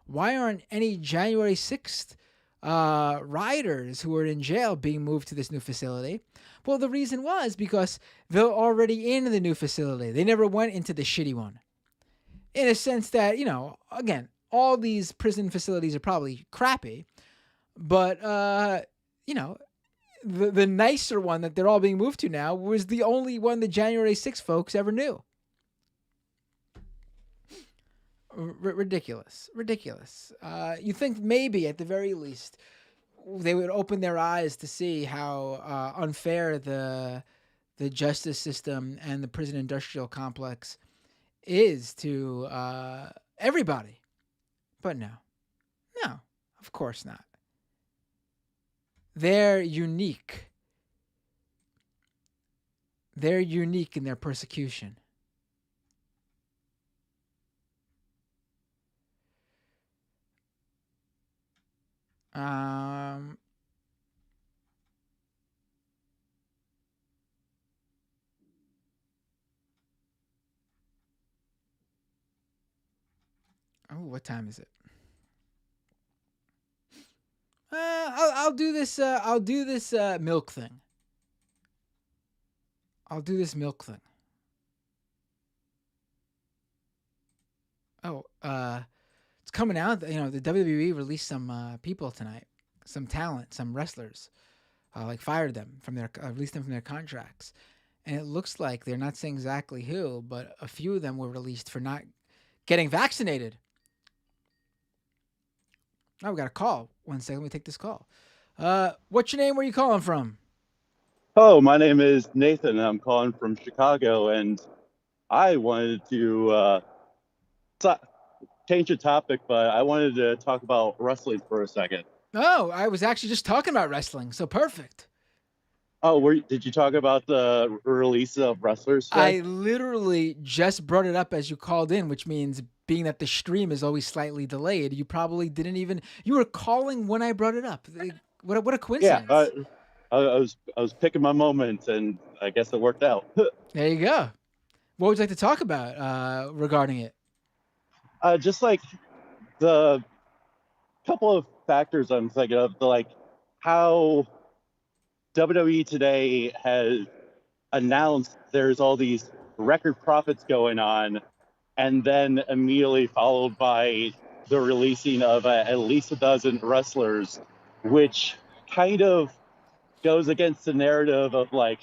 why aren't any January 6th rioters who are in jail being moved to this new facility? Well, the reason was because they're already in the new facility. They never went into the shitty one. In a sense that, again, all these prison facilities are probably crappy, but, the nicer one that they're all being moved to now was the only one the January 6 folks ever knew. Ridiculous. You think maybe at the very least they would open their eyes to see how unfair the justice system and the prison industrial complex is to everybody. But no, of course not. They're unique. They're unique in their persecution. Oh, what time is it? I'll do this. I'll do this milk thing. Oh, it's coming out. The WWE released some people tonight, some talent, some wrestlers, fired them from released them from their contracts, and it looks like they're not saying exactly who, but a few of them were released for not getting vaccinated. Oh, we got a call. 1 second, let me take this call. What's your name? Where are you calling from? Oh, my name is Nathan. I'm calling from Chicago, and I wanted to change the topic, but I wanted to talk about wrestling for a second. Oh, I was actually just talking about wrestling, so perfect. Oh, did you talk about the release of wrestlers today? I literally just brought it up as you called in, which means being that the stream is always slightly delayed, you probably didn't even, you were calling when I brought it up. What a coincidence. Yeah, I was picking my moment, and I guess it worked out. There you go. What would you like to talk about regarding it? Just like the couple of factors I'm thinking of, like how WWE today has announced there's all these record profits going on, and then immediately followed by the releasing of at least a dozen wrestlers, which kind of goes against the narrative of like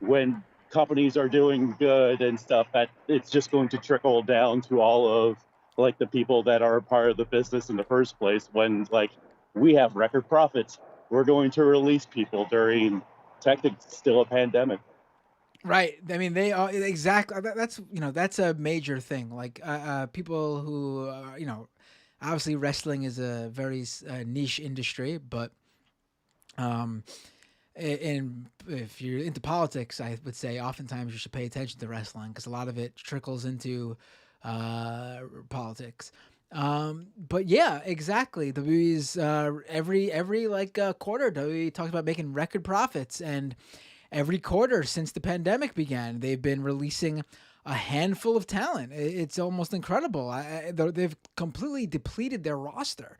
when companies are doing good and stuff, that it's just going to trickle down to all of like the people that are a part of the business in the first place. When like we have record profits, we're going to release people during technically still a pandemic. Right. I mean, they are exactly. That's that's a major thing. Like people who obviously wrestling is a very niche industry, but and if you're into politics, I would say oftentimes you should pay attention to wrestling because a lot of it trickles into politics. But yeah, exactly. WWE's every like quarter, WWE talks about making record profits, and every quarter since the pandemic began, they've been releasing a handful of talent. It's almost incredible. They've completely depleted their roster.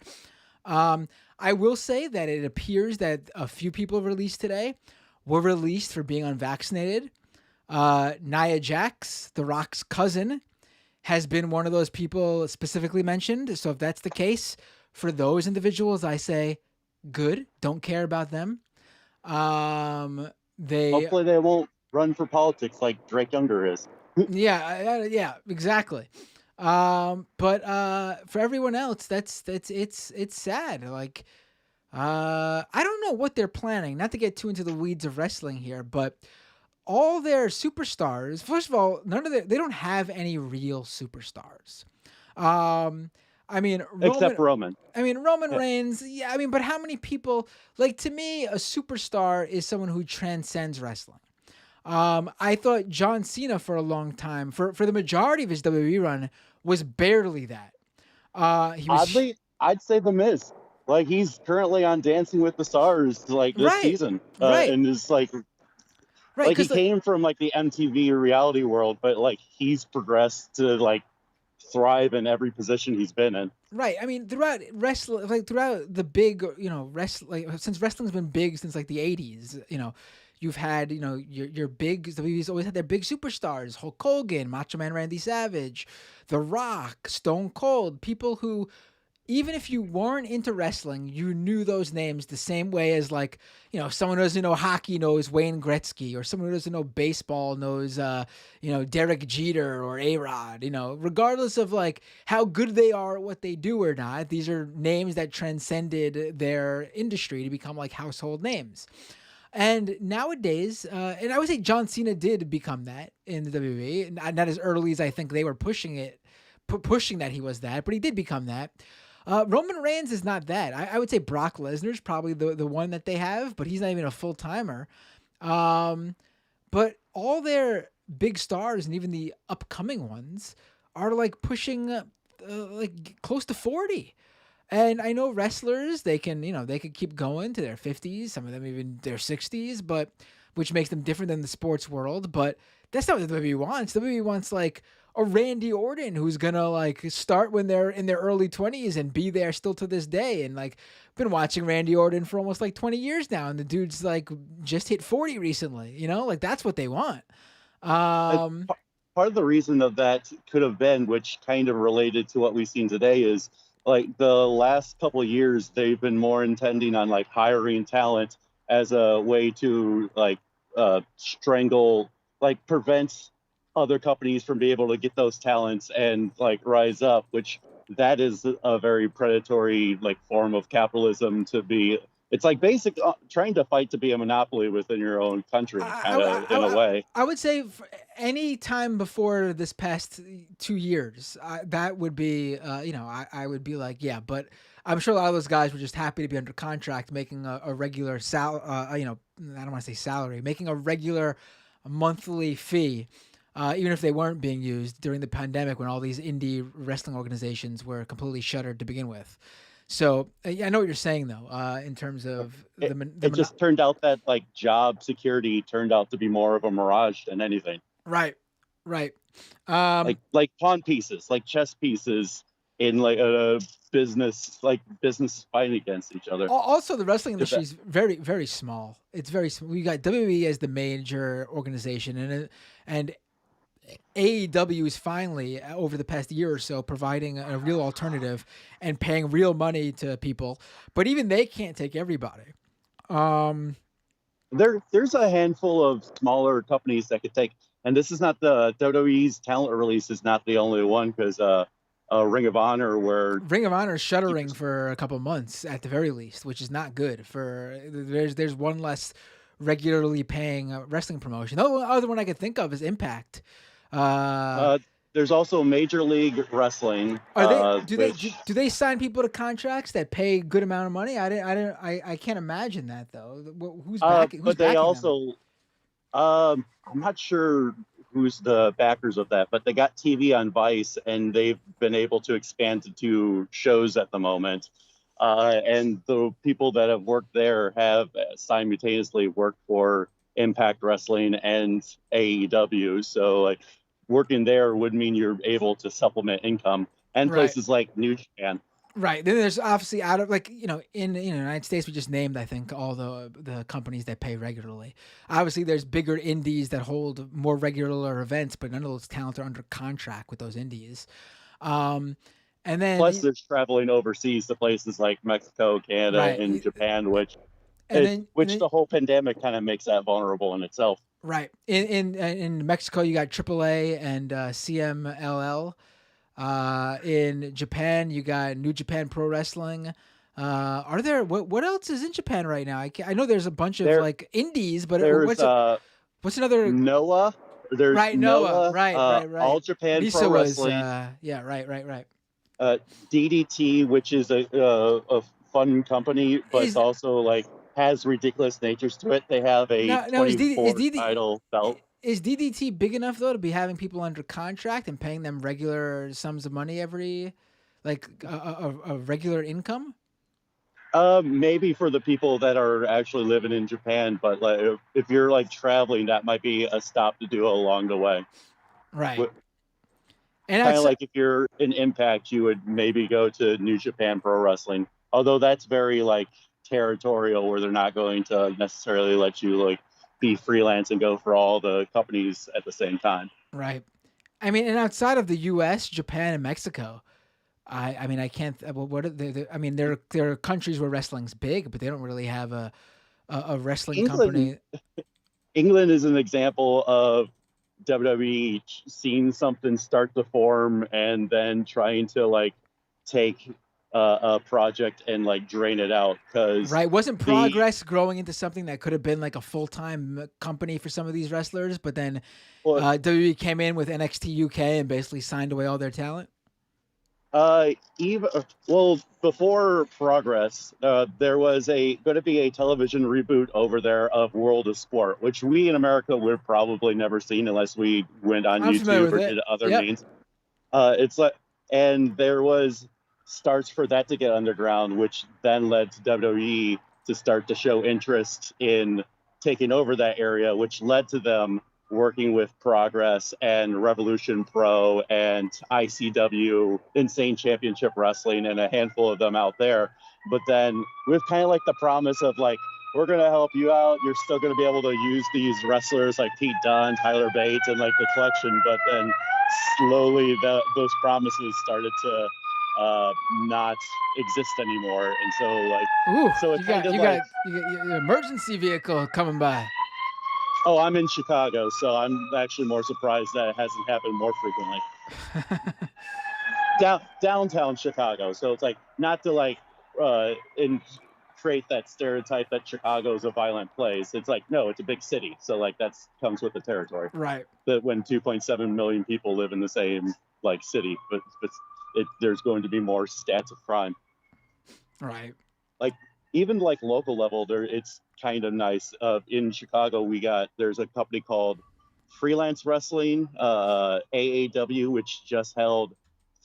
I will say that it appears that a few people released today were released for being unvaccinated. Nia Jax, The Rock's cousin, has been one of those people specifically mentioned. So if that's the case, for those individuals, I say, good. Don't care about them. Hopefully they won't run for politics like Drake Younger is. Yeah, exactly. But for everyone else, it's sad. Like, I don't know what they're planning. Not to get too into the weeds of wrestling here, but all their superstars. First of all, they don't have any real superstars. I mean, except Roman. I mean, Roman Reigns. Yeah, I mean, but how many people? Like, to me, a superstar is someone who transcends wrestling. I thought John Cena for a long time, for the majority of his WWE run, was barely that. Oddly, I'd say The Miz. Like, he's currently on Dancing with the Stars, like this season, and is like he came from like the MTV reality world, but like he's progressed to like thrive in every position he's been in. Right. I mean, throughout wrestling, like throughout the big, since wrestling's been big since like the 80s, you've had, your big, WWE's always had their big superstars, Hulk Hogan, Macho Man Randy Savage, The Rock, Stone Cold, people who, even if you weren't into wrestling, you knew those names the same way as like, someone who doesn't know hockey knows Wayne Gretzky, or someone who doesn't know baseball knows, Derek Jeter or A-Rod, regardless of like how good they are at what they do or not, these are names that transcended their industry to become like household names. And nowadays, and I would say John Cena did become that in the WWE, not as early as I think they were pushing that he was that, but he did become that. Roman Reigns is not that. I would say Brock Lesnar's probably the one that they have, but he's not even a full-timer. But all their big stars and even the upcoming ones are like pushing like close to 40. And I know wrestlers, they can keep going to their 50s, some of them even their 60s, but which makes them different than the sports world. But that's not what the WWE wants. The WWE wants like a Randy Orton who's gonna like start when they're in their early 20s and be there still to this day. And like, been watching Randy Orton for almost like 20 years now, and the dude's like just hit 40 recently. Like that's what they want. Part of the reason of that could have been, which kind of related to what we've seen today, is like the last couple of years they've been more intending on like hiring talent as a way to like prevent other companies from being able to get those talents and like rise up, which that is a very predatory like form of capitalism to be. It's like basic trying to fight to be a monopoly within your own country, kind of in a way. I would say any time before this past 2 years, that would be, I would be like, yeah, but I'm sure a lot of those guys were just happy to be under contract, making a regular I don't want to say salary, making a regular monthly fee. even if they weren't being used during the pandemic when all these indie wrestling organizations were completely shuttered to begin with. So I know what you're saying, though, in terms of it just turned out that like job security turned out to be more of a mirage than anything. Right. Like pawn pieces, like chess pieces in like a business fighting against each other. Also, the wrestling industry is very, very small. It's very small. We got WWE as the major organization, and AEW is finally, over the past year or so, providing a real alternative and paying real money to people. But even they can't take everybody. There's a handful of smaller companies that could take, and this is not the WWE's talent release is not the only one, because Ring of Honor is shuttering for a couple months at the very least, which is not good. There's one less regularly paying wrestling promotion. The other one I could think of is Impact. There's also Major League Wrestling. Do they sign people to contracts that pay a good amount of money? I can't imagine that, though. Who's backing? But they also, I'm not sure who's the backers of that, but they got TV on Vice, and they've been able to expand to 2 shows at the moment. And the people that have worked there have simultaneously worked for Impact Wrestling and AEW. So like working there would mean you're able to supplement income, and places like New Japan. Right. Then there's obviously in the United States, we just named, I think, all the companies that pay regularly. Obviously, there's bigger indies that hold more regular events, but none of those talents are under contract with those indies. And then plus there's traveling overseas to places like Mexico, Canada, and Japan, which the whole pandemic kind of makes that vulnerable in itself. Right. In Mexico, you got AAA and CMLL. In Japan, you got New Japan Pro Wrestling. Are there what else is in Japan right now? I know there's a bunch of like indies, but what's another Noah? There's Noah. Right. All Japan Lisa Pro Wrestling. Right. DDT, which is a fun company, but it's also like has ridiculous natures to it. They have a 24 title belt. Is DDT big enough, though, to be having people under contract and paying them regular sums of money every, like a regular income? Maybe for the people that are actually living in Japan, but like if you're like traveling, that might be a stop to do along the way. Right. And kind of like if you're in Impact, you would maybe go to New Japan Pro Wrestling, although that's very like territorial, where they're not going to necessarily let you like be freelance and go for all the companies at the same time. Right. I mean, and outside of the U.S., Japan, and Mexico, I can't. What are they? I mean, there are countries where wrestling's big, but they don't really have a wrestling company. England is an example of WWE seeing something start to form and then trying to like take a project and like drain it out, because wasn't Progress growing into something that could have been like a full-time company for some of these wrestlers, but then WWE came in with NXT UK and basically signed away all their talent? Before Progress, there was going to be a television reboot over there of World of Sport, which we in America would probably never seen unless we went on YouTube or did other means. It's like, and there was starts for that to get underground, which then led to WWE to start to show interest in taking over that area, which led to them working with Progress and Revolution Pro and ICW, Insane Championship Wrestling, and a handful of them out there. But then with kind of like the promise of like, we're going to help you out. You're still going to be able to use these wrestlers like Pete Dunne, Tyler Bates, and like the collection. But then slowly those promises started to not exist anymore. And so like, you got your emergency vehicle coming by. Oh, I'm in Chicago, so I'm actually more surprised that it hasn't happened more frequently. Downtown Chicago, so it's like not to like create that stereotype that Chicago is a violent place. It's like, no, it's a big city, so like that's comes with the territory. Right. That when 2.7 million people live in the same like city, but there's going to be more stats of crime. Right. Like even like local level, it's kind of nice. In Chicago, there's a company called freelance wrestling, AAW, which just held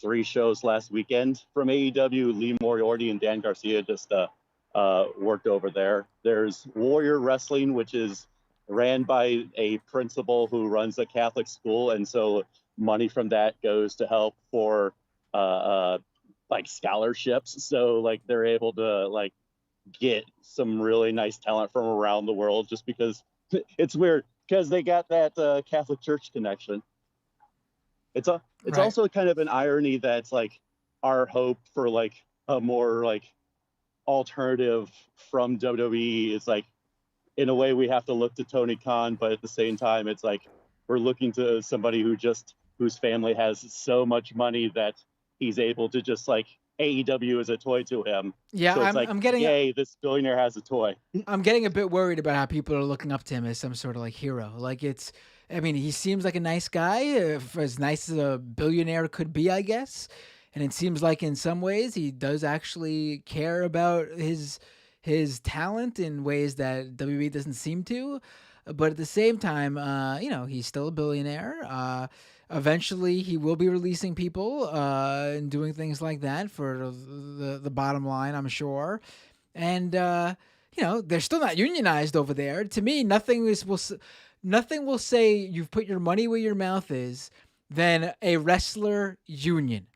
3 shows last weekend from AEW. Lee Moriarty and Dan Garcia just worked over there. There's Warrior Wrestling, which is ran by a principal who runs a Catholic school, and so money from that goes to help for like scholarships. So like they're able to like get some really nice talent from around the world, just because it's weird because they got that Catholic Church connection. It's Right. also kind of an irony that's like our hope for like a more like alternative from WWE is like, in a way we have to look to Tony Khan, but at the same time it's like we're looking to somebody whose family has so much money that he's able to just like AEW is a toy to him. Yeah, so it's I'm getting yay, this billionaire has a toy. I'm getting a bit worried about how people are looking up to him as some sort of like hero. Like I mean, he seems like a nice guy, as nice as a billionaire could be, I guess. And it seems like in some ways he does actually care about his talent in ways that WWE doesn't seem to. But at the same time, he's still a billionaire. Eventually, he will be releasing people and doing things like that for the bottom line, I'm sure. And they're still not unionized over there. To me, nothing will say you've put your money where your mouth is than a wrestler union.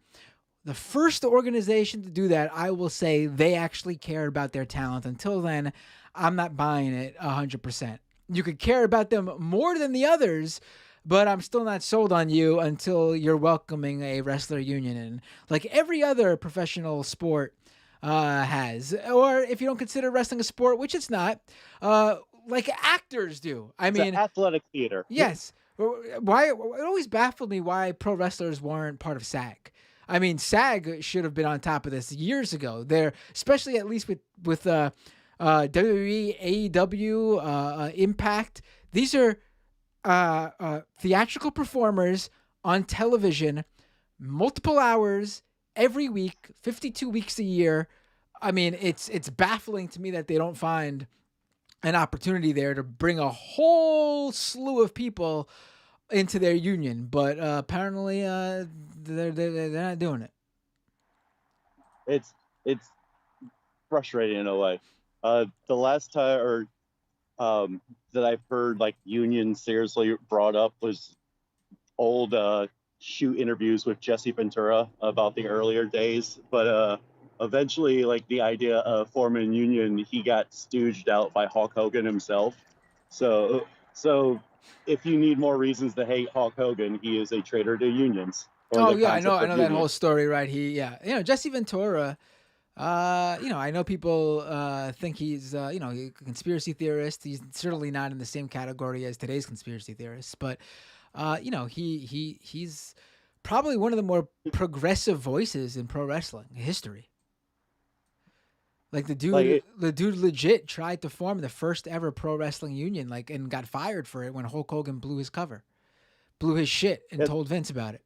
The first organization to do that, I will say they actually care about their talent. Until then, I'm not buying it 100%. You could care about them more than the others, but I'm still not sold on you until you're welcoming a wrestler union in, like every other professional sport has. Or if you don't consider wrestling a sport, which it's not, like actors do. I mean, athletic theater. Yes. Why it always baffled me why pro wrestlers weren't part of SAG. I mean, SAG should have been on top of this years ago. They're especially at least with WWE, AEW, Impact. These are theatrical performers on television, multiple hours every week, 52 weeks a year. I mean, it's baffling to me that they don't find an opportunity there to bring a whole slew of people into their union, but apparently they're not doing it. It's frustrating in a way. The last time that I've heard like union seriously brought up was old shoot interviews with Jesse Ventura about the earlier days, but eventually like the idea of forming a union, he got stooged out by Hulk Hogan himself. So if you need more reasons to hate Hulk Hogan, he is a traitor to unions. Oh yeah, I know that whole story, right? Jesse Ventura. I know people think he's a conspiracy theorist. He's certainly not in the same category as today's conspiracy theorists, but he's probably one of the more progressive voices in pro wrestling history. Like the dude legit tried to form the first ever pro wrestling union, and got fired for it when Hulk Hogan blew his shit and told Vince about it.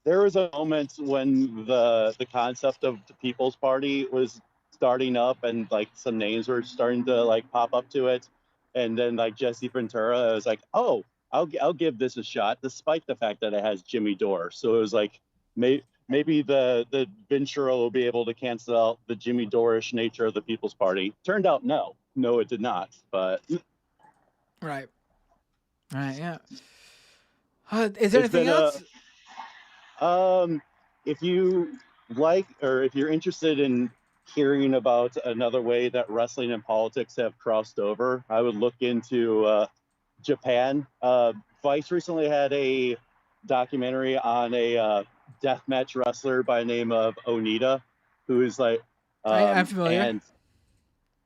There was a moment when the concept of the People's Party was starting up, and like some names were starting to like pop up to it, and then like Jesse Ventura was like, "Oh, I'll give this a shot," despite the fact that it has Jimmy Dore. So it was like maybe the Ventura will be able to cancel out the Jimmy Dore-ish nature of the People's Party. Turned out no, it did not. But right, yeah. Is there anything else? If you like, or if you're interested in hearing about another way that wrestling and politics have crossed over, I would look into Japan. Vice recently had a documentary on a deathmatch wrestler by the name of Onita, who is like, I'm familiar. And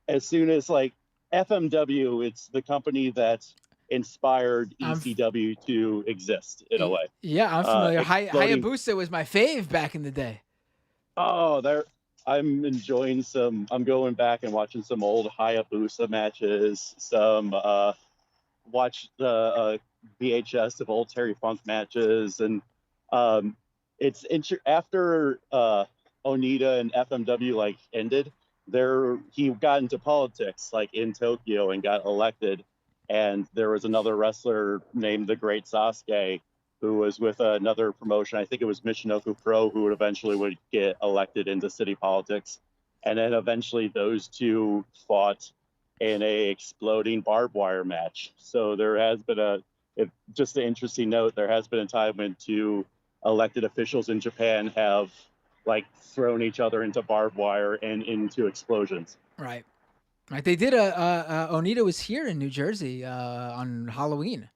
as soon as like FMW, it's the company that inspired ECW to exist in a way. Yeah, I'm familiar. Hayabusa was my fave back in the day. Oh, I'm enjoying I'm going back and watching some old Hayabusa matches, watch the VHS of old Terry Funk matches, and it's after Onita and FMW like ended, he got into politics like in Tokyo and got elected. And there was another wrestler named the Great Sasuke who was with another promotion. I think it was Michinoku Pro, who would get elected into city politics. And then eventually those two fought in a exploding barbed wire match. So there has been just an interesting note, there has been a time when two elected officials in Japan have like thrown each other into barbed wire and into explosions. Right. They did Onita was here in New Jersey on Halloween.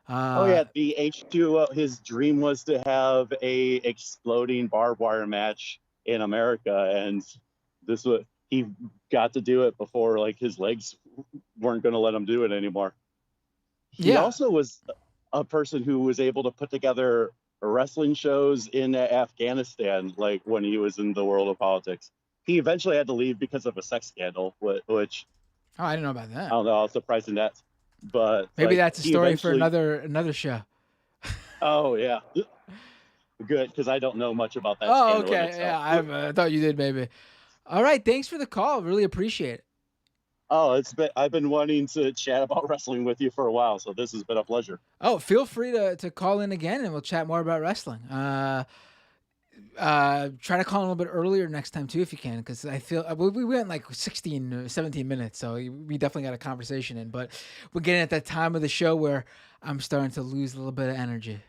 Oh yeah, the H2O, his dream was to have a exploding barbed wire match in America, and he got to do it before like his legs weren't going to let him do it anymore. He also was a person who was able to put together wrestling shows in Afghanistan, like when he was in the world of politics. He eventually had to leave because of a sex scandal, which I didn't know about that. I don't know. I was surprised in that, but maybe that's a story for another show. Oh yeah, good, because I don't know much about that. Oh okay, yeah, I thought you did maybe. All right, thanks for the call. Really appreciate it. Oh, I've been wanting to chat about wrestling with you for a while, so this has been a pleasure. Oh, feel free to call in again, and we'll chat more about wrestling. Try to call in a little bit earlier next time too, if you can, because I feel we went like 16, 17 minutes, so we definitely got a conversation in. But we're getting at that time of the show where I'm starting to lose a little bit of energy.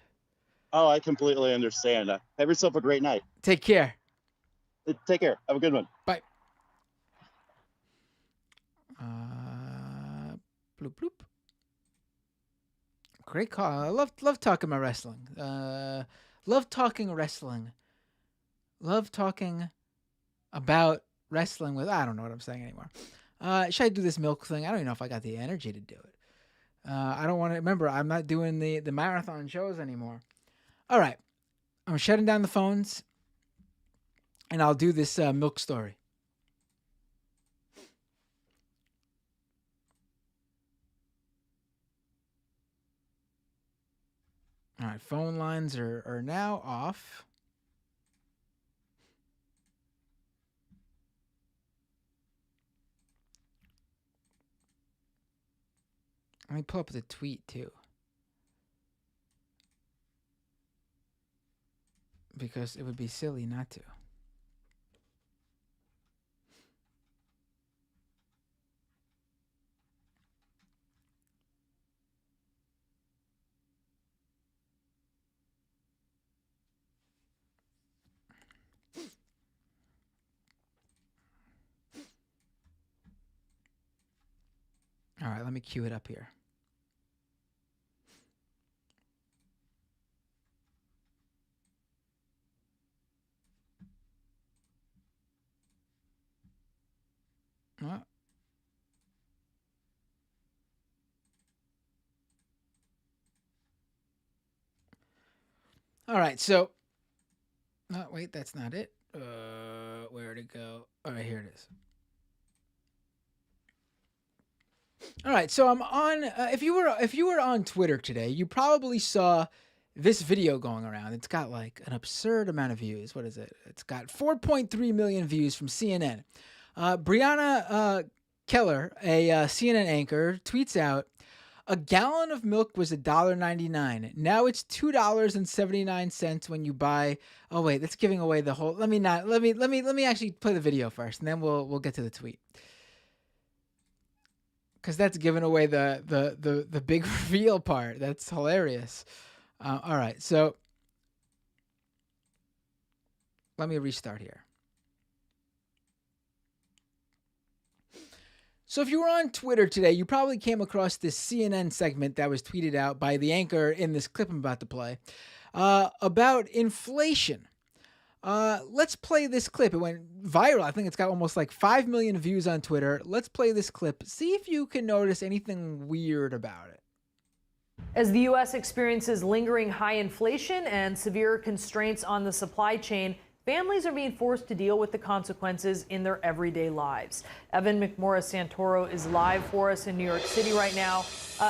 Oh, I completely understand. Have yourself a great night. Take care. Take care. Have a good one. Bye. Bloop bloop. Great call. I love talking about wrestling. Love talking wrestling. Love talking about wrestling with. I don't know what I'm saying anymore. Should I do this milk thing? I don't even know if I got the energy to do it. I don't want to. Remember, I'm not doing the marathon shows anymore. All right, I'm shutting down the phones, and I'll do this milk story. All right, phone lines are now off. Let me pull up the tweet too, because it would be silly not to. All right, let me cue it up here. Oh. All right, so wait, that's not it. Where'd it go? All right, here it is. All right, so I'm on. If you were on Twitter today, you probably saw this video going around. It's got like an absurd amount of views. What is it? It's got 4.3 million views from CNN. Brianna Keller, a CNN anchor, tweets out, "A gallon of milk was $1.99. Now it's $2.79 when you buy." Oh wait, that's giving away the whole. Let me actually play the video first, and then we'll get to the tweet. Because that's giving away the big reveal part. That's hilarious. All right, so let me restart here. So if you were on Twitter today, you probably came across this CNN segment that was tweeted out by the anchor in this clip I'm about to play about inflation. Let's play this clip. It went viral. I think it's got almost like 5 million views on Twitter. Let's play this clip. See if you can notice anything weird about it. As the U.S. experiences lingering high inflation and severe constraints on the supply chain, families are being forced to deal with the consequences in their everyday lives. Evan McMorris-Santoro is live for us in New York City right now.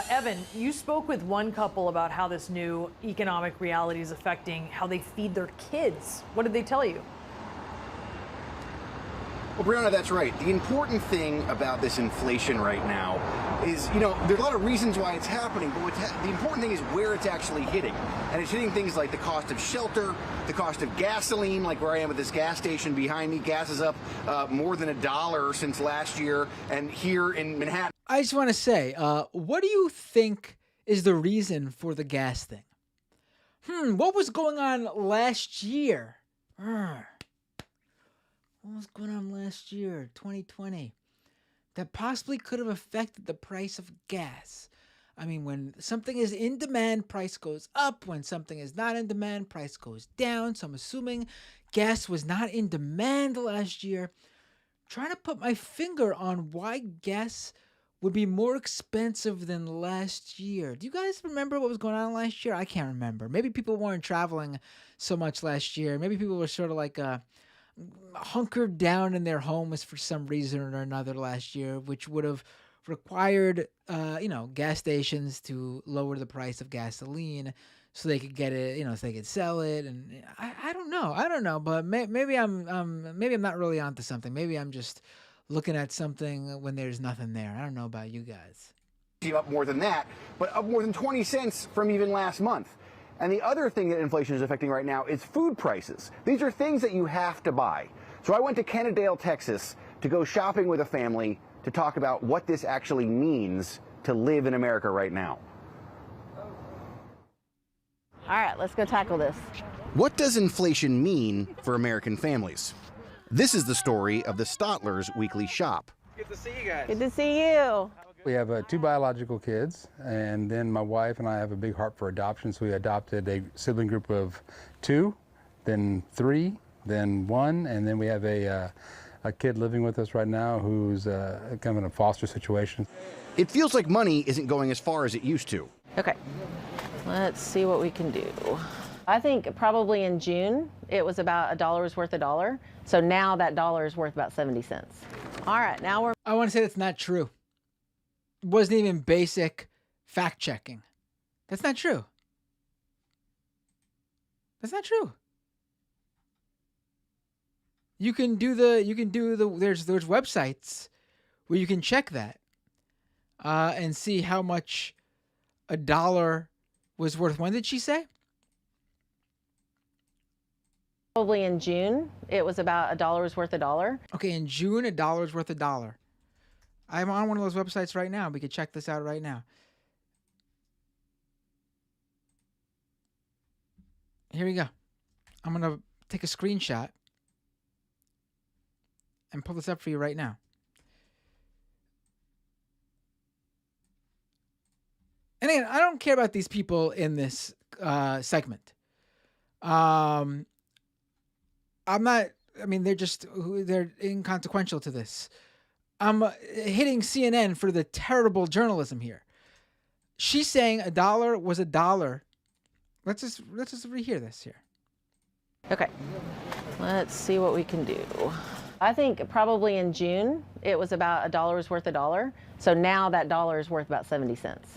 Evan, you spoke with one couple about how this new economic reality is affecting how they feed their kids. What did they tell you? Well, Brianna, that's right. The important thing about this inflation right now is, there's a lot of reasons why it's happening, but the important thing is where it's actually hitting. And it's hitting things like the cost of shelter, the cost of gasoline, like where I am at this gas station behind me. Gas is up more than $1 since last year. And here in Manhattan. I just want to say, what do you think is the reason for the gas thing? What was going on last year? What was going on last year, 2020, that possibly could have affected the price of gas? I mean, when something is in demand, price goes up. When something is not in demand, price goes down. So I'm assuming gas was not in demand last year. Trying to put my finger on why gas would be more expensive than last year. Do you guys remember what was going on last year? I can't remember. Maybe people weren't traveling so much last year. Maybe people were sort of like hunkered down in their homes for some reason or another last year, which would have required, gas stations to lower the price of gasoline so they could get it, so they could sell it. And I don't know, but maybe I'm not really onto something. Maybe I'm just looking at something when there's nothing there. I don't know about you guys. Up more than that, but up more than 20 cents from even last month. And the other thing that inflation is affecting right now is food prices. These are things that you have to buy. So I went to Kennedale, Texas to go shopping with a family to talk about what this actually means to live in America right now. All right, let's go tackle this. What does inflation mean for American families? This is the story of the Stotler's weekly shop. Good to see you guys. Good to see you. We have 2 biological kids, and then my wife and I have a big heart for adoption, so we adopted a sibling group of 2, then 3, then 1, and then we have a kid living with us right now who's kind of in a foster situation. It feels like money isn't going as far as it used to. Okay, let's see what we can do. I think probably in June, it was about $1 worth $1. So now that dollar is worth about 70 cents. All right, now we're... I want to say that's not true. It wasn't even basic fact checking. That's not true. That's not true. There's websites where you can check that and see how much $1 was worth. When did she say? Probably in June, it was about $1 worth $1. Okay, in June, $1 worth $1. I'm on one of those websites right now. We could check this out right now. Here we go. I'm going to take a screenshot and pull this up for you right now. And again, I don't care about these people in this segment. They're inconsequential to this. I'm hitting CNN for the terrible journalism here. She's saying $1 was $1. Let's just rehear this here. Okay, let's see what we can do. I think probably in June, it was about $1 worth $1. So now that dollar is worth about 70 cents.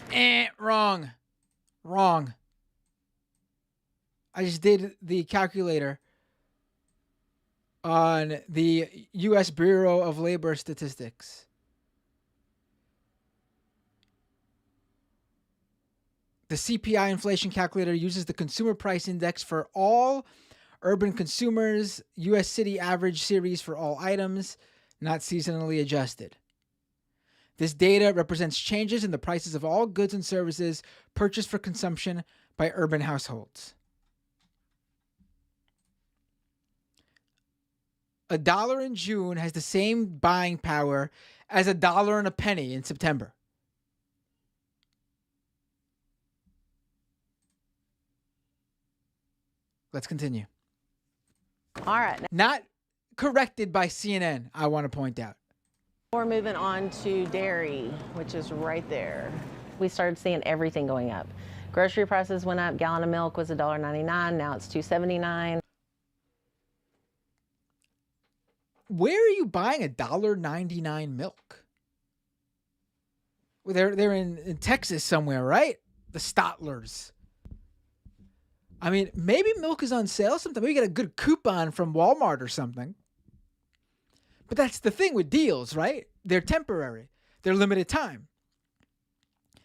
Wrong. I just did the calculator on the U.S. Bureau of Labor Statistics. The CPI inflation calculator uses the consumer price index for all urban consumers, U.S. city average series for all items, not seasonally adjusted. This data represents changes in the prices of all goods and services purchased for consumption by urban households. $1 in June has the same buying power as $1.01 in September. Let's continue. All right. Not corrected by CNN, I want to point out. We're moving on to dairy, which is right there. We started seeing everything going up. Grocery prices went up. Gallon of milk was $1.99. Now it's $2.79. Where are you buying $1.99 milk? Well, they're in Texas somewhere, right? The Stotlers. I mean, maybe milk is on sale sometime. Maybe you get a good coupon from Walmart or something. But that's the thing with deals, right? They're temporary. They're limited time.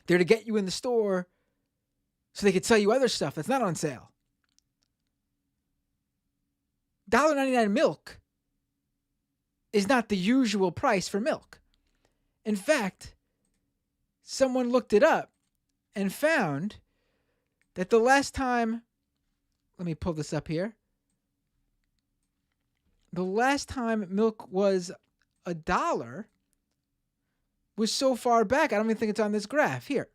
They're to get you in the store so they could sell you other stuff that's not on sale. $1.99 milk is not the usual price for milk. In fact, someone looked it up and found that the last time, let me pull this up here. The last time milk was $1 was so far back, I don't even think it's on this graph. Here.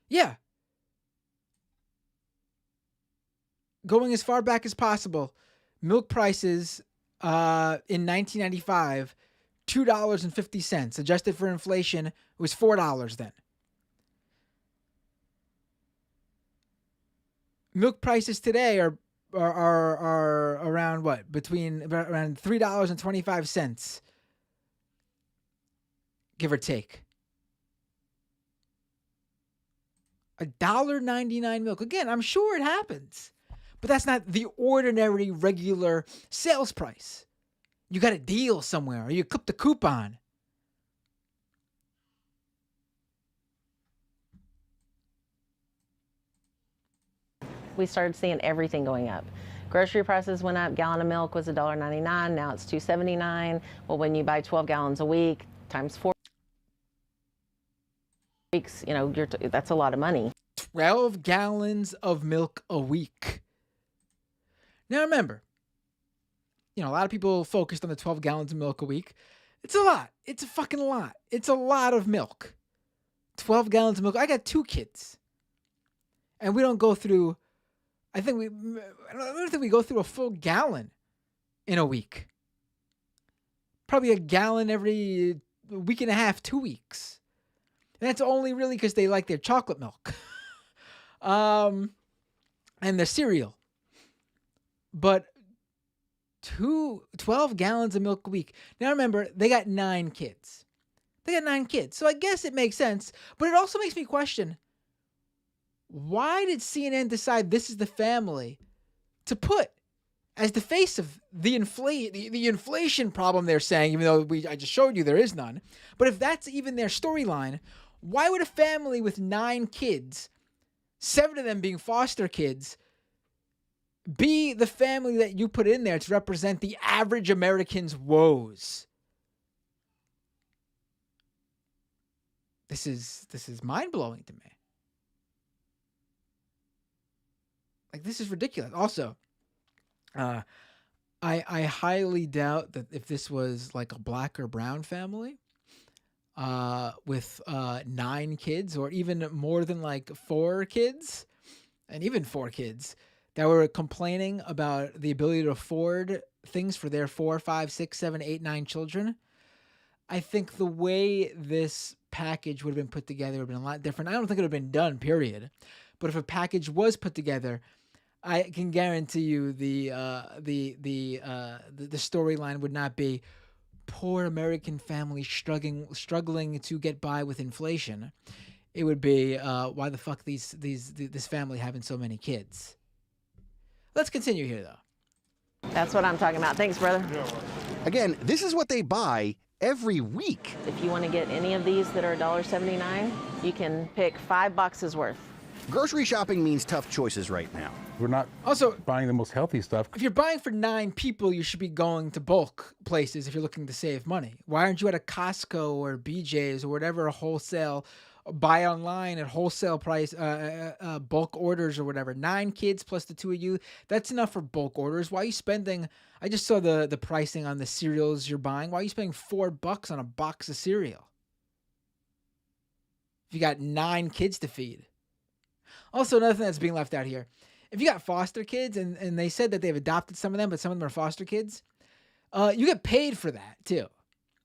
Yeah. Going as far back as possible, milk prices in 1995, $2.50. Adjusted for inflation, it was $4 then. Milk prices today are around what? Around $3.25, give or take. $1.99 milk. Again, I'm sure it happens, but that's not the ordinary, regular sales price. You got a deal somewhere, or you clipped a coupon. We started seeing everything going up. Grocery prices went up. Gallon of milk was $1.99. Now it's $2.79. Well, when you buy 12 gallons a week times 4 weeks, you know, that's a lot of money. 12 gallons of milk a week. Now remember, you know, a lot of people focused on the 12 gallons of milk a week. It's a lot. It's a fucking lot. It's a lot of milk. 12 gallons of milk. I got 2 kids. And we don't go through, I don't think we go through a full gallon in a week. Probably a gallon every week and a half, 2 weeks. And that's only really because they like their chocolate milk. And their cereal. But 12 gallons of milk a week. Now remember, they got 9 kids. So I guess it makes sense. But it also makes me question, why did CNN decide this is the family to put as the face of the inflation problem they're saying, even though I just showed you there is none. But if that's even their storyline, why would a family with 9 kids, 7 of them being foster kids, be the family that you put in there to represent the average American's woes? This is mind-blowing to me. Like, this is ridiculous. Also, I highly doubt that if this was like a black or brown family with 9 kids, or even more than like 4 kids, and even 4 kids that were complaining about the ability to afford things for their 4, 5, 6, 7, 8, 9 children, I think the way this package would have been put together would have been a lot different. I don't think it would have been done, period. But if a package was put together, I can guarantee you the storyline would not be poor American families struggling to get by with inflation. It would be why the fuck this family having so many kids. Let's continue here, though. That's what I'm talking about. Thanks, brother. Again, this is what they buy every week. If you want to get any of these that are $1.79, you can pick 5 boxes worth. Grocery shopping means tough choices right now. We're not also buying the most healthy stuff. If you're buying for 9 people, you should be going to bulk places if you're looking to save money. Why aren't you at a Costco or BJ's or whatever, a wholesale, buy online at wholesale price, bulk orders or whatever? 9 kids plus the 2 of you, that's enough for bulk orders. Why are you spending, I just saw the pricing on the cereals you're buying. Why are you spending $4 on a box of cereal if you got 9 kids to feed? Also, another thing that's being left out here, if you got foster kids, and they said that they've adopted some of them, but some of them are foster kids, you get paid for that too.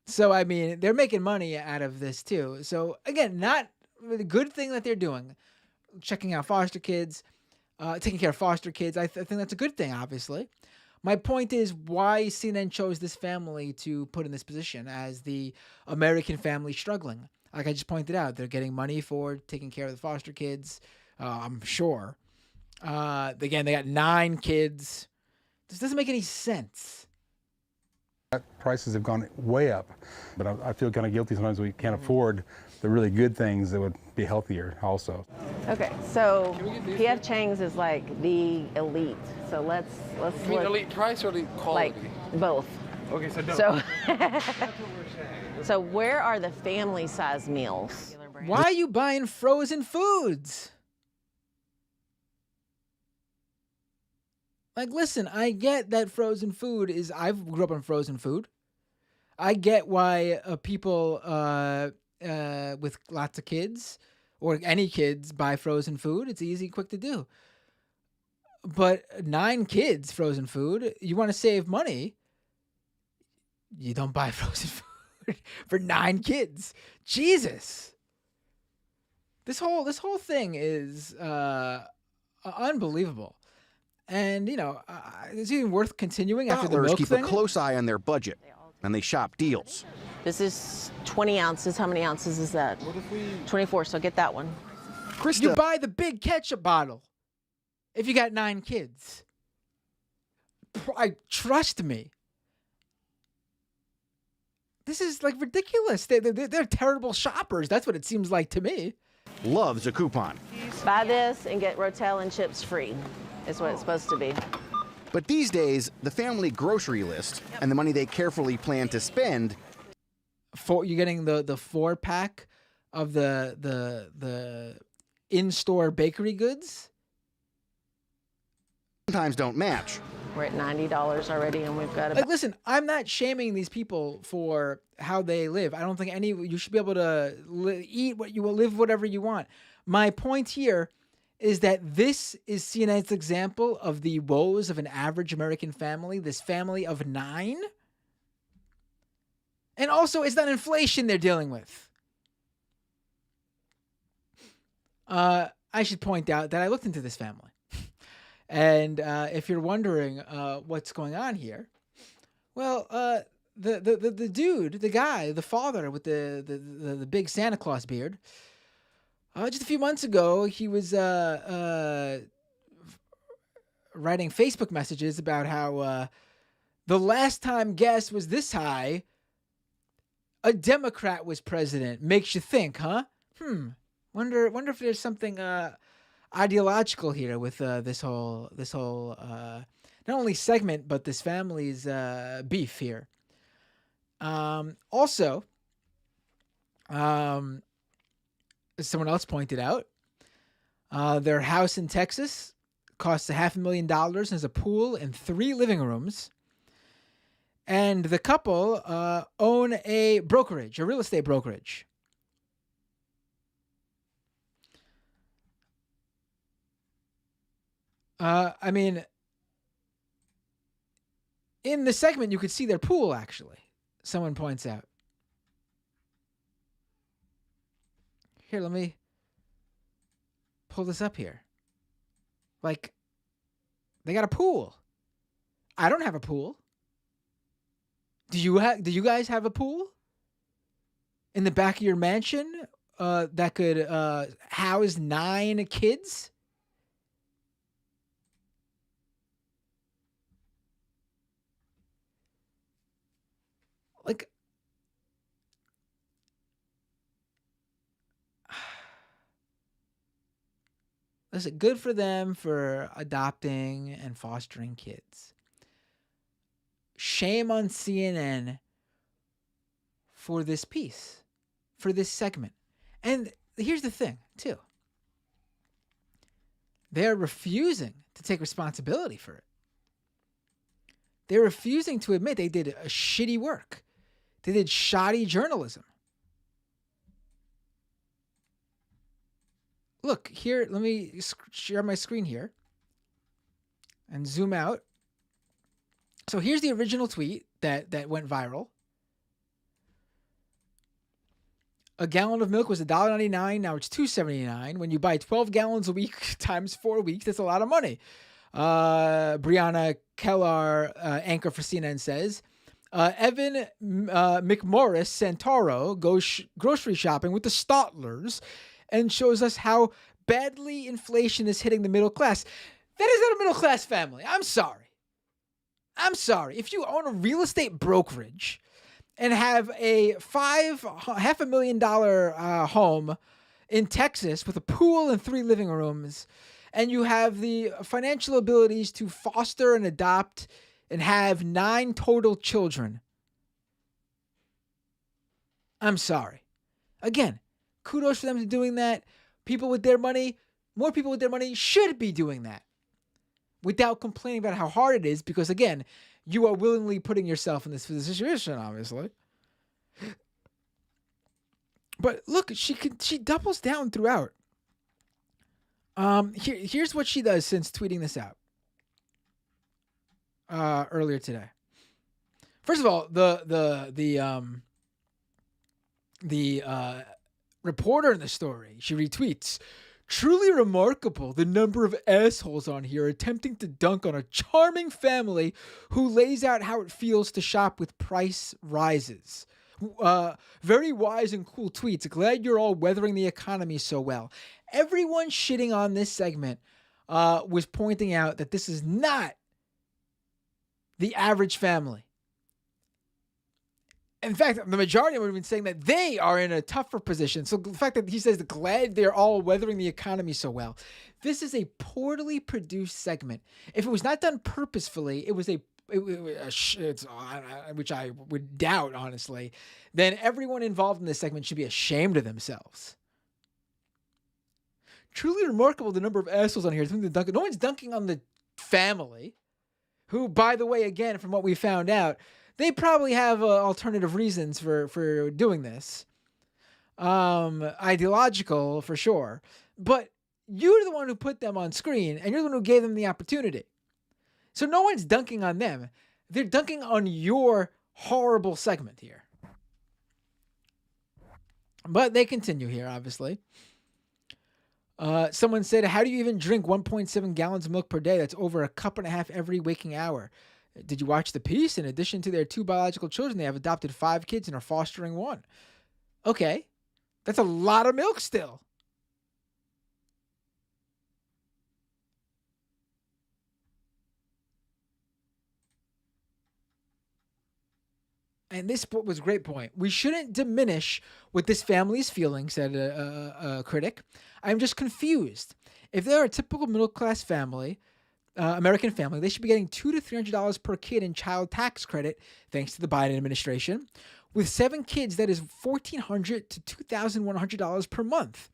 So, I mean, they're making money out of this too. So, again, not the good thing that they're doing, checking out foster kids, taking care of foster kids. I think that's a good thing, obviously. My point is why CNN chose this family to put in this position as the American family struggling. Like I just pointed out, they're getting money for taking care of the foster kids, I'm sure. Again, they got 9 kids. This doesn't make any sense. Prices have gone way up, but I feel kind of guilty sometimes we can't afford the really good things that would be healthier also. Okay, so P.F. Chang's is like the elite. So let's You mean look. elite price or elite quality? Like both. Okay, so don't. So, so where are the family size meals? Why are you buying frozen foods? Like, listen, I get that frozen food is. I grew up on frozen food. I get why people with lots of kids or any kids buy frozen food. It's easy, quick to do. But 9 kids frozen food. You want to save money? You don't buy frozen food for 9 kids. Jesus. This whole thing is unbelievable. And, you know, it's even worth continuing after the Bottlers milk keep thing. a close eye on their budget, and they shop deals. This is 20 ounces. How many ounces is that? 24, so get that one. You buy the big ketchup bottle if you got 9 kids. Trust me. This is like ridiculous. They're terrible shoppers. That's what it seems like to me. Loves a coupon. Buy this and get Rotel and chips free, is what it's supposed to be. But these days, the family grocery list and the money they carefully plan to spend. You're getting the 4-pack of the in-store bakery goods. Sometimes don't match. We're at $90 already, and we've got Like, listen, I'm not shaming these people for how they live. I don't think you should be able to eat what you will, live whatever you want. My point here is that this is seen as an example of the woes of an average American family, this family of 9. And also, it's not inflation they're dealing with. I should point out that I looked into this family. And if you're wondering what's going on here, well, the dude, the guy, the father with the big Santa Claus beard, just a few months ago, he was writing Facebook messages about how the last time gas was this high, a Democrat was president. Makes you think, huh? Wonder if there's something ideological here with this whole not only segment but this family's beef here. Also, as someone else pointed out, their house in Texas costs $500,000 and has a pool and 3 living rooms. And the couple own a brokerage, a real estate brokerage. I mean, in the segment, you could see their pool, actually. Someone points out. Here, let me pull this up here. Like, they got a pool. I don't have a pool. Do you guys have a pool? In the back of your mansion that could house 9 kids? Like, listen, good for them for adopting and fostering kids. Shame on CNN for this piece, for this segment. And here's the thing, too. They're refusing to take responsibility for it. They're refusing to admit they did a shitty work. They did shoddy journalism. Look, here, let me share my screen here and zoom out. So here's the original tweet that went viral. A gallon of milk was $1.99. Now it's $2.79. When you buy 12 gallons a week times 4 weeks, that's a lot of money. Brianna Kellar, anchor for CNN, says, Evan McMorris Santoro goes grocery shopping with the Stotlers and shows us how badly inflation is hitting the middle class. That is not a middle class family. I'm sorry. I'm sorry. If you own a real estate brokerage and have a $500,000 home in Texas with a pool and 3 living rooms, and you have the financial abilities to foster and adopt and have 9 total children, I'm sorry. Again, kudos for them to doing that. People with their money, more people with their money should be doing that without complaining about how hard it is, because again, you are willingly putting yourself in this situation, obviously. But look, she doubles down throughout. Here's what she does since tweeting this out earlier today. First of all, the reporter in the story, she retweets, "Truly remarkable the number of assholes on here attempting to dunk on a charming family who lays out how it feels to shop with price rises. Very wise and cool tweets. Glad you're all weathering the economy so well." Everyone shitting on this segment was pointing out that this is not the average family. In fact, the majority of them have been saying that they are in a tougher position. So the fact that he says glad they're all weathering the economy so well. This is a poorly produced segment. If it was not done purposefully, which I would doubt, honestly, then everyone involved in this segment should be ashamed of themselves. Truly remarkable the number of assholes on here. No one's dunking on the family, who, by the way, again, from what we found out, they probably have alternative reasons for doing this. Ideological, for sure. But you're the one who put them on screen, and you're the one who gave them the opportunity. So no one's dunking on them. They're dunking on your horrible segment here. But they continue here, obviously. Someone said, "How do you even drink 1.7 gallons of milk per day? That's over a cup and a half every waking hour. Did you watch the piece? In addition to their 2 biological children, they have adopted 5 kids and are fostering 1. Okay. That's a lot of milk still. And this was a great point. We shouldn't diminish what this family is feeling, said a critic. I'm just confused. If they're a typical middle-class family, American family, they should be getting $200 to $300 per kid in child tax credit, thanks to the Biden administration. With 7 kids, that is $1,400 to $2,100 per month.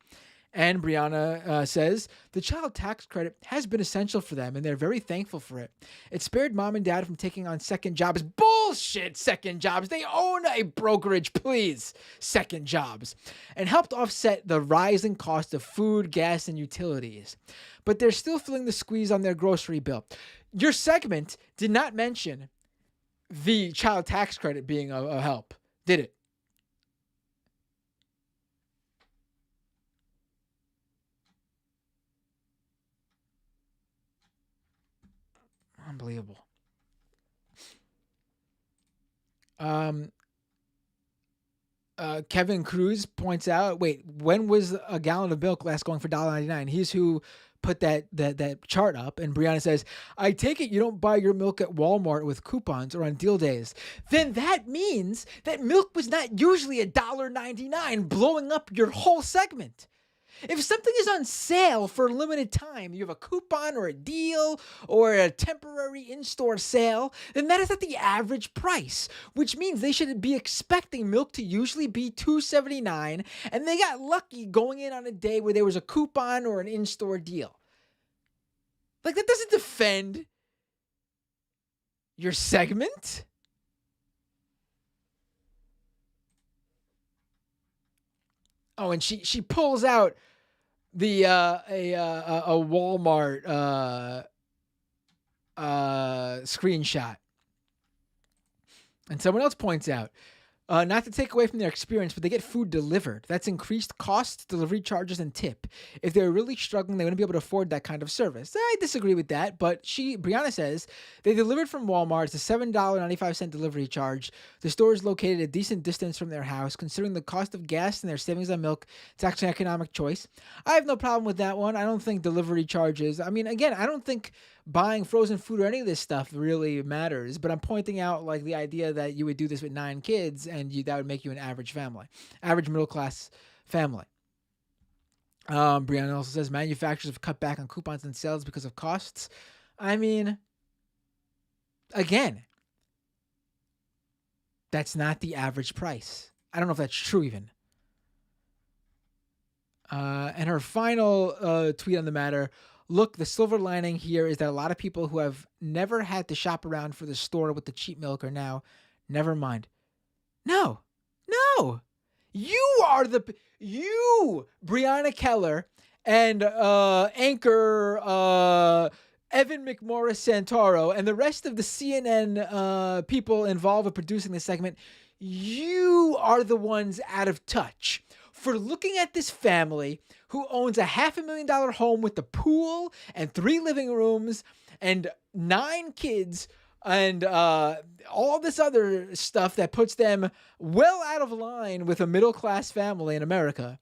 And Brianna says, the child tax credit has been essential for them, and they're very thankful for it. It spared mom and dad from taking on second jobs. Bullshit, second jobs. They own a brokerage, please. Second jobs. And helped offset the rising cost of food, gas, and utilities. But they're still feeling the squeeze on their grocery bill. Your segment did not mention the child tax credit being a help, did it? Unbelievable. Kevin Cruz points out, wait, when was a gallon of milk last going for $1.99? He's who put that chart up. And Brianna says, I take it you don't buy your milk at Walmart with coupons or on deal days. Then that means that milk was not usually $1.99, blowing up your whole segment. If something is on sale for a limited time, you have a coupon or a deal or a temporary in-store sale, then that is at the average price, which means they should be expecting milk to usually be $2.79, and they got lucky going in on a day where there was a coupon or an in-store deal. Like, that doesn't defend your segment. Oh, and she pulls out the a Walmart screenshot, and someone else points out, not to take away from their experience, but they get food delivered. That's increased costs, delivery charges, and tip. If they're really struggling, they wouldn't be able to afford that kind of service. I disagree with that, but Brianna says they delivered from Walmart. It's a $7.95 delivery charge. The store is located a decent distance from their house. Considering the cost of gas and their savings on milk, it's actually an economic choice. I have no problem with that one. I don't think delivery charges. I mean, again, I don't think buying frozen food or any of this stuff really matters. But I'm pointing out like the idea that you would do this with 9 kids and that would make you an average family, average middle class family. Brianna also says manufacturers have cut back on coupons and sales because of costs. I mean, again, that's not the average price. I don't know if that's true even. And her final tweet on the matter, look, the silver lining here is that a lot of people who have never had to shop around for the store with the cheap milk are now, never mind. No. You, Brianna Keller, and anchor Evan McMorris Santoro, and the rest of the CNN people involved with producing this segment, you are the ones out of touch for looking at this family who owns a $500,000 home with a pool and 3 living rooms and 9 kids and all this other stuff that puts them well out of line with a middle-class family in America.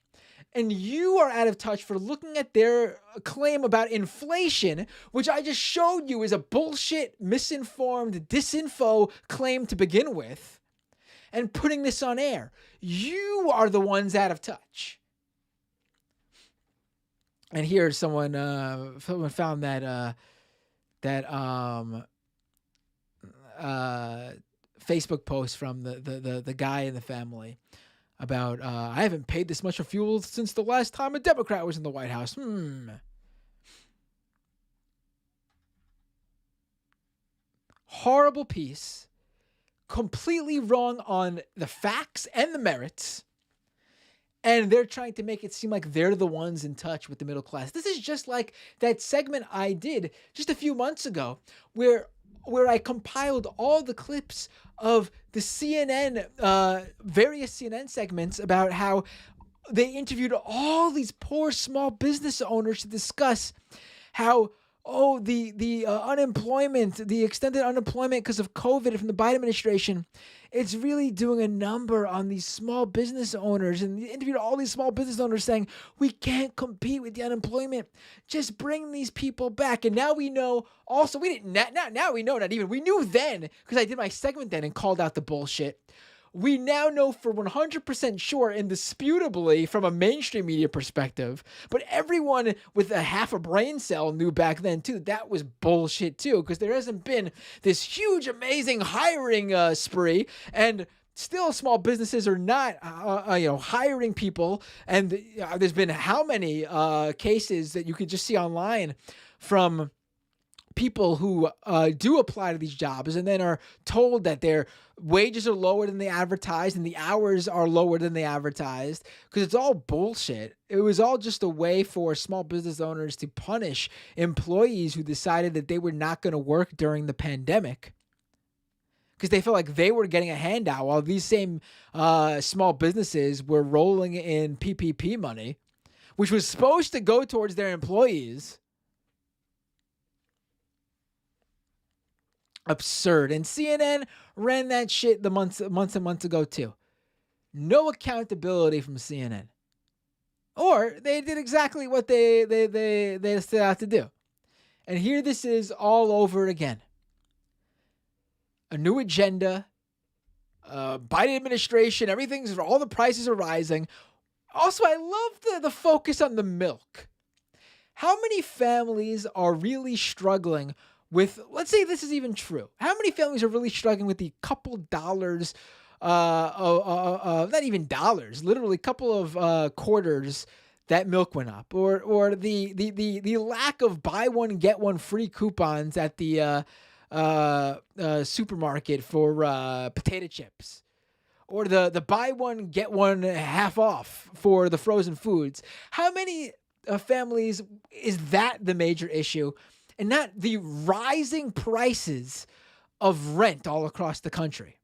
And you are out of touch for looking at their claim about inflation, which I just showed you is a bullshit, misinformed, disinfo claim to begin with, and putting this on air. You are the ones out of touch. And here someone found that Facebook post from the guy in the family about I haven't paid this much for fuel since the last time a Democrat was in the White House. Horrible piece. Completely wrong on the facts and the merits. And they're trying to make it seem like they're the ones in touch with the middle class. This is just like that segment I did just a few months ago where I compiled all the clips of the CNN, various CNN segments about how they interviewed all these poor small business owners to discuss how, the unemployment, the extended unemployment because of COVID from the Biden administration, it's really doing a number on these small business owners. And they interviewed all these small business owners saying, we can't compete with the unemployment. Just bring these people back. And now we know also, we knew then, because I did my segment then and called out the bullshit. We now know for 100% sure, indisputably, from a mainstream media perspective, but everyone with a half a brain cell knew back then, too, that was bullshit, too, because there hasn't been this huge, amazing hiring spree, and still small businesses are not, hiring people, and there's been how many cases that you could just see online from people who do apply to these jobs and then are told that their wages are lower than they advertised and the hours are lower than they advertised, because it's all bullshit. It was all just a way for small business owners to punish employees who decided that they were not going to work during the pandemic because they felt like they were getting a handout while these same small businesses were rolling in PPP money, which was supposed to go towards their employees. Absurd. And CNN ran that shit the months and months ago too. No accountability from CNN. Or they did exactly what they set out to do. And here this is all over again. A new agenda. Biden administration. All the prices are rising. Also, I love the focus on the milk. How many families are really struggling with, let's say this is even true, how many families are really struggling with the couple dollars, not even dollars, literally couple of quarters that milk went up, or the lack of buy one get one free coupons at the supermarket for potato chips, or the buy one get one half off for the frozen foods. How many families is that the major issue? And not the rising prices of rent all across the country.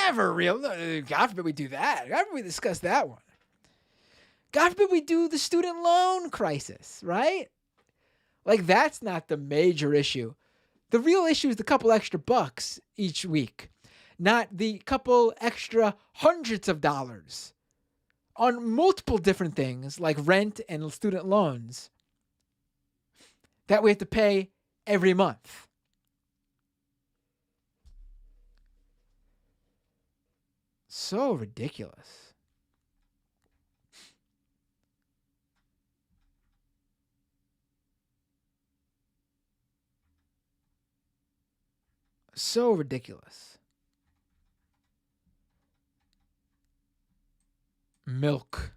Never real. God forbid we do that. God forbid we discuss that one. God forbid we do the student loan crisis, right? Like, that's not the major issue. The real issue is the couple extra bucks each week, not the couple extra hundreds of dollars on multiple different things like rent and student loans that we have to pay every month. So ridiculous. So ridiculous. Milk.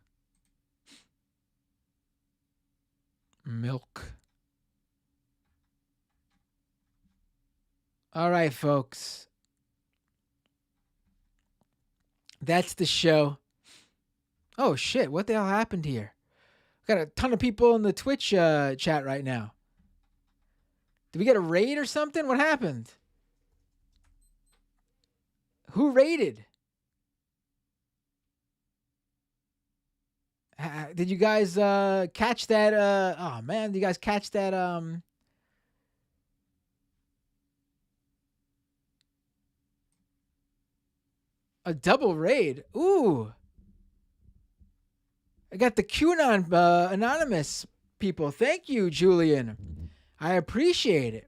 All right, folks. That's the show. Oh, shit. What the hell happened here? Got a ton of people in the Twitch chat right now. Did we get a raid or something? What happened? Who raided? Did you guys catch that? Oh, man. Did you guys catch that? A double raid. Ooh. I got the QAnon anonymous people. Thank you, Julian. I appreciate it.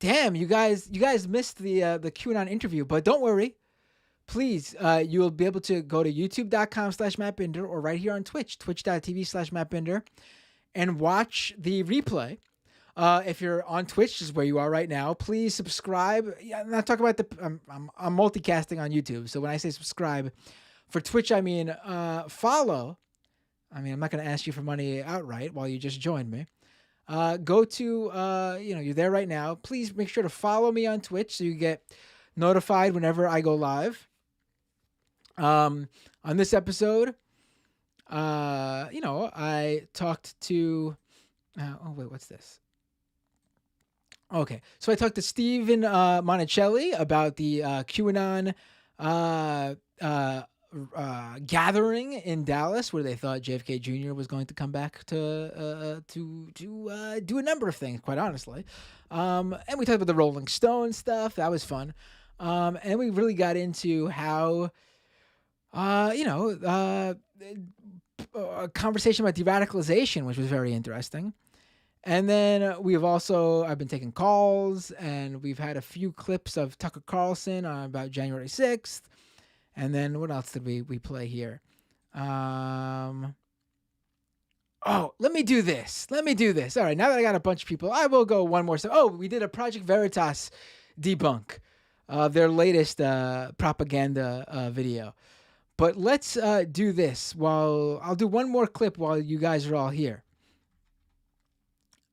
Damn, you guys missed the QAnon interview, but don't worry. Please, you will be able to go to youtube.com/MattBinder or right here on Twitch, twitch.tv/MattBinder, and watch the replay. If you're on Twitch, is where you are right now, please subscribe. I'm not talking about I'm multicasting on YouTube. So when I say subscribe, for Twitch, I mean follow. I mean, I'm not going to ask you for money outright while you just joined me. Go to, you're there right now. Please make sure to follow me on Twitch so you get notified whenever I go live. On this episode, I talked to, what's this? Okay, so I talked to Stephen Monacelli about the QAnon gathering in Dallas, where they thought JFK Jr. was going to come back to do a number of things, quite honestly. And we talked about the Rolling Stone stuff. That was fun. And we really got into how, a conversation about de-radicalization, which was very interesting. And then I've been taking calls, and we've had a few clips of Tucker Carlson about January 6th. And then what else did we play here? Let me do this. All right, now that I got a bunch of people, I will go one more step. Oh, we did a Project Veritas debunk of their latest propaganda video. But let's do this I'll do one more clip while you guys are all here.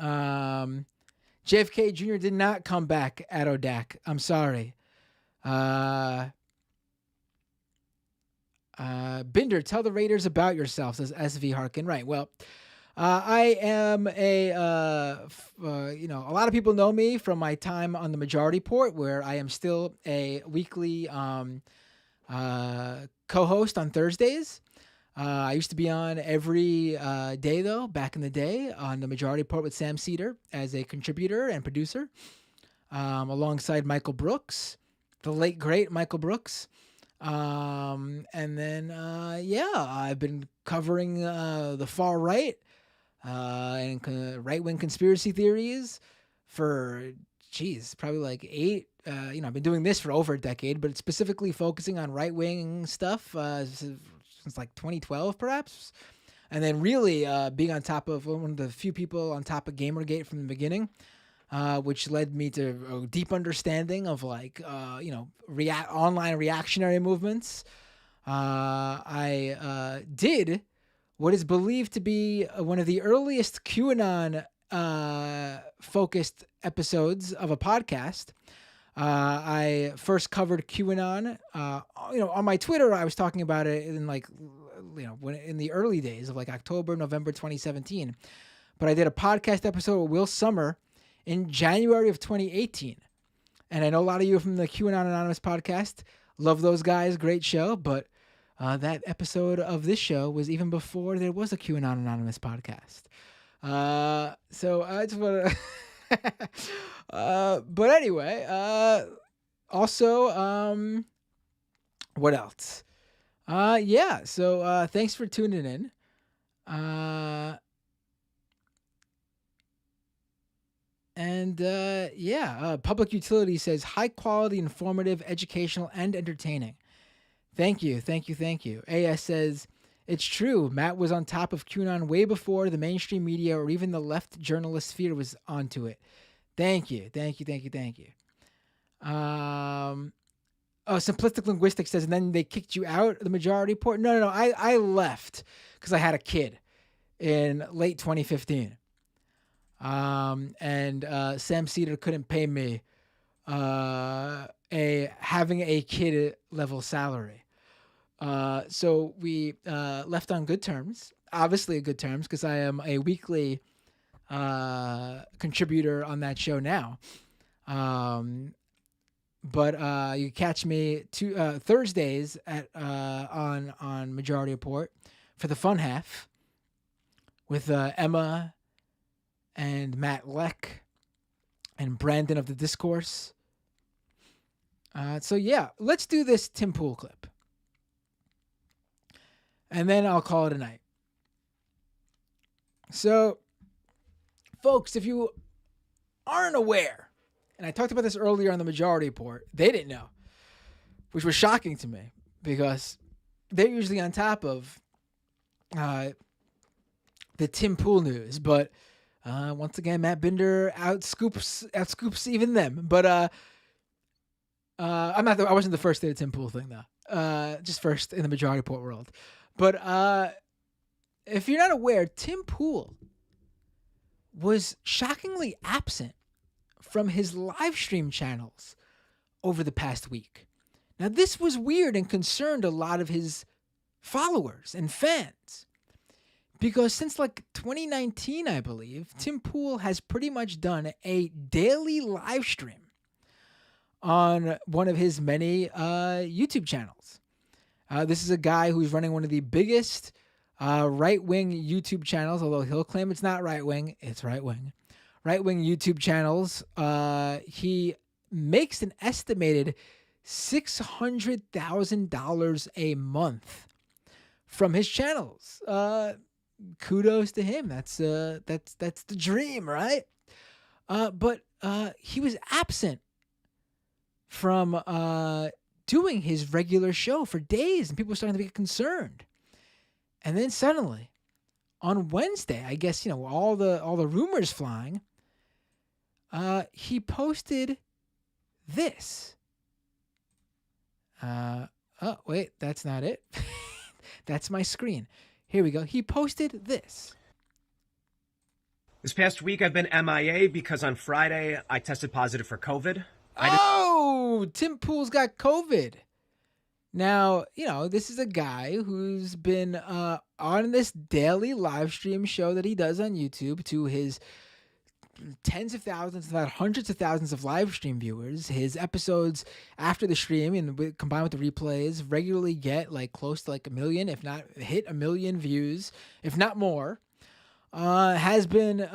JFK Jr. did not come back at ODAC. I'm sorry. Binder, tell the Raiders about yourself, says SV Harkin. Right. Well, I am a lot of people know me from my time on the Majority Report, where I am still a weekly co-host on Thursdays. I used to be on every day, though, back in the day, on the Majority Report with Sam Cedar as a contributor and producer, alongside Michael Brooks, the late, great Michael Brooks. And then, I've been covering the far right and right-wing conspiracy theories for, probably like 8. I've been doing this for over a decade, but specifically focusing on right-wing stuff since like 2012, perhaps. And then really being on top of one of the few people on top of Gamergate from the beginning, which led me to a deep understanding of online reactionary movements. I did what is believed to be one of the earliest QAnon focused episodes of a podcast. I first covered QAnon. On my Twitter, I was talking about it in in the early days of October, November 2017. But I did a podcast episode with Will Sommer in January of 2018. And I know a lot of you from the QAnon Anonymous podcast love those guys. Great show. But that episode of this show was even before there was a QAnon Anonymous podcast. So I just want to... but anyway, also, what else? So thanks for tuning in. And Public Utility says high quality, informative, educational, and entertaining. Thank you. AS says it's true. Matt was on top of QAnon way before the mainstream media or even the left journalist sphere was onto it. Thank you. Simplistic Linguistics says, and then they kicked you out, the majority report. No. I left because I had a kid in late 2015. And Sam Cedar couldn't pay me having a kid level salary. So we left on good terms, obviously good terms, because I am a weekly contributor on that show now. But you catch me Thursdays on Majority Report for the fun half with Emma and Matt Leck and Brandon of the Discourse. So yeah, let's do this Tim Pool clip. And then I'll call it a night. So, folks, if you aren't aware, and I talked about this earlier on the Majority Report, they didn't know, which was shocking to me because they're usually on top of the Tim Pool news. But once again, Matt Binder outscoops even them. But I wasn't the first to the Tim Pool thing though. Just first in the Majority Report world. But if you're not aware, Tim Pool was shockingly absent from his live stream channels over the past week. Now, this was weird and concerned a lot of his followers and fans. Because since like 2019, I believe, Tim Pool has pretty much done a daily live stream on one of his many YouTube channels. This is a guy who's running one of the biggest right-wing YouTube channels, although he'll claim it's not right-wing, it's right-wing. Right-wing YouTube channels. He makes an estimated $600,000 a month from his channels. Kudos to him. That's the dream, right? But he was absent from doing his regular show for days, and people were starting to get concerned. And then suddenly, on Wednesday, I guess, all the rumors flying, he posted this. Oh, wait, that's not it. That's my screen. Here we go. He posted this. This past week, I've been MIA because on Friday, I tested positive for COVID. Tim Pool's got COVID. Now, this is a guy who's been on this daily live stream show that he does on YouTube to his tens of thousands, if not hundreds of thousands of live stream viewers. His episodes after the stream and combined with the replays regularly get like close to like 1 million, if not hit 1 million views, if not more. Has been,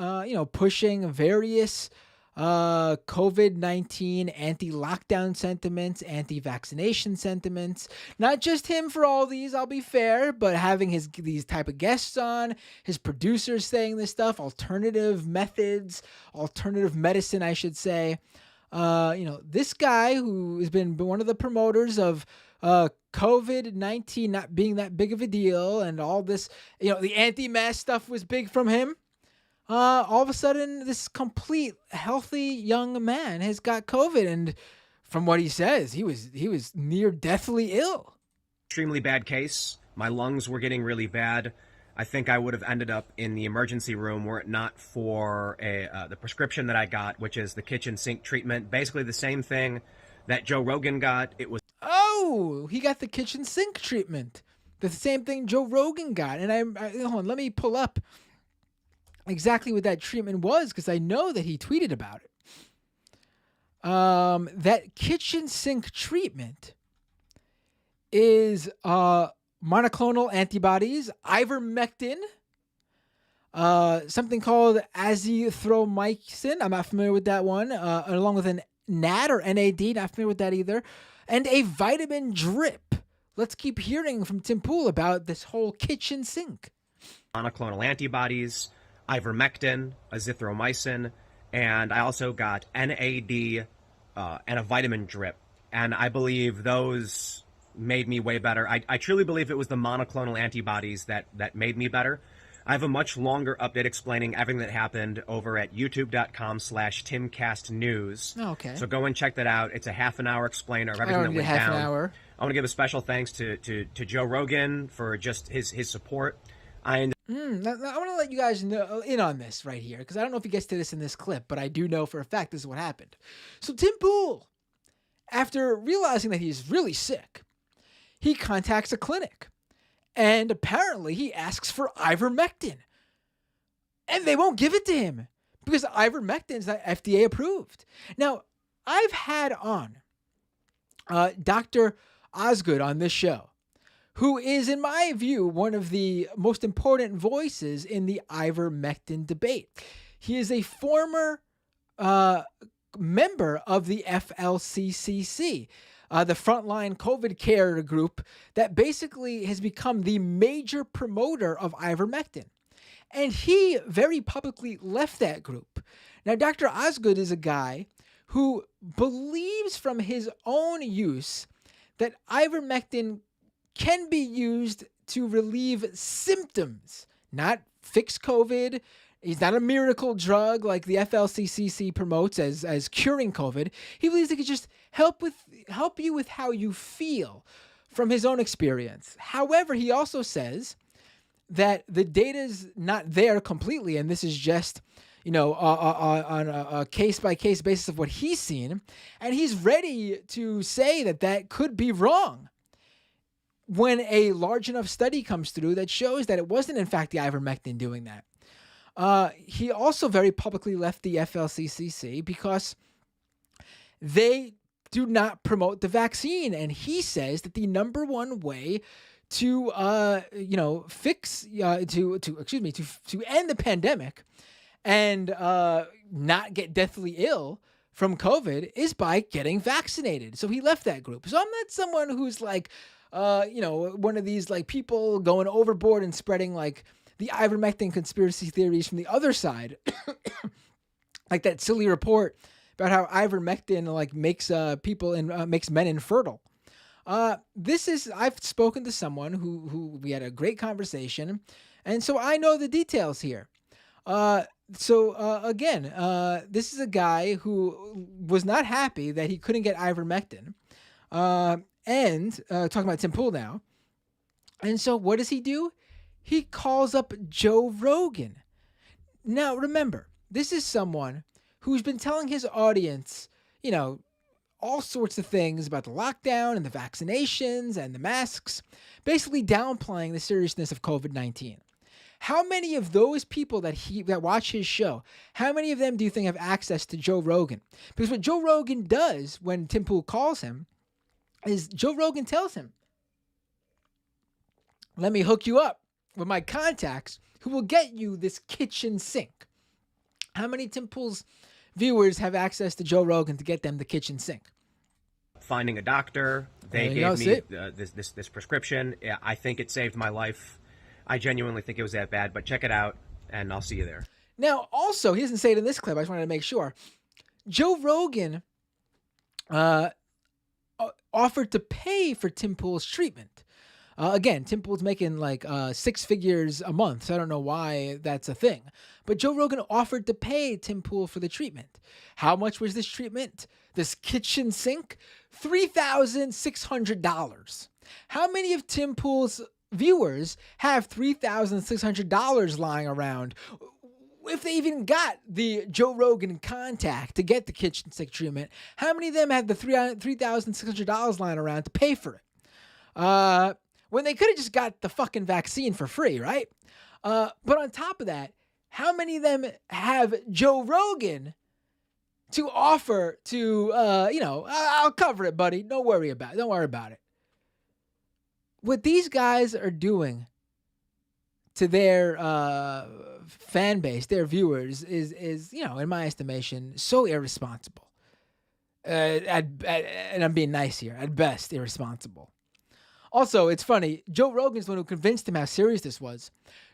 pushing various COVID-19 anti-lockdown sentiments, anti-vaccination sentiments. Not just him for all these, I'll be fair, but having these type of guests on, his producers saying this stuff, alternative methods, alternative medicine, I should say. This guy who has been one of the promoters of COVID-19 not being that big of a deal and all this, the anti-mask stuff was big from him. All of a sudden, this complete healthy young man has got COVID, and from what he says, he was near deathly ill. Extremely bad case. My lungs were getting really bad. I think I would have ended up in the emergency room were it not for the prescription that I got, which is the kitchen sink treatment. Basically the same thing that Joe Rogan got. It was. Oh, he got the kitchen sink treatment. The same thing Joe Rogan got. And hold on, let me pull up exactly what that treatment was, because I know that he tweeted about it. That kitchen sink treatment is monoclonal antibodies, ivermectin, something called azithromycin. I'm not familiar with that one. Along with an NAD or NAD, not familiar with that either. And a vitamin drip. Let's keep hearing from Tim Pool about this whole kitchen sink. Monoclonal antibodies, ivermectin, azithromycin, and I also got NAD and a vitamin drip. And I believe those made me way better. I truly believe it was the monoclonal antibodies that made me better. I have a much longer update explaining everything that happened over at youtube.com/TimCastNews. Oh, okay. So go and check that out. It's a half an hour explainer of everything that went half down. an hour. I want to give a special thanks to Joe Rogan for just his support. I Now, I want to let you guys know in on this right here, because I don't know if he gets to this in this clip, but I do know for a fact this is what happened. So Tim Pool, after realizing that he's really sick, he contacts a clinic. And apparently he asks for ivermectin. And they won't give it to him because ivermectin is not FDA approved. Now, I've had on Dr. Osgood on this show, who is, in my view, one of the most important voices in the ivermectin debate. He is a former member of the FLCCC, the frontline COVID care group that basically has become the major promoter of ivermectin. And he very publicly left that group. Now, Dr. Osgood is a guy who believes from his own use that ivermectin can be used to relieve symptoms, not fix COVID. He's not a miracle drug like the FLCCC promotes as curing COVID. He believes it could just help you with how you feel from his own experience. However, he also says that the data's not there completely, and this is just, on a case-by-case basis of what he's seen, and he's ready to say that could be wrong when a large enough study comes through that shows that it wasn't, in fact, the ivermectin doing that. He also very publicly left the FLCCC because they do not promote the vaccine. And he says that the number one way to end the pandemic and not get deathly ill from COVID is by getting vaccinated. So he left that group. So I'm not someone who's like, one of these like people going overboard and spreading like the ivermectin conspiracy theories from the other side, like that silly report about how ivermectin like makes people and makes men infertile. I've spoken to someone who we had a great conversation, and so I know the details here. This is a guy who was not happy that he couldn't get ivermectin, and talking about Tim Pool now. And so what does he do? He calls up Joe Rogan. Now, remember, this is someone who's been telling his audience, all sorts of things about the lockdown and the vaccinations and the masks, basically downplaying the seriousness of COVID-19. How many of those people that watch his show, how many of them do you think have access to Joe Rogan? Because what Joe Rogan does when Tim Pool calls him is Joe Rogan tells him, let me hook you up with my contacts who will get you this kitchen sink. How many Tim Pool's viewers have access to Joe Rogan to get them the kitchen sink? Finding a doctor, they gave me this prescription. Yeah, I think it saved my life. I genuinely think it was that bad, but check it out, and I'll see you there. Now, also, he doesn't say it in this clip. I just wanted to make sure. Joe Rogan offered to pay for Tim Pool's treatment. Again, Tim Pool's making like 6 figures a month, so I don't know why that's a thing. But Joe Rogan offered to pay Tim Pool for the treatment. How much was this treatment? This kitchen sink? $3,600. How many of Tim Pool's viewers have $3,600 lying around? If they even got the Joe Rogan contact to get the kitchen sink treatment, how many of them have the $3,600 lying around to pay for it? When they could have just got the fucking vaccine for free, right? But on top of that, how many of them have Joe Rogan to offer to, I'll cover it, buddy. Don't worry about it. What these guys are doing to their fan base, their viewers, is in my estimation, so irresponsible. And I'm being nice here. At best, irresponsible. Also, it's funny. Joe Rogan's the one who convinced him how serious this was.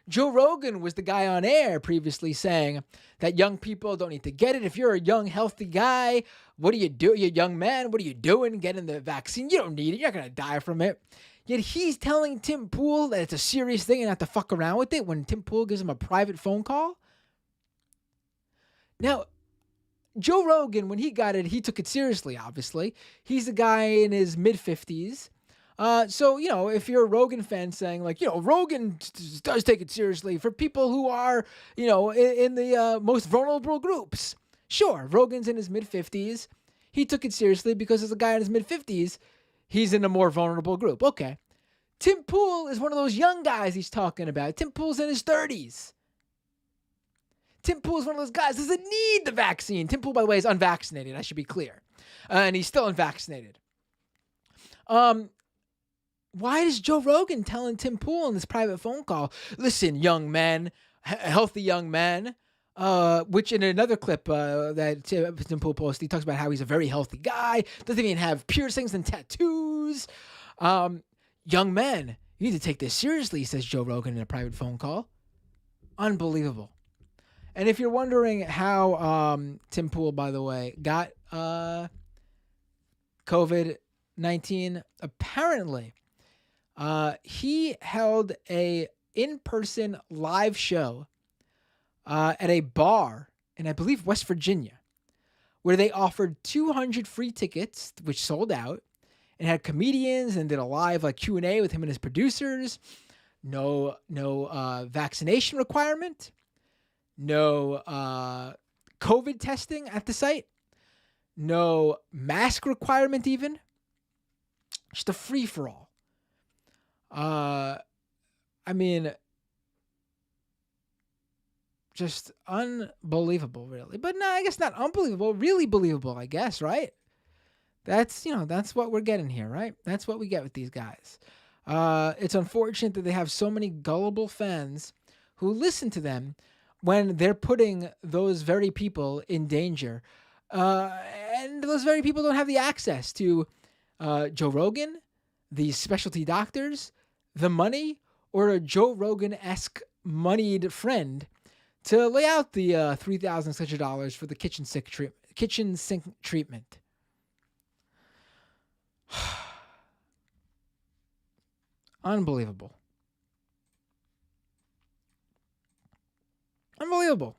Joe Rogan was the guy on air previously saying that young people don't need to get it. If you're a young, healthy guy, what do you do? You're a young man. What are you doing? Getting the vaccine. You don't need it. You're not going to die from it. Yet he's telling Tim Pool that it's a serious thing and not to fuck around with it when Tim Pool gives him a private phone call. Now, Joe Rogan, when he got it, he took it seriously, obviously. He's a guy in his mid-50s. So, if you're a Rogan fan saying, Rogan does take it seriously for people who are, in the most vulnerable groups. Sure, Rogan's in his mid-50s. He took it seriously because as a guy in his mid-50s, he's in a more vulnerable group. Okay. Tim Pool is one of those young guys he's talking about. Tim Pool's in his 30s. Tim Pool is one of those guys that doesn't need the vaccine. Tim Pool, by the way, is unvaccinated. I should be clear. And he's still unvaccinated. Why is Joe Rogan telling Tim Pool in this private phone call, listen, young man, healthy young man, which in another clip that Tim Pool posted, he talks about how he's a very healthy guy, doesn't even have piercings and tattoos. Young man, you need to take this seriously, says Joe Rogan in a private phone call. Unbelievable. And if you're wondering how Tim Pool, by the way, got COVID-19, apparently he held a in-person live show at a bar in, I believe, West Virginia, where they offered 200 free tickets, which sold out, and had comedians and did a live Q&A with him and his producers. No vaccination requirement. No COVID testing at the site. No mask requirement even. Just a free-for-all. Just unbelievable, really. But no, I guess not unbelievable. Really believable, I guess, right? That's what we're getting here, right? That's what we get with these guys. It's unfortunate that they have so many gullible fans who listen to them when they're putting those very people in danger. And those very people don't have the access to Joe Rogan, these specialty doctors, the money, or a Joe Rogan-esque moneyed friend to lay out the $3,000 such dollars for the kitchen sink treatment. Unbelievable. Unbelievable.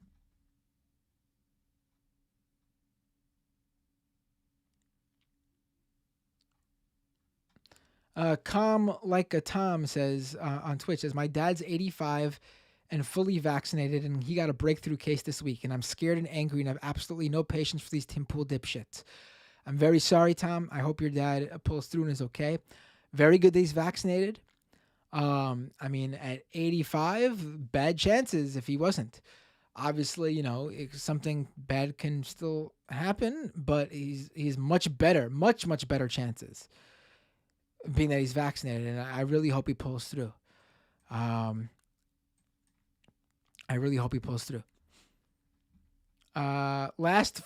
Calm Like a Tom says on Twitch, says, my dad's 85 and fully vaccinated, and he got a breakthrough case this week, and I'm scared and angry and have absolutely no patience for these Tim Pool dipshits. I'm very sorry, Tom. I hope your dad pulls through and is okay. Very good that he's vaccinated. At 85, bad chances if he wasn't. Obviously, something bad can still happen, but he's much better chances being that he's vaccinated, and I really hope he pulls through. Last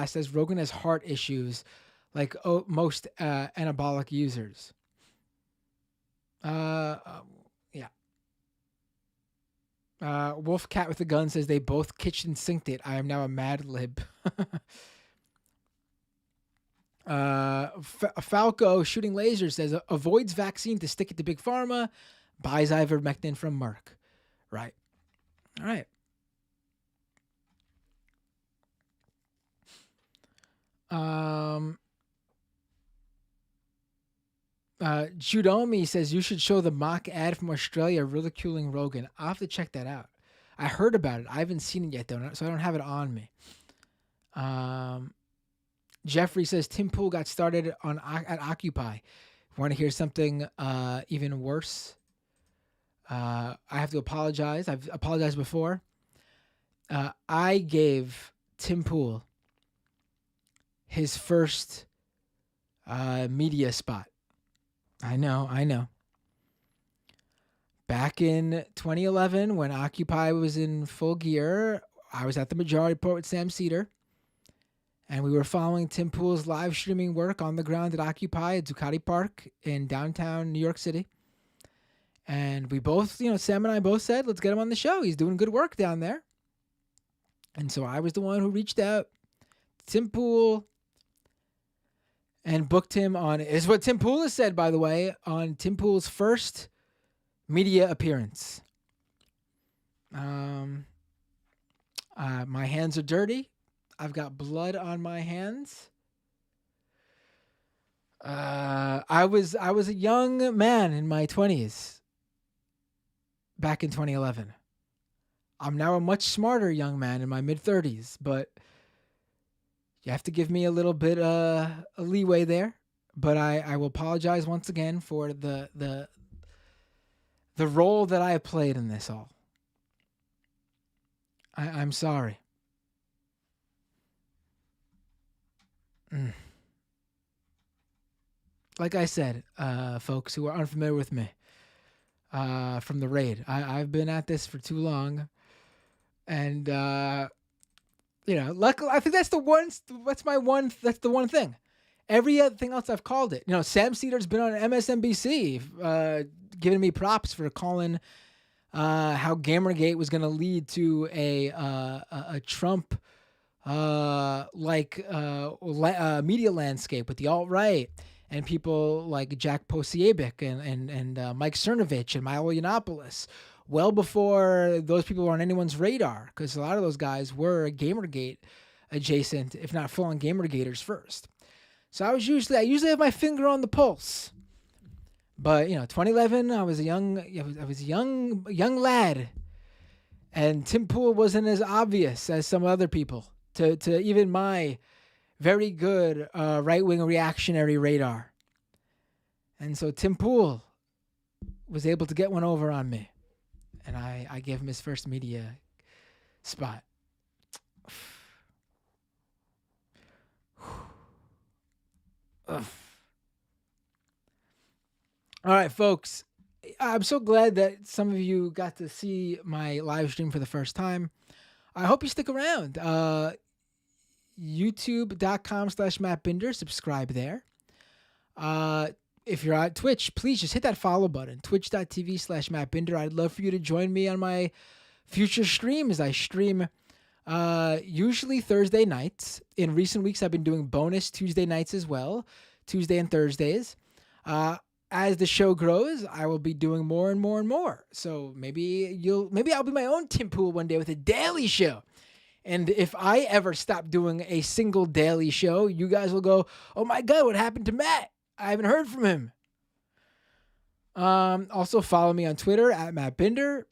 says Rogan has heart issues like most anabolic users. Wolf Cat with a Gun says they both kitchen sinked it. I am now a Mad Lib. Falco Shooting Laser says avoids vaccine to stick it to Big Pharma, buys ivermectin from Merck. Right. All right. Judomi says you should show the mock ad from Australia ridiculing Rogan. I'll have to check that out. I heard about it. I haven't seen it yet, though, so I don't have it on me. Jeffrey says Tim Pool got started at Occupy. Want to hear something even worse? I have to apologize. I've apologized before. I gave Tim Pool his first media spot. I know. Back in 2011, when Occupy was in full gear, I was at the Majority Report with Sam Cedar. And we were following Tim Pool's live streaming work on the ground at Occupy at Zuccotti Park in downtown New York City. And we both, Sam and I both said, let's get him on the show. He's doing good work down there. And so I was the one who reached out to Tim Pool and booked him on, is what Tim Pool has said, by the way, on Tim Pool's first media appearance. My hands are dirty. I've got blood on my hands. I was a young man in my 20s back in 2011. I'm now a much smarter young man in my mid-30s, but you have to give me a little bit a leeway there. But I will apologize once again for the role that I have played in this all. I'm sorry. Like I said, folks who are unfamiliar with me, from the raid, I've been at this for too long, and luckily, I think that's the one thing. Every other thing else I've called it. Sam Cedar's been on MSNBC, giving me props for calling how Gamergate was going to lead to a Trump media landscape with the alt-right and people like Jack Posobiec and Mike Cernovich and Milo Yiannopoulos, well before those people were on anyone's radar, because a lot of those guys were Gamergate adjacent, if not full-on Gamergaters first. So I usually have my finger on the pulse. But 2011, I was a young lad, and Tim Pool wasn't as obvious as some other people to even my very good right-wing reactionary radar. And so Tim Pool was able to get one over on me, and I gave him his first media spot. Ugh. All right, folks, I'm so glad that some of you got to see my live stream for the first time. I hope you stick around. YouTube.com/MattBinder. Subscribe there. If you're on Twitch, please just hit that follow button. Twitch.tv/MattBinder. I'd love for you to join me on my future streams. I stream usually Thursday nights. In recent weeks, I've been doing bonus Tuesday nights as well, Tuesday and Thursdays. As the show grows, I will be doing more and more and more. So maybe I'll be my own Tim Pool one day with a daily show. And if I ever stop doing a single daily show, you guys will go, "Oh my God, what happened to Matt? I haven't heard from him." Also follow me on Twitter @MattBinder.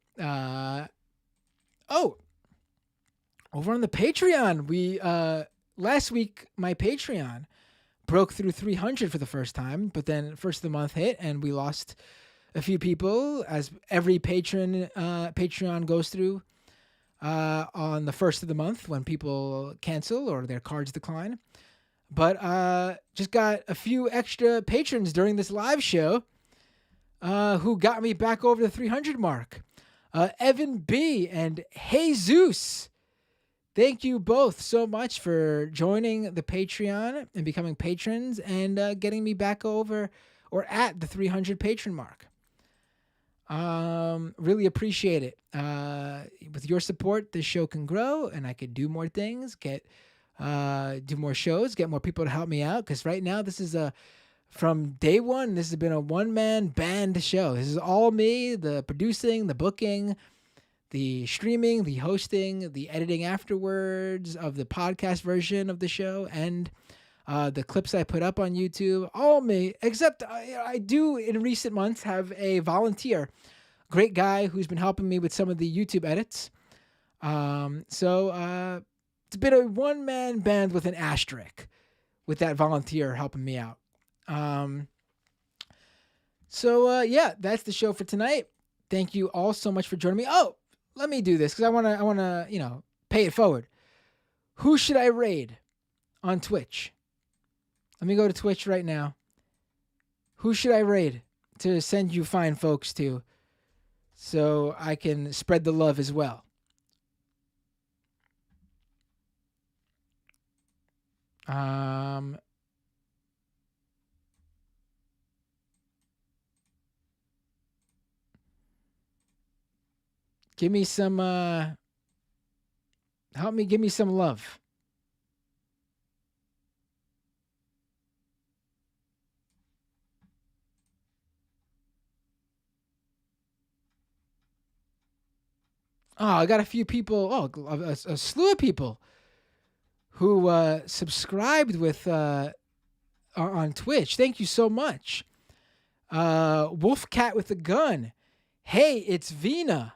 Over on the Patreon, last week my Patreon broke through 300 for the first time, but then first of the month hit and we lost a few people, as every Patreon goes through on the first of the month when people cancel or their cards decline. But just got a few extra patrons during this live show who got me back over the 300 mark. Evan B. and Jesus. Thank you both so much for joining the Patreon and becoming patrons and getting me back over or at the 300 patron mark. Really appreciate it. With your support, this show can grow and I could do more things, do more shows, get more people to help me out. Because right now, this is from day one, this has been a one-man band show. This is all me, the producing, the booking, the streaming, the hosting, the editing afterwards of the podcast version of the show, and the clips I put up on YouTube, all me, except I do in recent months have a volunteer, great guy who's been helping me with some of the YouTube edits. So it's been a one-man band with an asterisk with that volunteer helping me out. Yeah, that's the show for tonight. Thank you all so much for joining me. Oh, let me do this because I want to, pay it forward. Who should I raid on Twitch? Let me go to Twitch right now. Who should I raid to send you fine folks to so I can spread the love as well? Give me some, help me, give me some love. Oh, I got a few people, a slew of people who subscribed with on Twitch. Thank you so much. Wolfcat with a gun. Hey, it's Vina.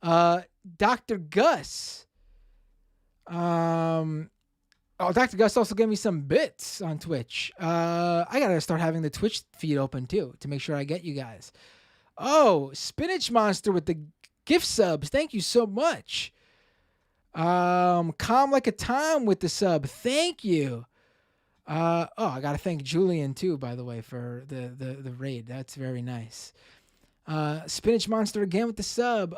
Dr. Gus. Dr. Gus also gave me some bits on Twitch. I gotta start having the Twitch feed open too to make sure I get you guys. Oh, Spinach Monster with the gift subs. Thank you so much. Calm Like a Tom with the sub. Thank you. I gotta thank Julian too, by the way, for the raid. That's very nice. Spinach Monster again with the sub.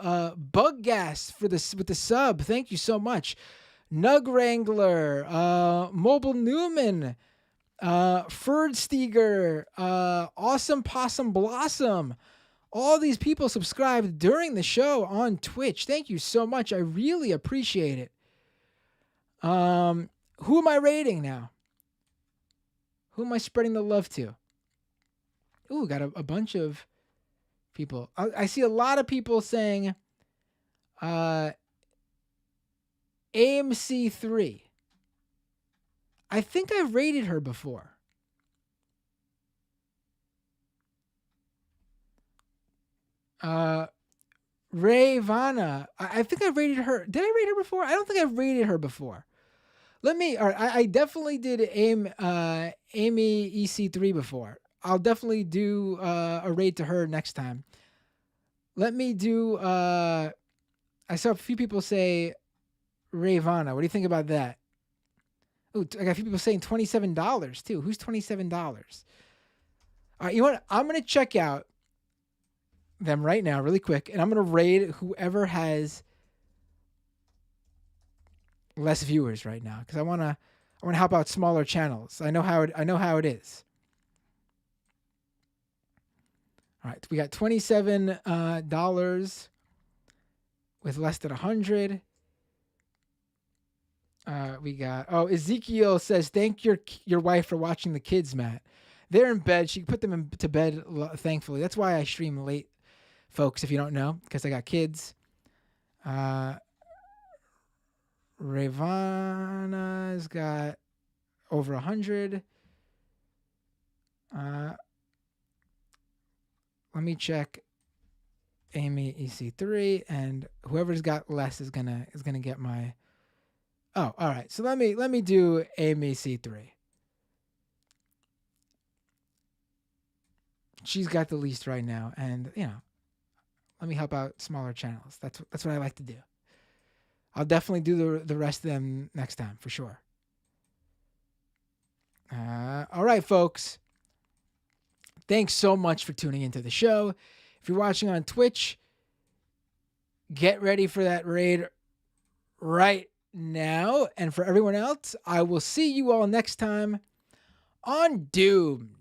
Bug Gas with the sub. Thank you so much. Nug Wrangler, Mobile Newman, Ferdsteger, Awesome Possum Blossom. All these people subscribed during the show on Twitch. Thank you so much. I really appreciate it. Who am I rating now? Who am I spreading the love to? Ooh, got a bunch of people. I see a lot of people saying AMC3. I think I've rated her before. Ray Vanna. I think I've rated her. Did I rate her before? I don't think I've rated her before. I definitely did Amy EC3 before. I'll definitely do a raid to her next time. Let me do, I saw a few people say Ravana. What do you think about that? Ooh, I got a few people saying $27 too. Who's $27? All right, you know what? I'm going to check out them right now really quick, and I'm going to raid whoever has less viewers right now, because I want to help out smaller channels. I know how it is. All right, we got $27 with less than 100. We got Ezekiel says thank your wife for watching the kids, Matt. They're in bed. She put them to bed, thankfully. That's why I stream late, folks, if you don't know, because I got kids. Ravana's got over 100. Let me check Amy EC3, and whoever's got less is gonna get my. Oh, all right. So let me do Amy EC3. She's got the least right now, and let me help out smaller channels. That's what I like to do. I'll definitely do the rest of them next time for sure. All right, folks. Thanks so much for tuning into the show. If you're watching on Twitch, get ready for that raid right now. And for everyone else, I will see you all next time on Doomed.